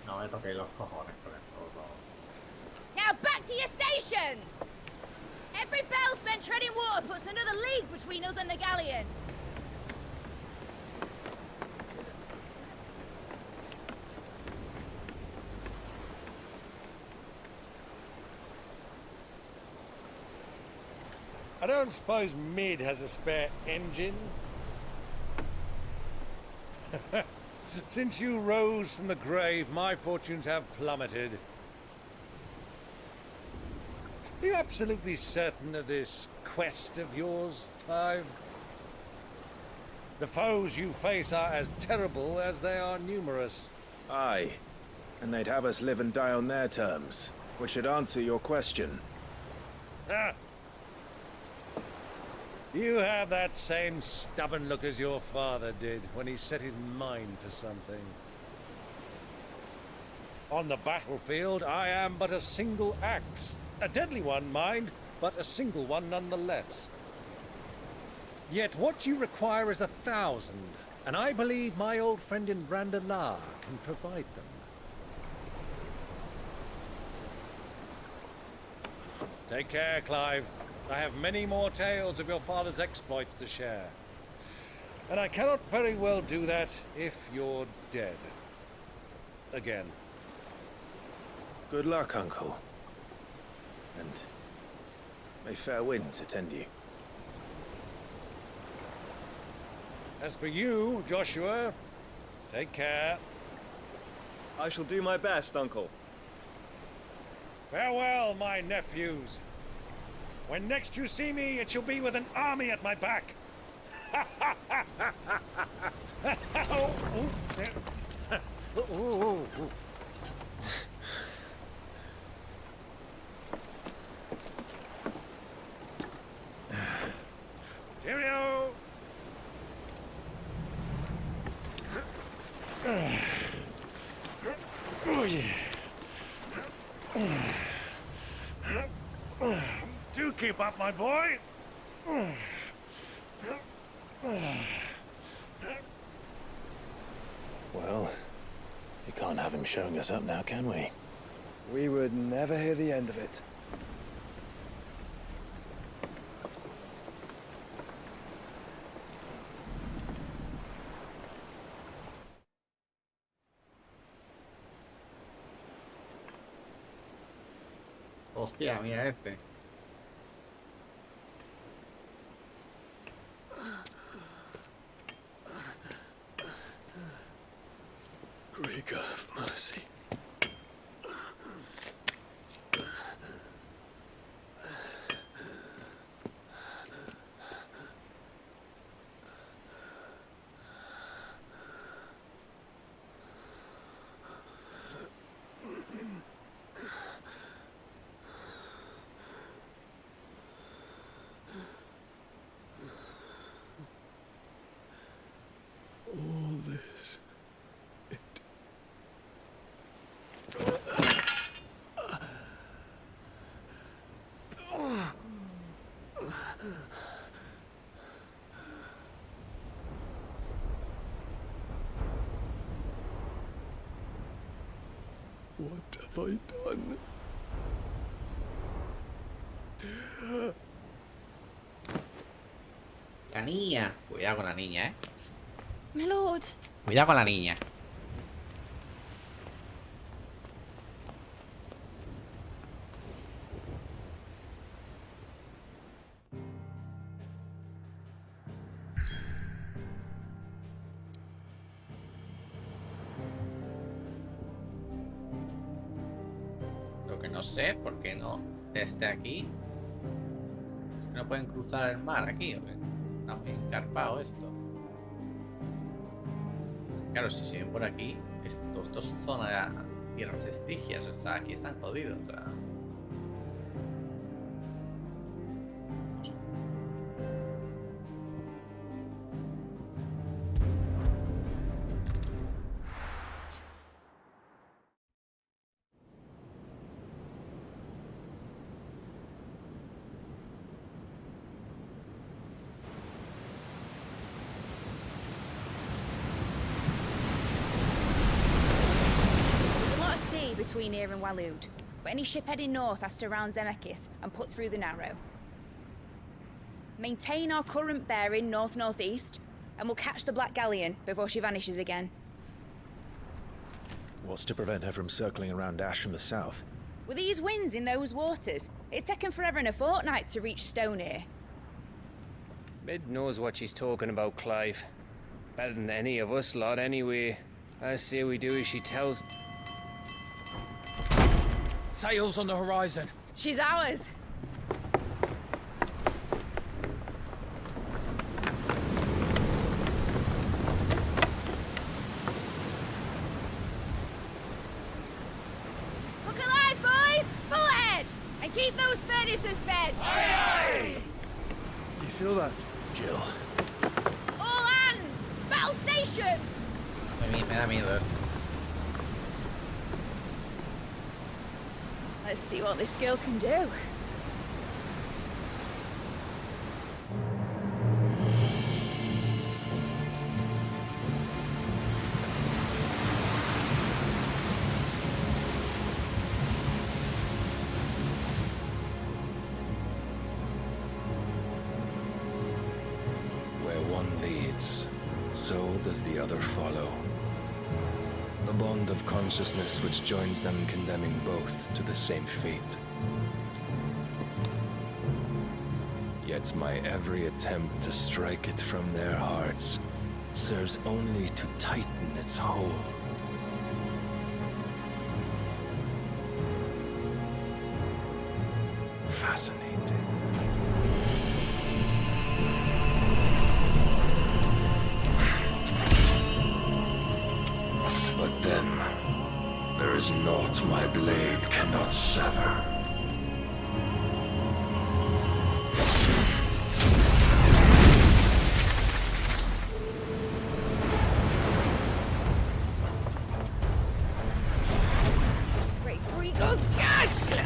No me toquéis los cojones con esto. No. Now back to your stations! Every bell spent treading water puts another league between us and the galleon. I don't suppose Mid has a spare engine? Since you rose from the grave, my fortunes have plummeted. Are you absolutely certain of this quest of yours, Clive? The foes you face are as terrible as they are numerous. Aye, and they'd have us live and die on their terms, which should answer your question. Ah. You have that same stubborn look as your father did when he set his mind to something. On the battlefield, I am but a single axe. A deadly one, mind, but a single one nonetheless. Yet what you require is 1,000, and I believe my old friend in Brandalar can provide them. Take care, Clive. I have many more tales of your father's exploits to share. And I cannot very well do that if you're dead. Again. Good luck, Uncle. And may fair winds attend you. As for you, Joshua, take care. I shall do my best, Uncle. Farewell, my nephews. When next you see me, it shall be with an army at my back. Cheerio! Oh, yeah. Do keep up, my boy. Well, we can't have him showing us up now, can we? We would never hear the end of it. Hostia, mira este. Great God of mercy. All this. What have I done? La niña. Cuidado con la niña, eh. My lord. Cuidado con la niña. Lo que no sé, ¿por qué no? Desde aquí. No pueden cruzar el mar aquí, ¿o qué? Está muy encarpado esto. Claro, si se ven por aquí, esto es zona de tierras estigias. O sea, aquí están jodidos. O sea. Between here and Waloed, but any ship heading north has to round Zemeckis and put through the Narrow. Maintain our current bearing north-northeast, and we'll catch the Black Galleon before she vanishes again. What's to prevent her from circling around Ash from the south? With these winds in those waters, it'd taken forever and a fortnight to reach Stonehere. Mid knows what she's talking about, Clive. Better than any of us lot, anyway. I say we do as she tells. Sails on the horizon. She's ours. Look alive, boys! Full ahead! And keep those furnaces fed! Aye, aye! Do you feel that, Jill? All hands! Battle stations! Me da miedo esto. Let's see what this girl can do. Where one leads, so does the other follow. The bond of consciousness which joins them condemning both to the same fate. Yet my every attempt to strike it from their hearts serves only to tighten its hold. Fascinating. But then, there is naught my blade cannot sever. Great Grigos, gosh!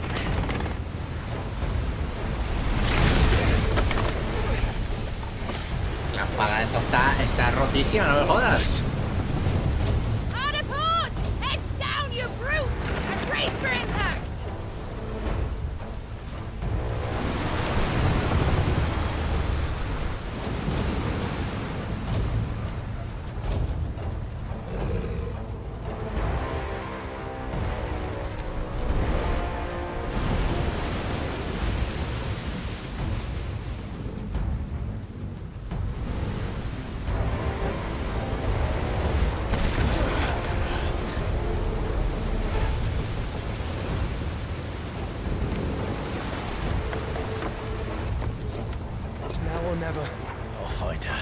La espada esa está rotísima, no me jodas. For impact! now or never? I'll find her.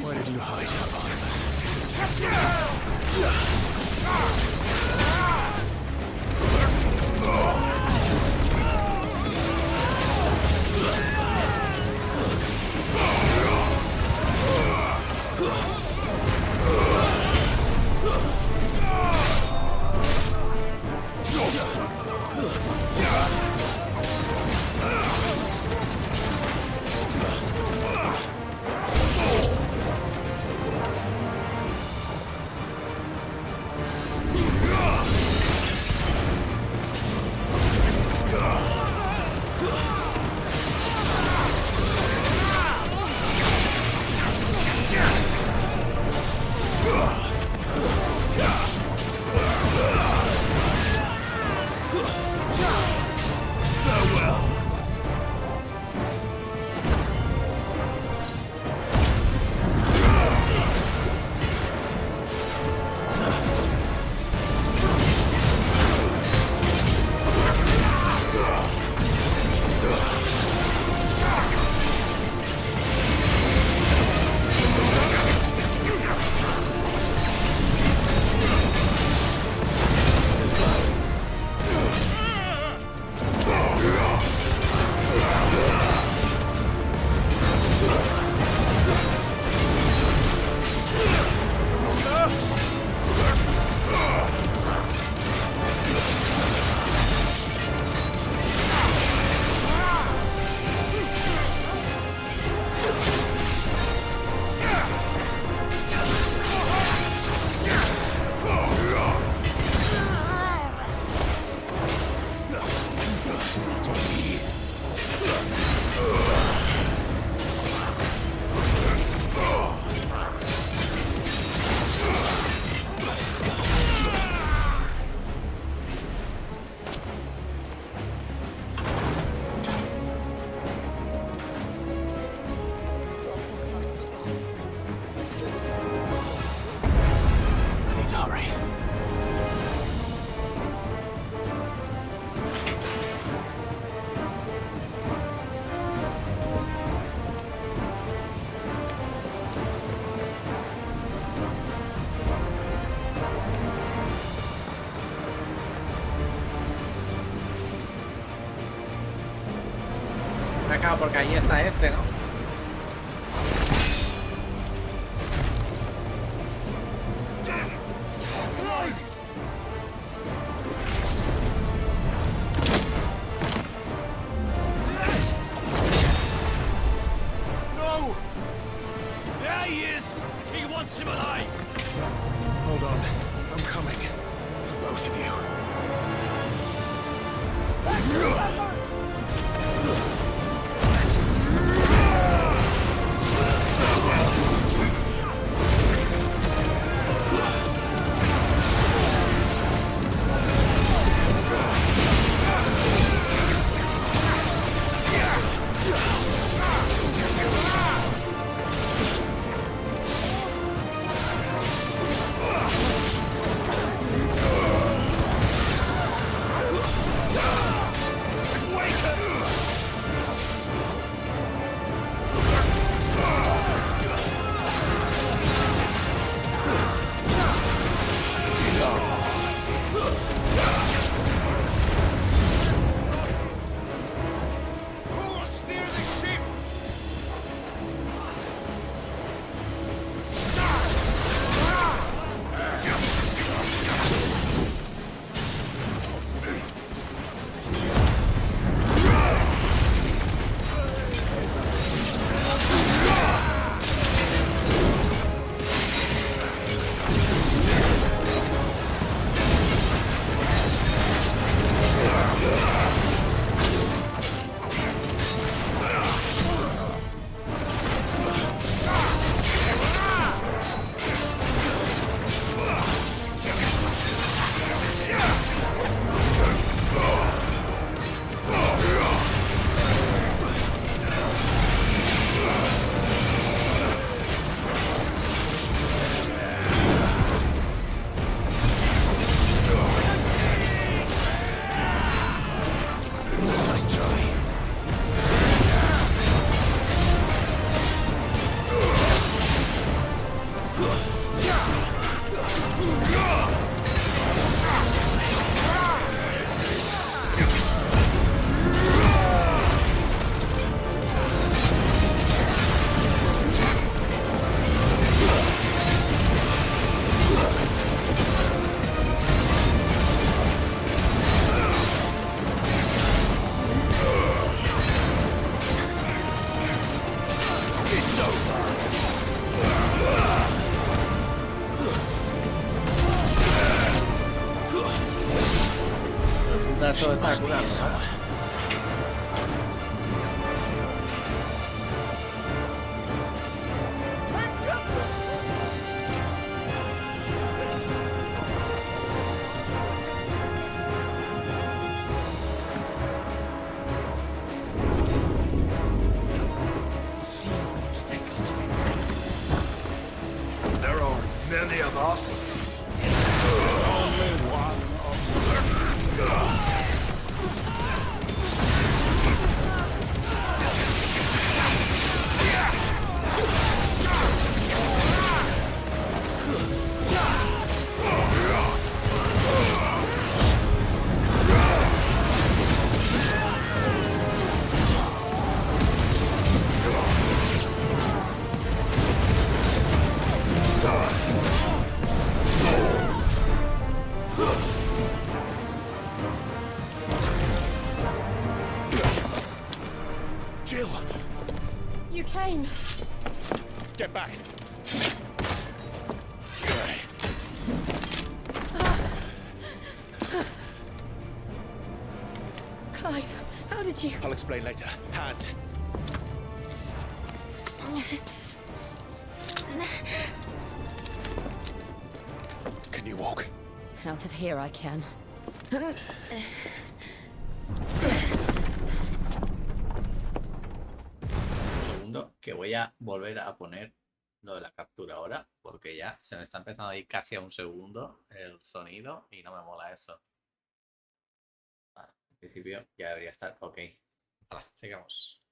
Where did you hide her, Claro, porque ahí está este, ¿no? No! There he is! He wants him alive! Hold on. I'm coming. For both of you. Eso está curado. There are many of us. Only one of Jill! You came. Get back! Clive, how did you... I'll explain later. Hands. Can you walk? Out of here I can. Un segundo, que voy a volver a poner lo de la captura ahora, porque ya se me está empezando a ir casi a un segundo el sonido y no me mola eso. Vale, en principio ya debería estar ok. Vale, sigamos.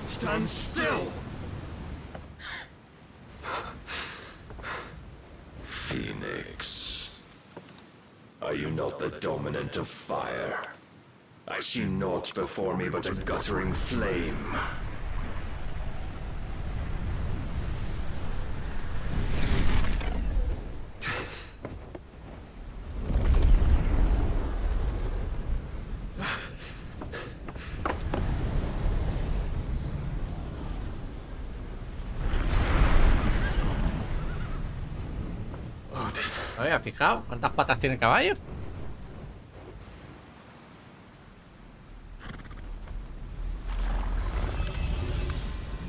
Stand still! Phoenix. Are you not the dominant of fire? I see naught before me but a guttering flame. Oye, fijaos, ¿cuántas patas tiene el caballo?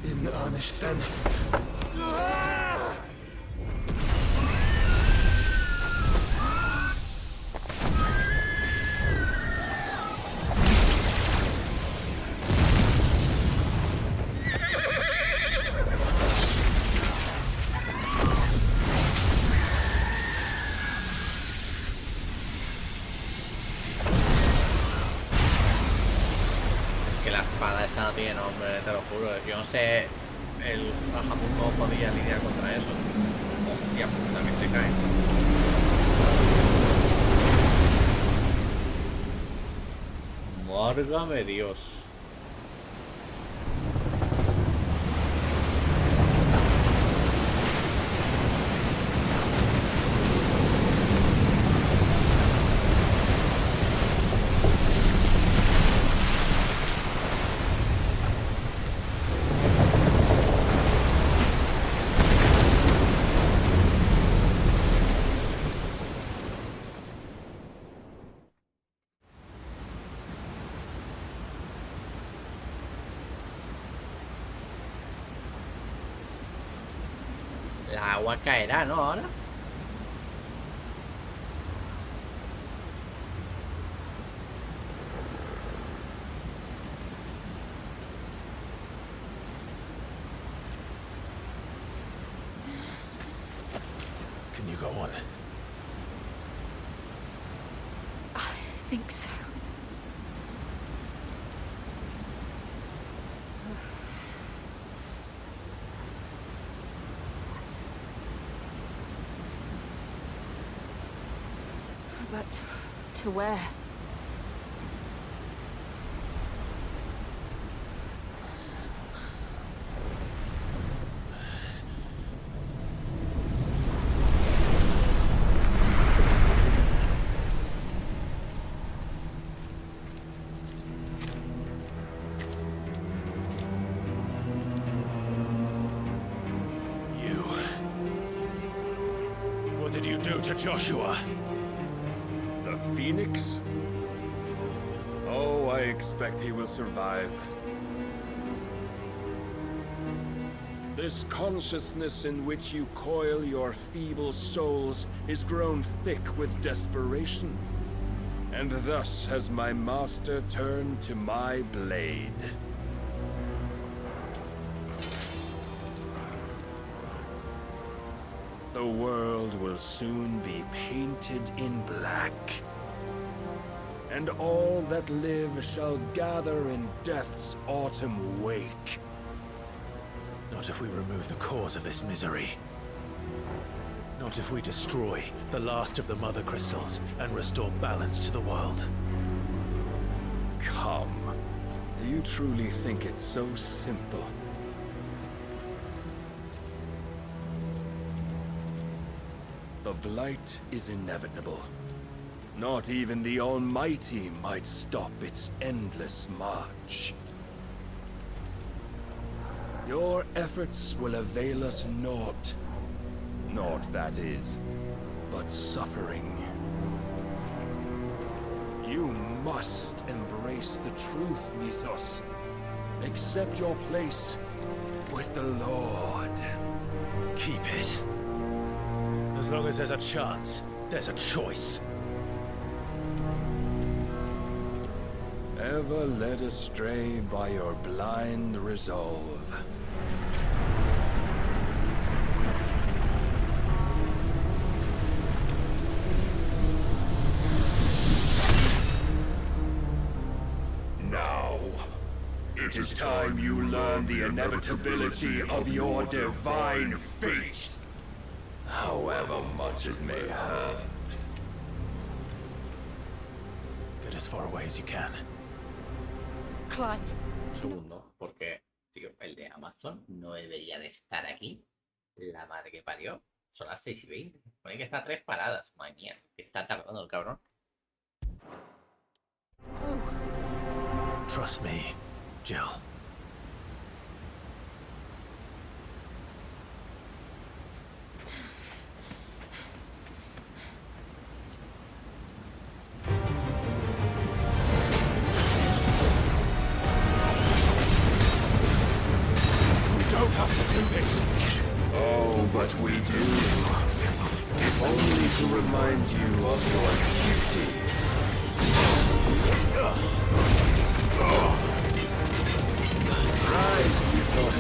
In earnest then. Esa no tiene nombre, te lo juro. Yo no sé el Japón cómo podía lidiar contra eso. Hostia puta, que se cae. Márgame Dios. La agua caerá, ¿no? Ahora. Can you go on? I think so. But to where? You. What did you do to Joshua? Phoenix? Oh, I expect he will survive. This consciousness in which you coil your feeble souls is grown thick with desperation. And thus has my master turned to my blade. The world will soon be painted in black. And all that live shall gather in death's autumn wake. Not if we remove the cause of this misery. Not if we destroy the last of the mother crystals and restore balance to the world. Come. Do you truly think it's so simple? The blight is inevitable. Not even the Almighty might stop its endless march. Your efforts will avail us naught. Naught, that is, but suffering. You must embrace the truth, Mythos. Accept your place with the Lord. Keep it. As long as there's a chance, there's a choice. Ever led astray by your blind resolve. Now, it is time you learn the inevitability of your divine fate. However much it may hurt. Get as far away as you can. Clive. Un segundo, porque, tío, el de Amazon no debería de estar aquí. La madre que parió. Son las 6:20. Pone que está a 3 paradas. Madre mía, que está tardando el cabrón. Trust me, Jill. Oh, but we do. If only to remind you of your duty. Rise, Mythos.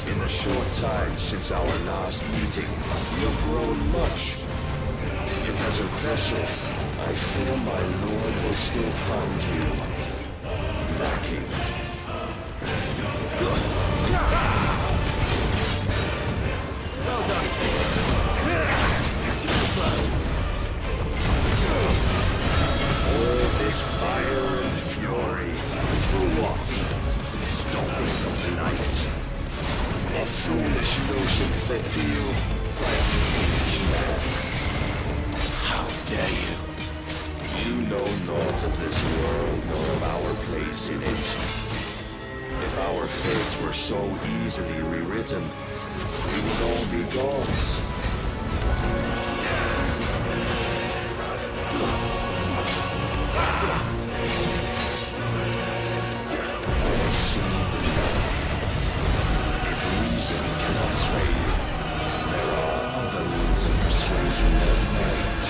In the short time since our last meeting, you have grown much. Yet as a vessel, I fear my lord will still find you lacking. Well done, all this fire and fury, for what? Stopping the night. A foolish notion fed to you by a foolish man. How dare you? You know naught of this world nor of our place in it. If our fates were so easily rewritten, we would all be gods. If reason cannot sway you, there are other means of persuasion that might.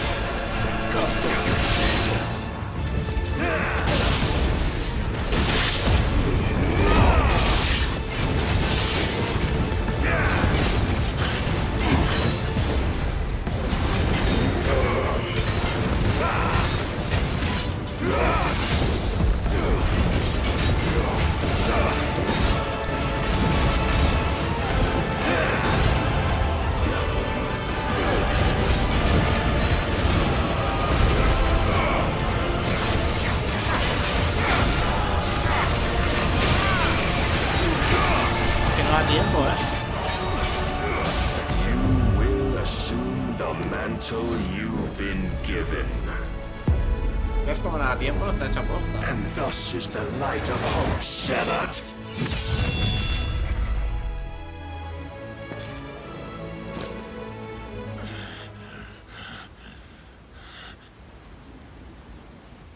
You will assume the mantle you've been given. Es como no da tiempo, está hecho a posta. And thus is the light of hope severed.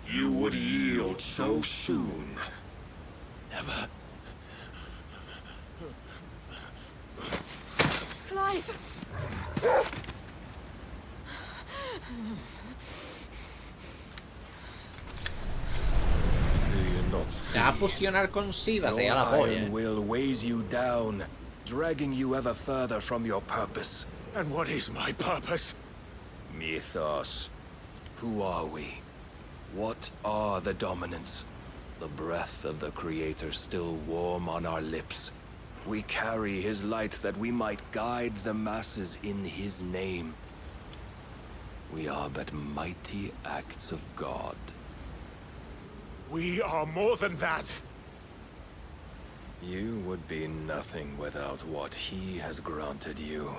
You would yield so soon. Never. Clive! Se va a fusionar con Siva, sería la polla. Will weighs you down, dragging you ever further from your purpose. And what is my purpose? Mythos. Who are we? What are the dominants? The breath of the Creator still warm on our lips. We carry his light that we might guide the masses in his name. We are but mighty acts of God. We are more than that. You would be nothing without what he has granted you.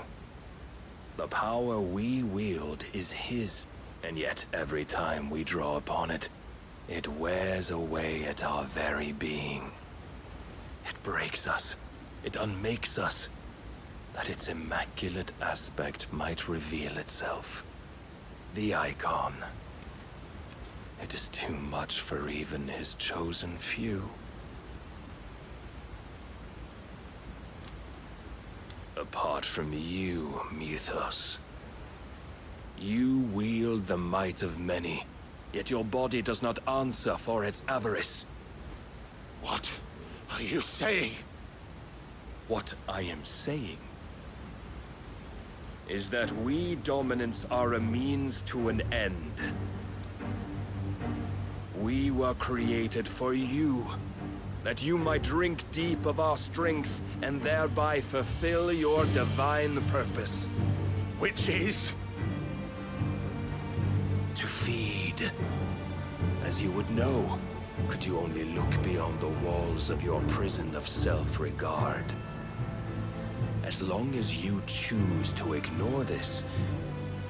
The power we wield is his, and yet every time we draw upon it, it wears away at our very being. It breaks us. It unmakes us, that its immaculate aspect might reveal itself. The icon. It is too much for even his chosen few. Apart from you, Mythos, you wield the might of many, yet your body does not answer for its avarice. What are you saying? What I am saying is that we dominants are a means to an end. We were created for you, that you might drink deep of our strength and thereby fulfill your divine purpose. Which is? To feed. as you would know, could you only look beyond the walls of your prison of self-regard. As long as you choose to ignore this,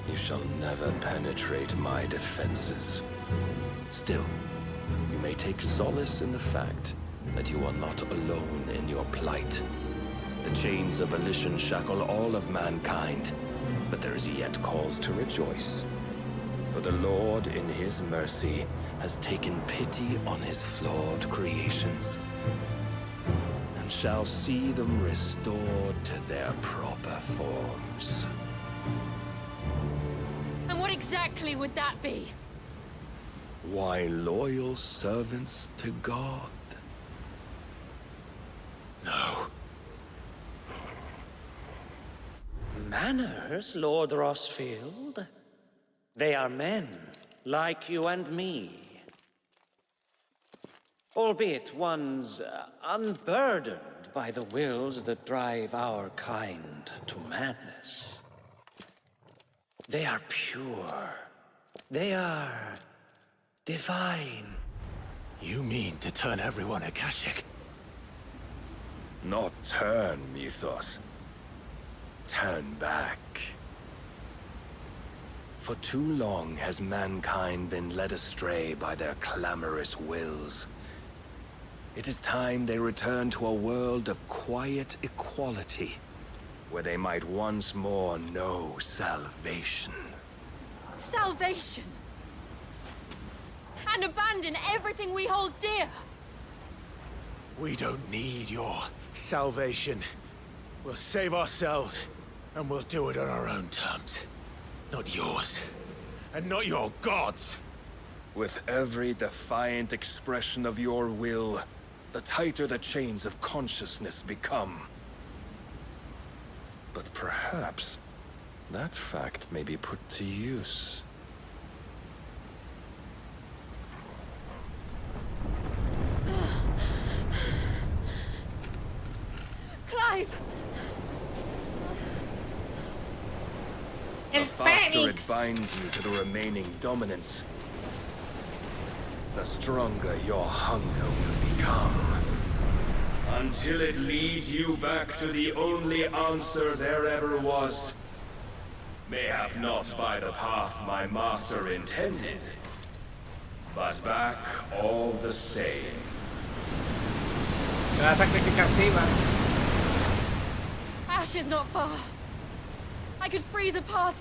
you shall never penetrate my defenses. Still, you may take solace in the fact that you are not alone in your plight. The chains of volition shackle all of mankind, but there is yet cause to rejoice. For the Lord, in his mercy, has taken pity on his flawed creations, and shall see them restored to their proper forms. And what exactly would that be? Why, loyal servants to God. No. Manners, Lord Rossfield? They are men, like you and me. Albeit ones unburdened by the wills that drive our kind to madness. They are pure. They are divine. You mean to turn everyone Akashic? Not turn, Mythos. Turn back. For too long has mankind been led astray by their clamorous wills. It is time they return to a world of quiet equality, where they might once more know salvation. Salvation? And abandon everything we hold dear? We don't need your salvation. We'll save ourselves, and we'll do it on our own terms. Not yours, and not your gods. With every defiant expression of your will, the tighter the chains of consciousness become. But perhaps that fact may be put to use. Clive! The faster it binds you to the remaining dominance, the stronger your hunger will become. Until it leads you back to the only answer there ever was. Mayhap not by the path my master intended, but back all the same. Se va a sacrificar Siva. Ash is not far. I could freeze a path.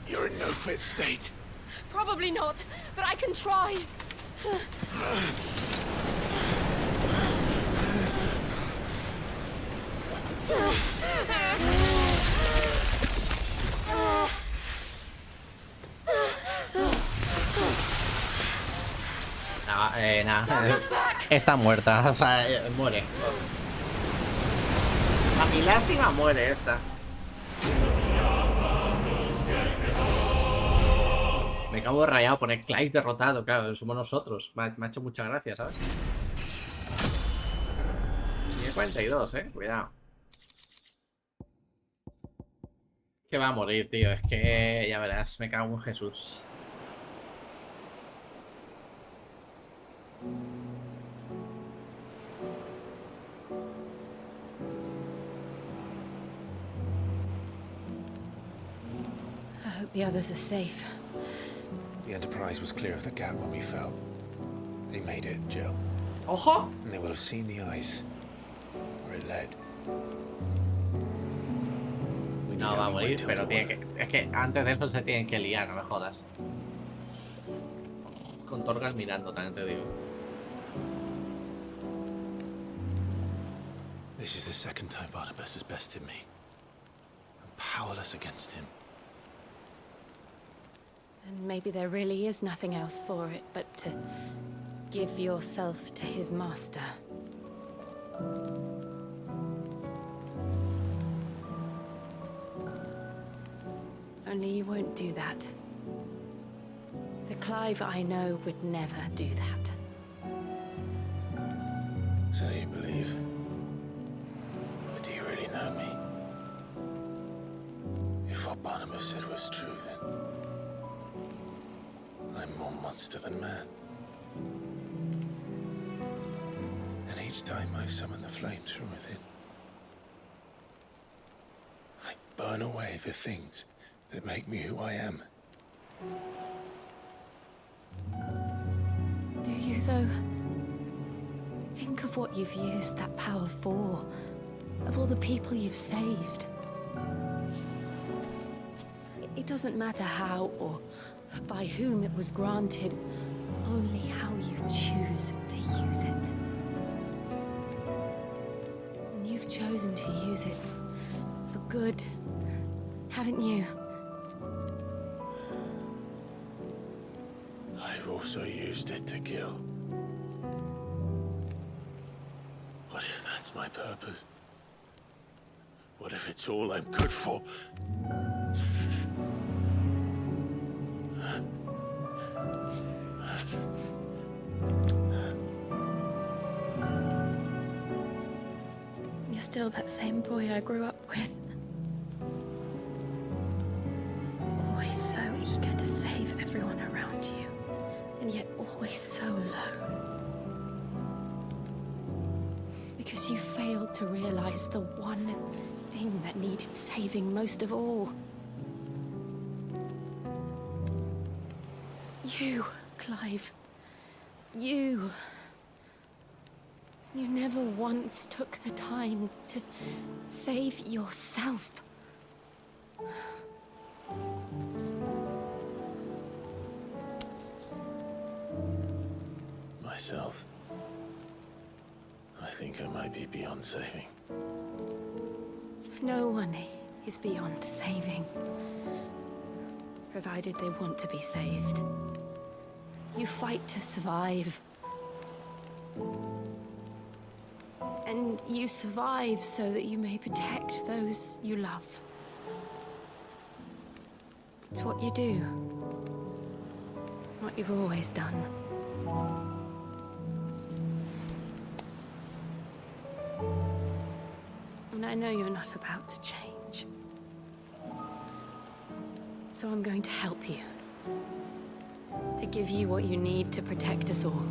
You're in no fit state. Probably not, but I can try. Nada. Está muerta, o sea, muere. A mi lástima muere esta. Me acabo de rayado poner Clive derrotado, claro, somos nosotros. Me ha hecho mucha gracia, ¿sabes? Tiene 42, cuidado. Que va a morir, tío. Es que ya verás, me cago en Jesús. I hope the others are safe. The Enterprise was clear of the gap when we fell. They made it, Jill. ¡Ojo! And they will have seen the ice where it led. No, va a morir, pero tiene que... Es que antes de eso se tienen que liar, no me jodas. Con Torgas mirando, también te digo. This is the second time Barnabas has bested me. I'm powerless against him. And maybe there really is nothing else for it but to give yourself to his master. Only you won't do that. The Clive I know would never do that. So you believe? But do you really know me? If what Barnabas said was true, then I I'm more monster than man. And each time I summon the flames from within, I burn away the things that make me who I am. Do you, though? Think of what you've used that power for, of all the people you've saved. It doesn't matter how or by whom it was granted, only how you choose to use it. And you've chosen to use it for good, haven't you? I've also used it to kill. What if that's my purpose? What if it's all I'm good for? You're still that same boy I grew up with. Always so eager to save everyone around you, and yet always so alone. Because you failed to realize the one thing that needed saving most of all. You, Clive. You. You never once took the time to save yourself. Myself. I think I might be beyond saving. No one is beyond saving, provided they want to be saved. You fight to survive. And you survive so that you may protect those you love. It's what you do. What you've always done. And I know you're not about to change. So I'm going to help you. To give you what you need to protect us all.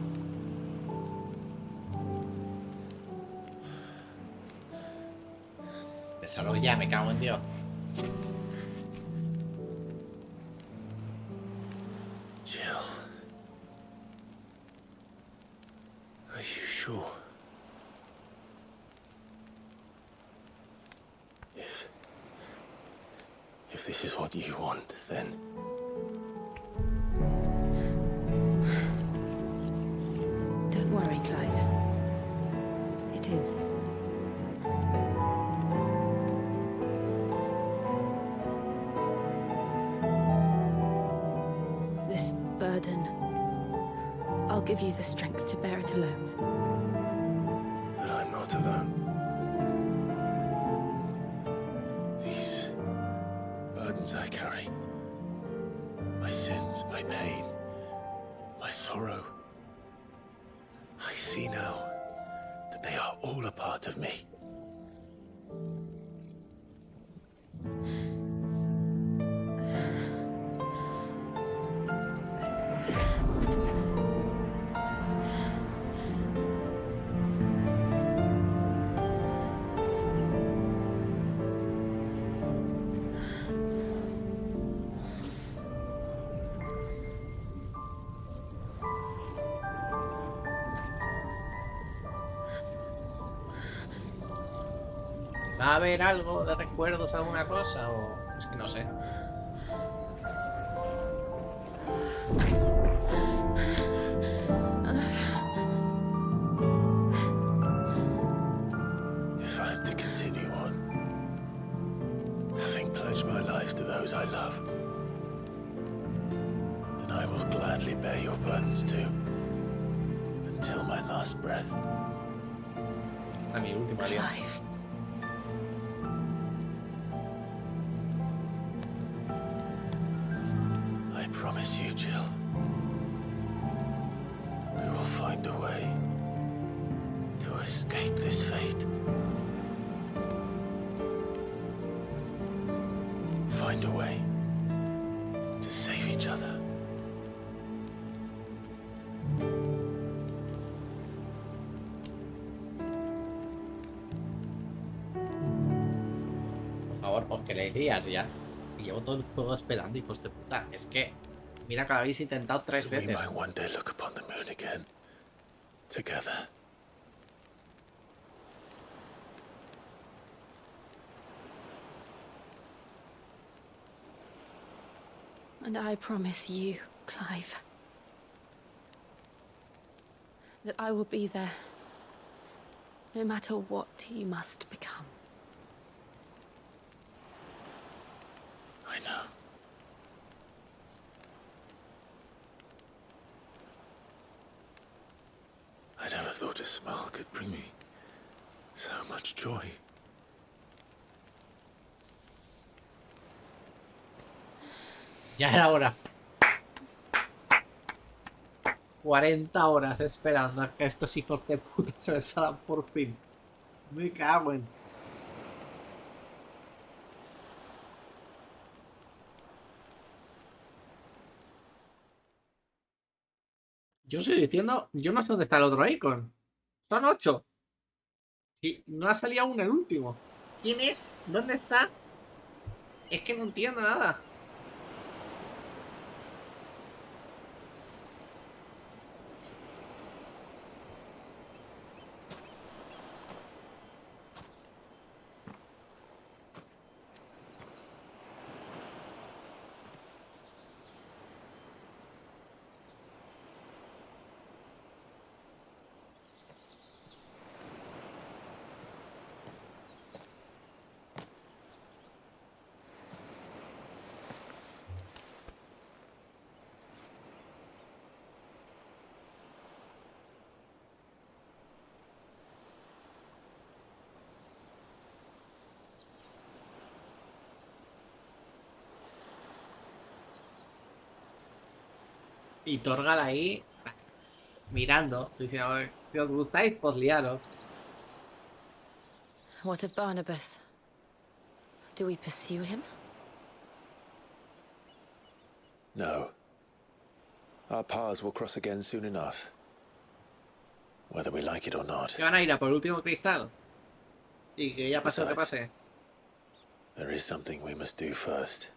Solo ya, me cago en Dios. Jill. Are you sure? If this is what you want, then... Don't worry, Clyde. It is. This burden, I'll give you the strength to bear it alone. But I'm not alone. These burdens I carry, my sins, my pain, my sorrow, I see now that they are all a part of me. ¿Va a haber algo de recuerdos, alguna cosa? O es que no sé. If I'm to continue on, having pledged my life to those I love, then I will gladly bear your burdens too, until my last breath. A mi último aliento. I promise you, Jill, we will find a way to escape this fate. Find a way to save each other. Pero os queréis liar ya. Y llevo todo el juego esperando, hijos de puta. Es que, mira que lo habéis intentado 3 We veces. might one day look upon the moon again. Together. And I promise you, Clive, that I will be there, no matter what you must become. I know. I never thought a smile could bring me so much joy. Ya era hora. 40 horas esperando a que estos hijos de puta se les salgan por fin. Me cago en... Yo estoy diciendo... Yo no sé dónde está el otro icon. Son 8. Y no ha salido aún el último. ¿Quién es? ¿Dónde está? Es que no entiendo nada. Y Torgal ahí mirando, diciendo, si os gustáis, pues liaros. What of Barnabas? Do we pursue him? No. Our paths will cross again soon enough. Whether we like it or not. Que van a ir a por el último cristal. Y que ya pase lo que pase. There is something we must do first.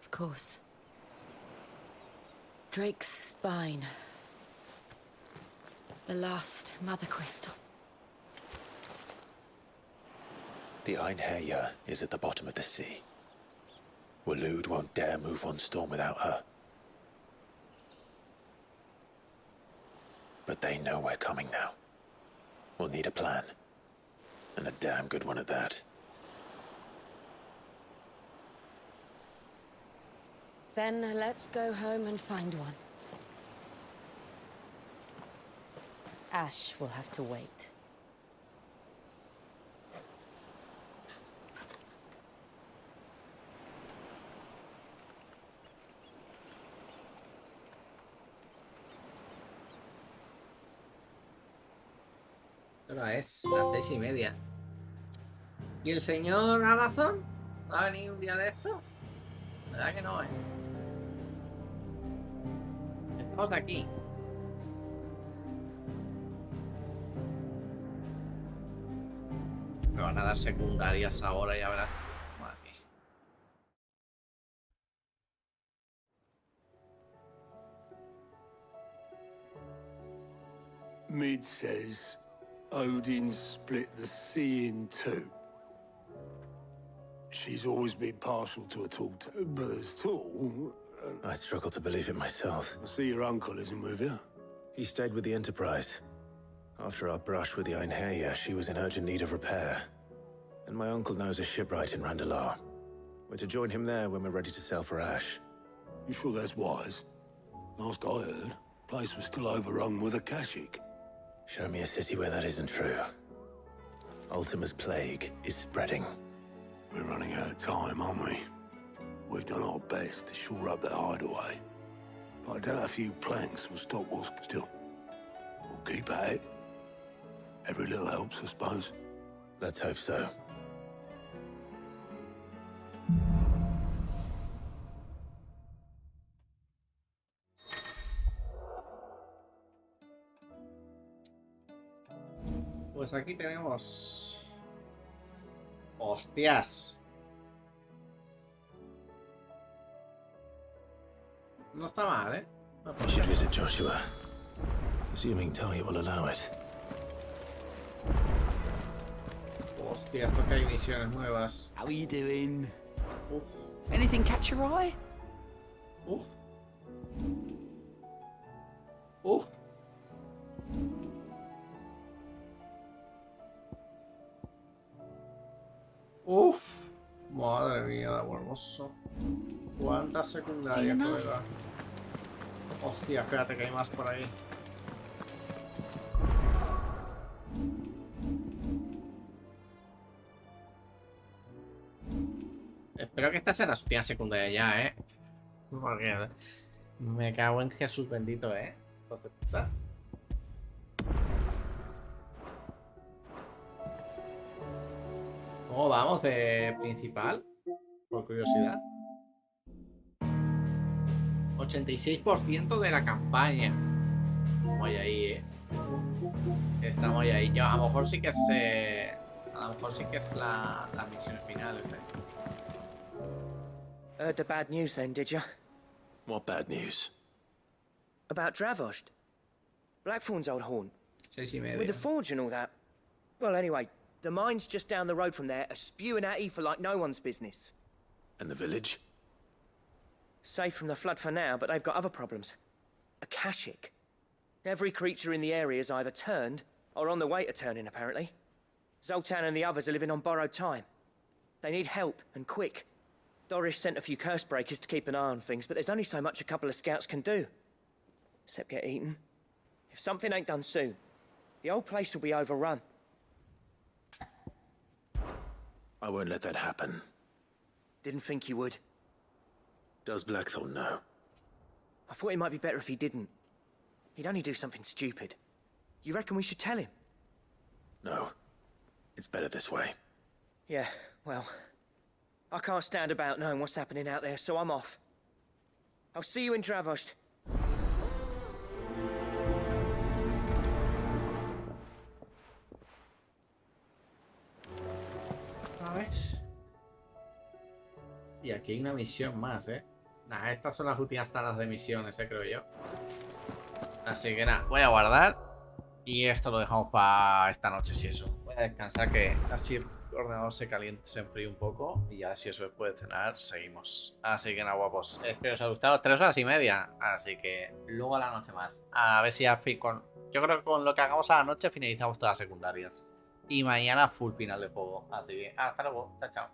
Of course. Drake's spine. The last mother crystal. The Einherjar is at the bottom of the sea. Waloed won't dare move on storm without her. But they know we're coming now. We'll need a plan. And a damn good one at that. Then let's go home and find one. Ash will have to wait. Ahora es las 6:30. ¿Y el señor Amazon? ¿Va a venir un día de esto? ¿Verdad que no, Estamos aquí. Me van a dar secundarias ahora, ya verás. Madre mía. Mid says Odin split the sea in two. She's always been partial to a tall but as tall. I struggle to believe it myself. I see your uncle isn't with you. He stayed with the Enterprise. After our brush with the Einherjar, she was in urgent need of repair. And my uncle knows a shipwright in Randalar. We're to join him there when we're ready to sail for Ash. You sure that's wise? Last I heard, the place was still overrun with Akashic. Show me a city where that isn't true. Ultima's plague is spreading. We're running out of time, aren't we? We've done our best to shore up that hideaway. But I doubt a few planks will stop us still. We'll keep at it. Every little helps, I suppose. Let's hope so. Pues aquí tenemos... ¡Hostias! No está mal, ¿eh? We should visit Joshua, assuming Talia will allow it. Hostia, esto que hay misiones nuevas. How are you doing? Uf. Anything catch your eye? Uf. Uf. Uf. Madre mía, de hermoso. ¿Cuántas secundarias, colega? Hostia, espérate que hay más por ahí. Espero que esta sea la última secundaria ya, ¿eh? Porque me cago en Jesús bendito, ¿eh? Hijos de puta. ¿Cómo vamos de principal? Por curiosidad. 86% de la campaña. Estamos ahí, ¿eh? Estamos ahí. Yo, a lo mejor sí que es... a lo mejor sí que es las misiones finales, ¿eh? Heard the bad news then, did you? What bad news? About Dravost. Blackthorn's old haunt. 6:30. With the forge and all that. Well, anyway, the mines just down the road from there are spewing out ether like no one's business. And the village? Safe from the flood for now, but they've got other problems. Akashic. Every creature in the area is either turned or on the way to turning, apparently. Zoltan and the others are living on borrowed time. They need help, and quick. Doris sent a few curse breakers to keep an eye on things, but there's only so much a couple of scouts can do. Except get eaten. If something ain't done soon, the old place will be overrun. I won't let that happen. Didn't think you would. Does Blackthorn know? I thought it might be better if he didn't. He'd only do something stupid. You reckon we should tell him? No. It's better this way. Yeah, well... I can't stand about knowing what's happening out there, so I'm off. I'll see you in Dravost. A ver. Y aquí hay una misión más, ¿eh? Nah, estas son las últimas tandas de misiones, creo yo. Así que nada, voy a guardar. Y esto lo dejamos para esta noche, si eso. Voy a descansar, que así el ordenador se caliente, se enfríe un poco. Y ya si eso después de cenar, seguimos. Así que nada, guapos. Espero que os haya gustado. 3:30. Así que luego a la noche más. A ver si al fin con... Yo creo que con lo que hagamos a la noche finalizamos todas las secundarias. Y mañana full final de juego. Así que hasta luego. Chao, chao.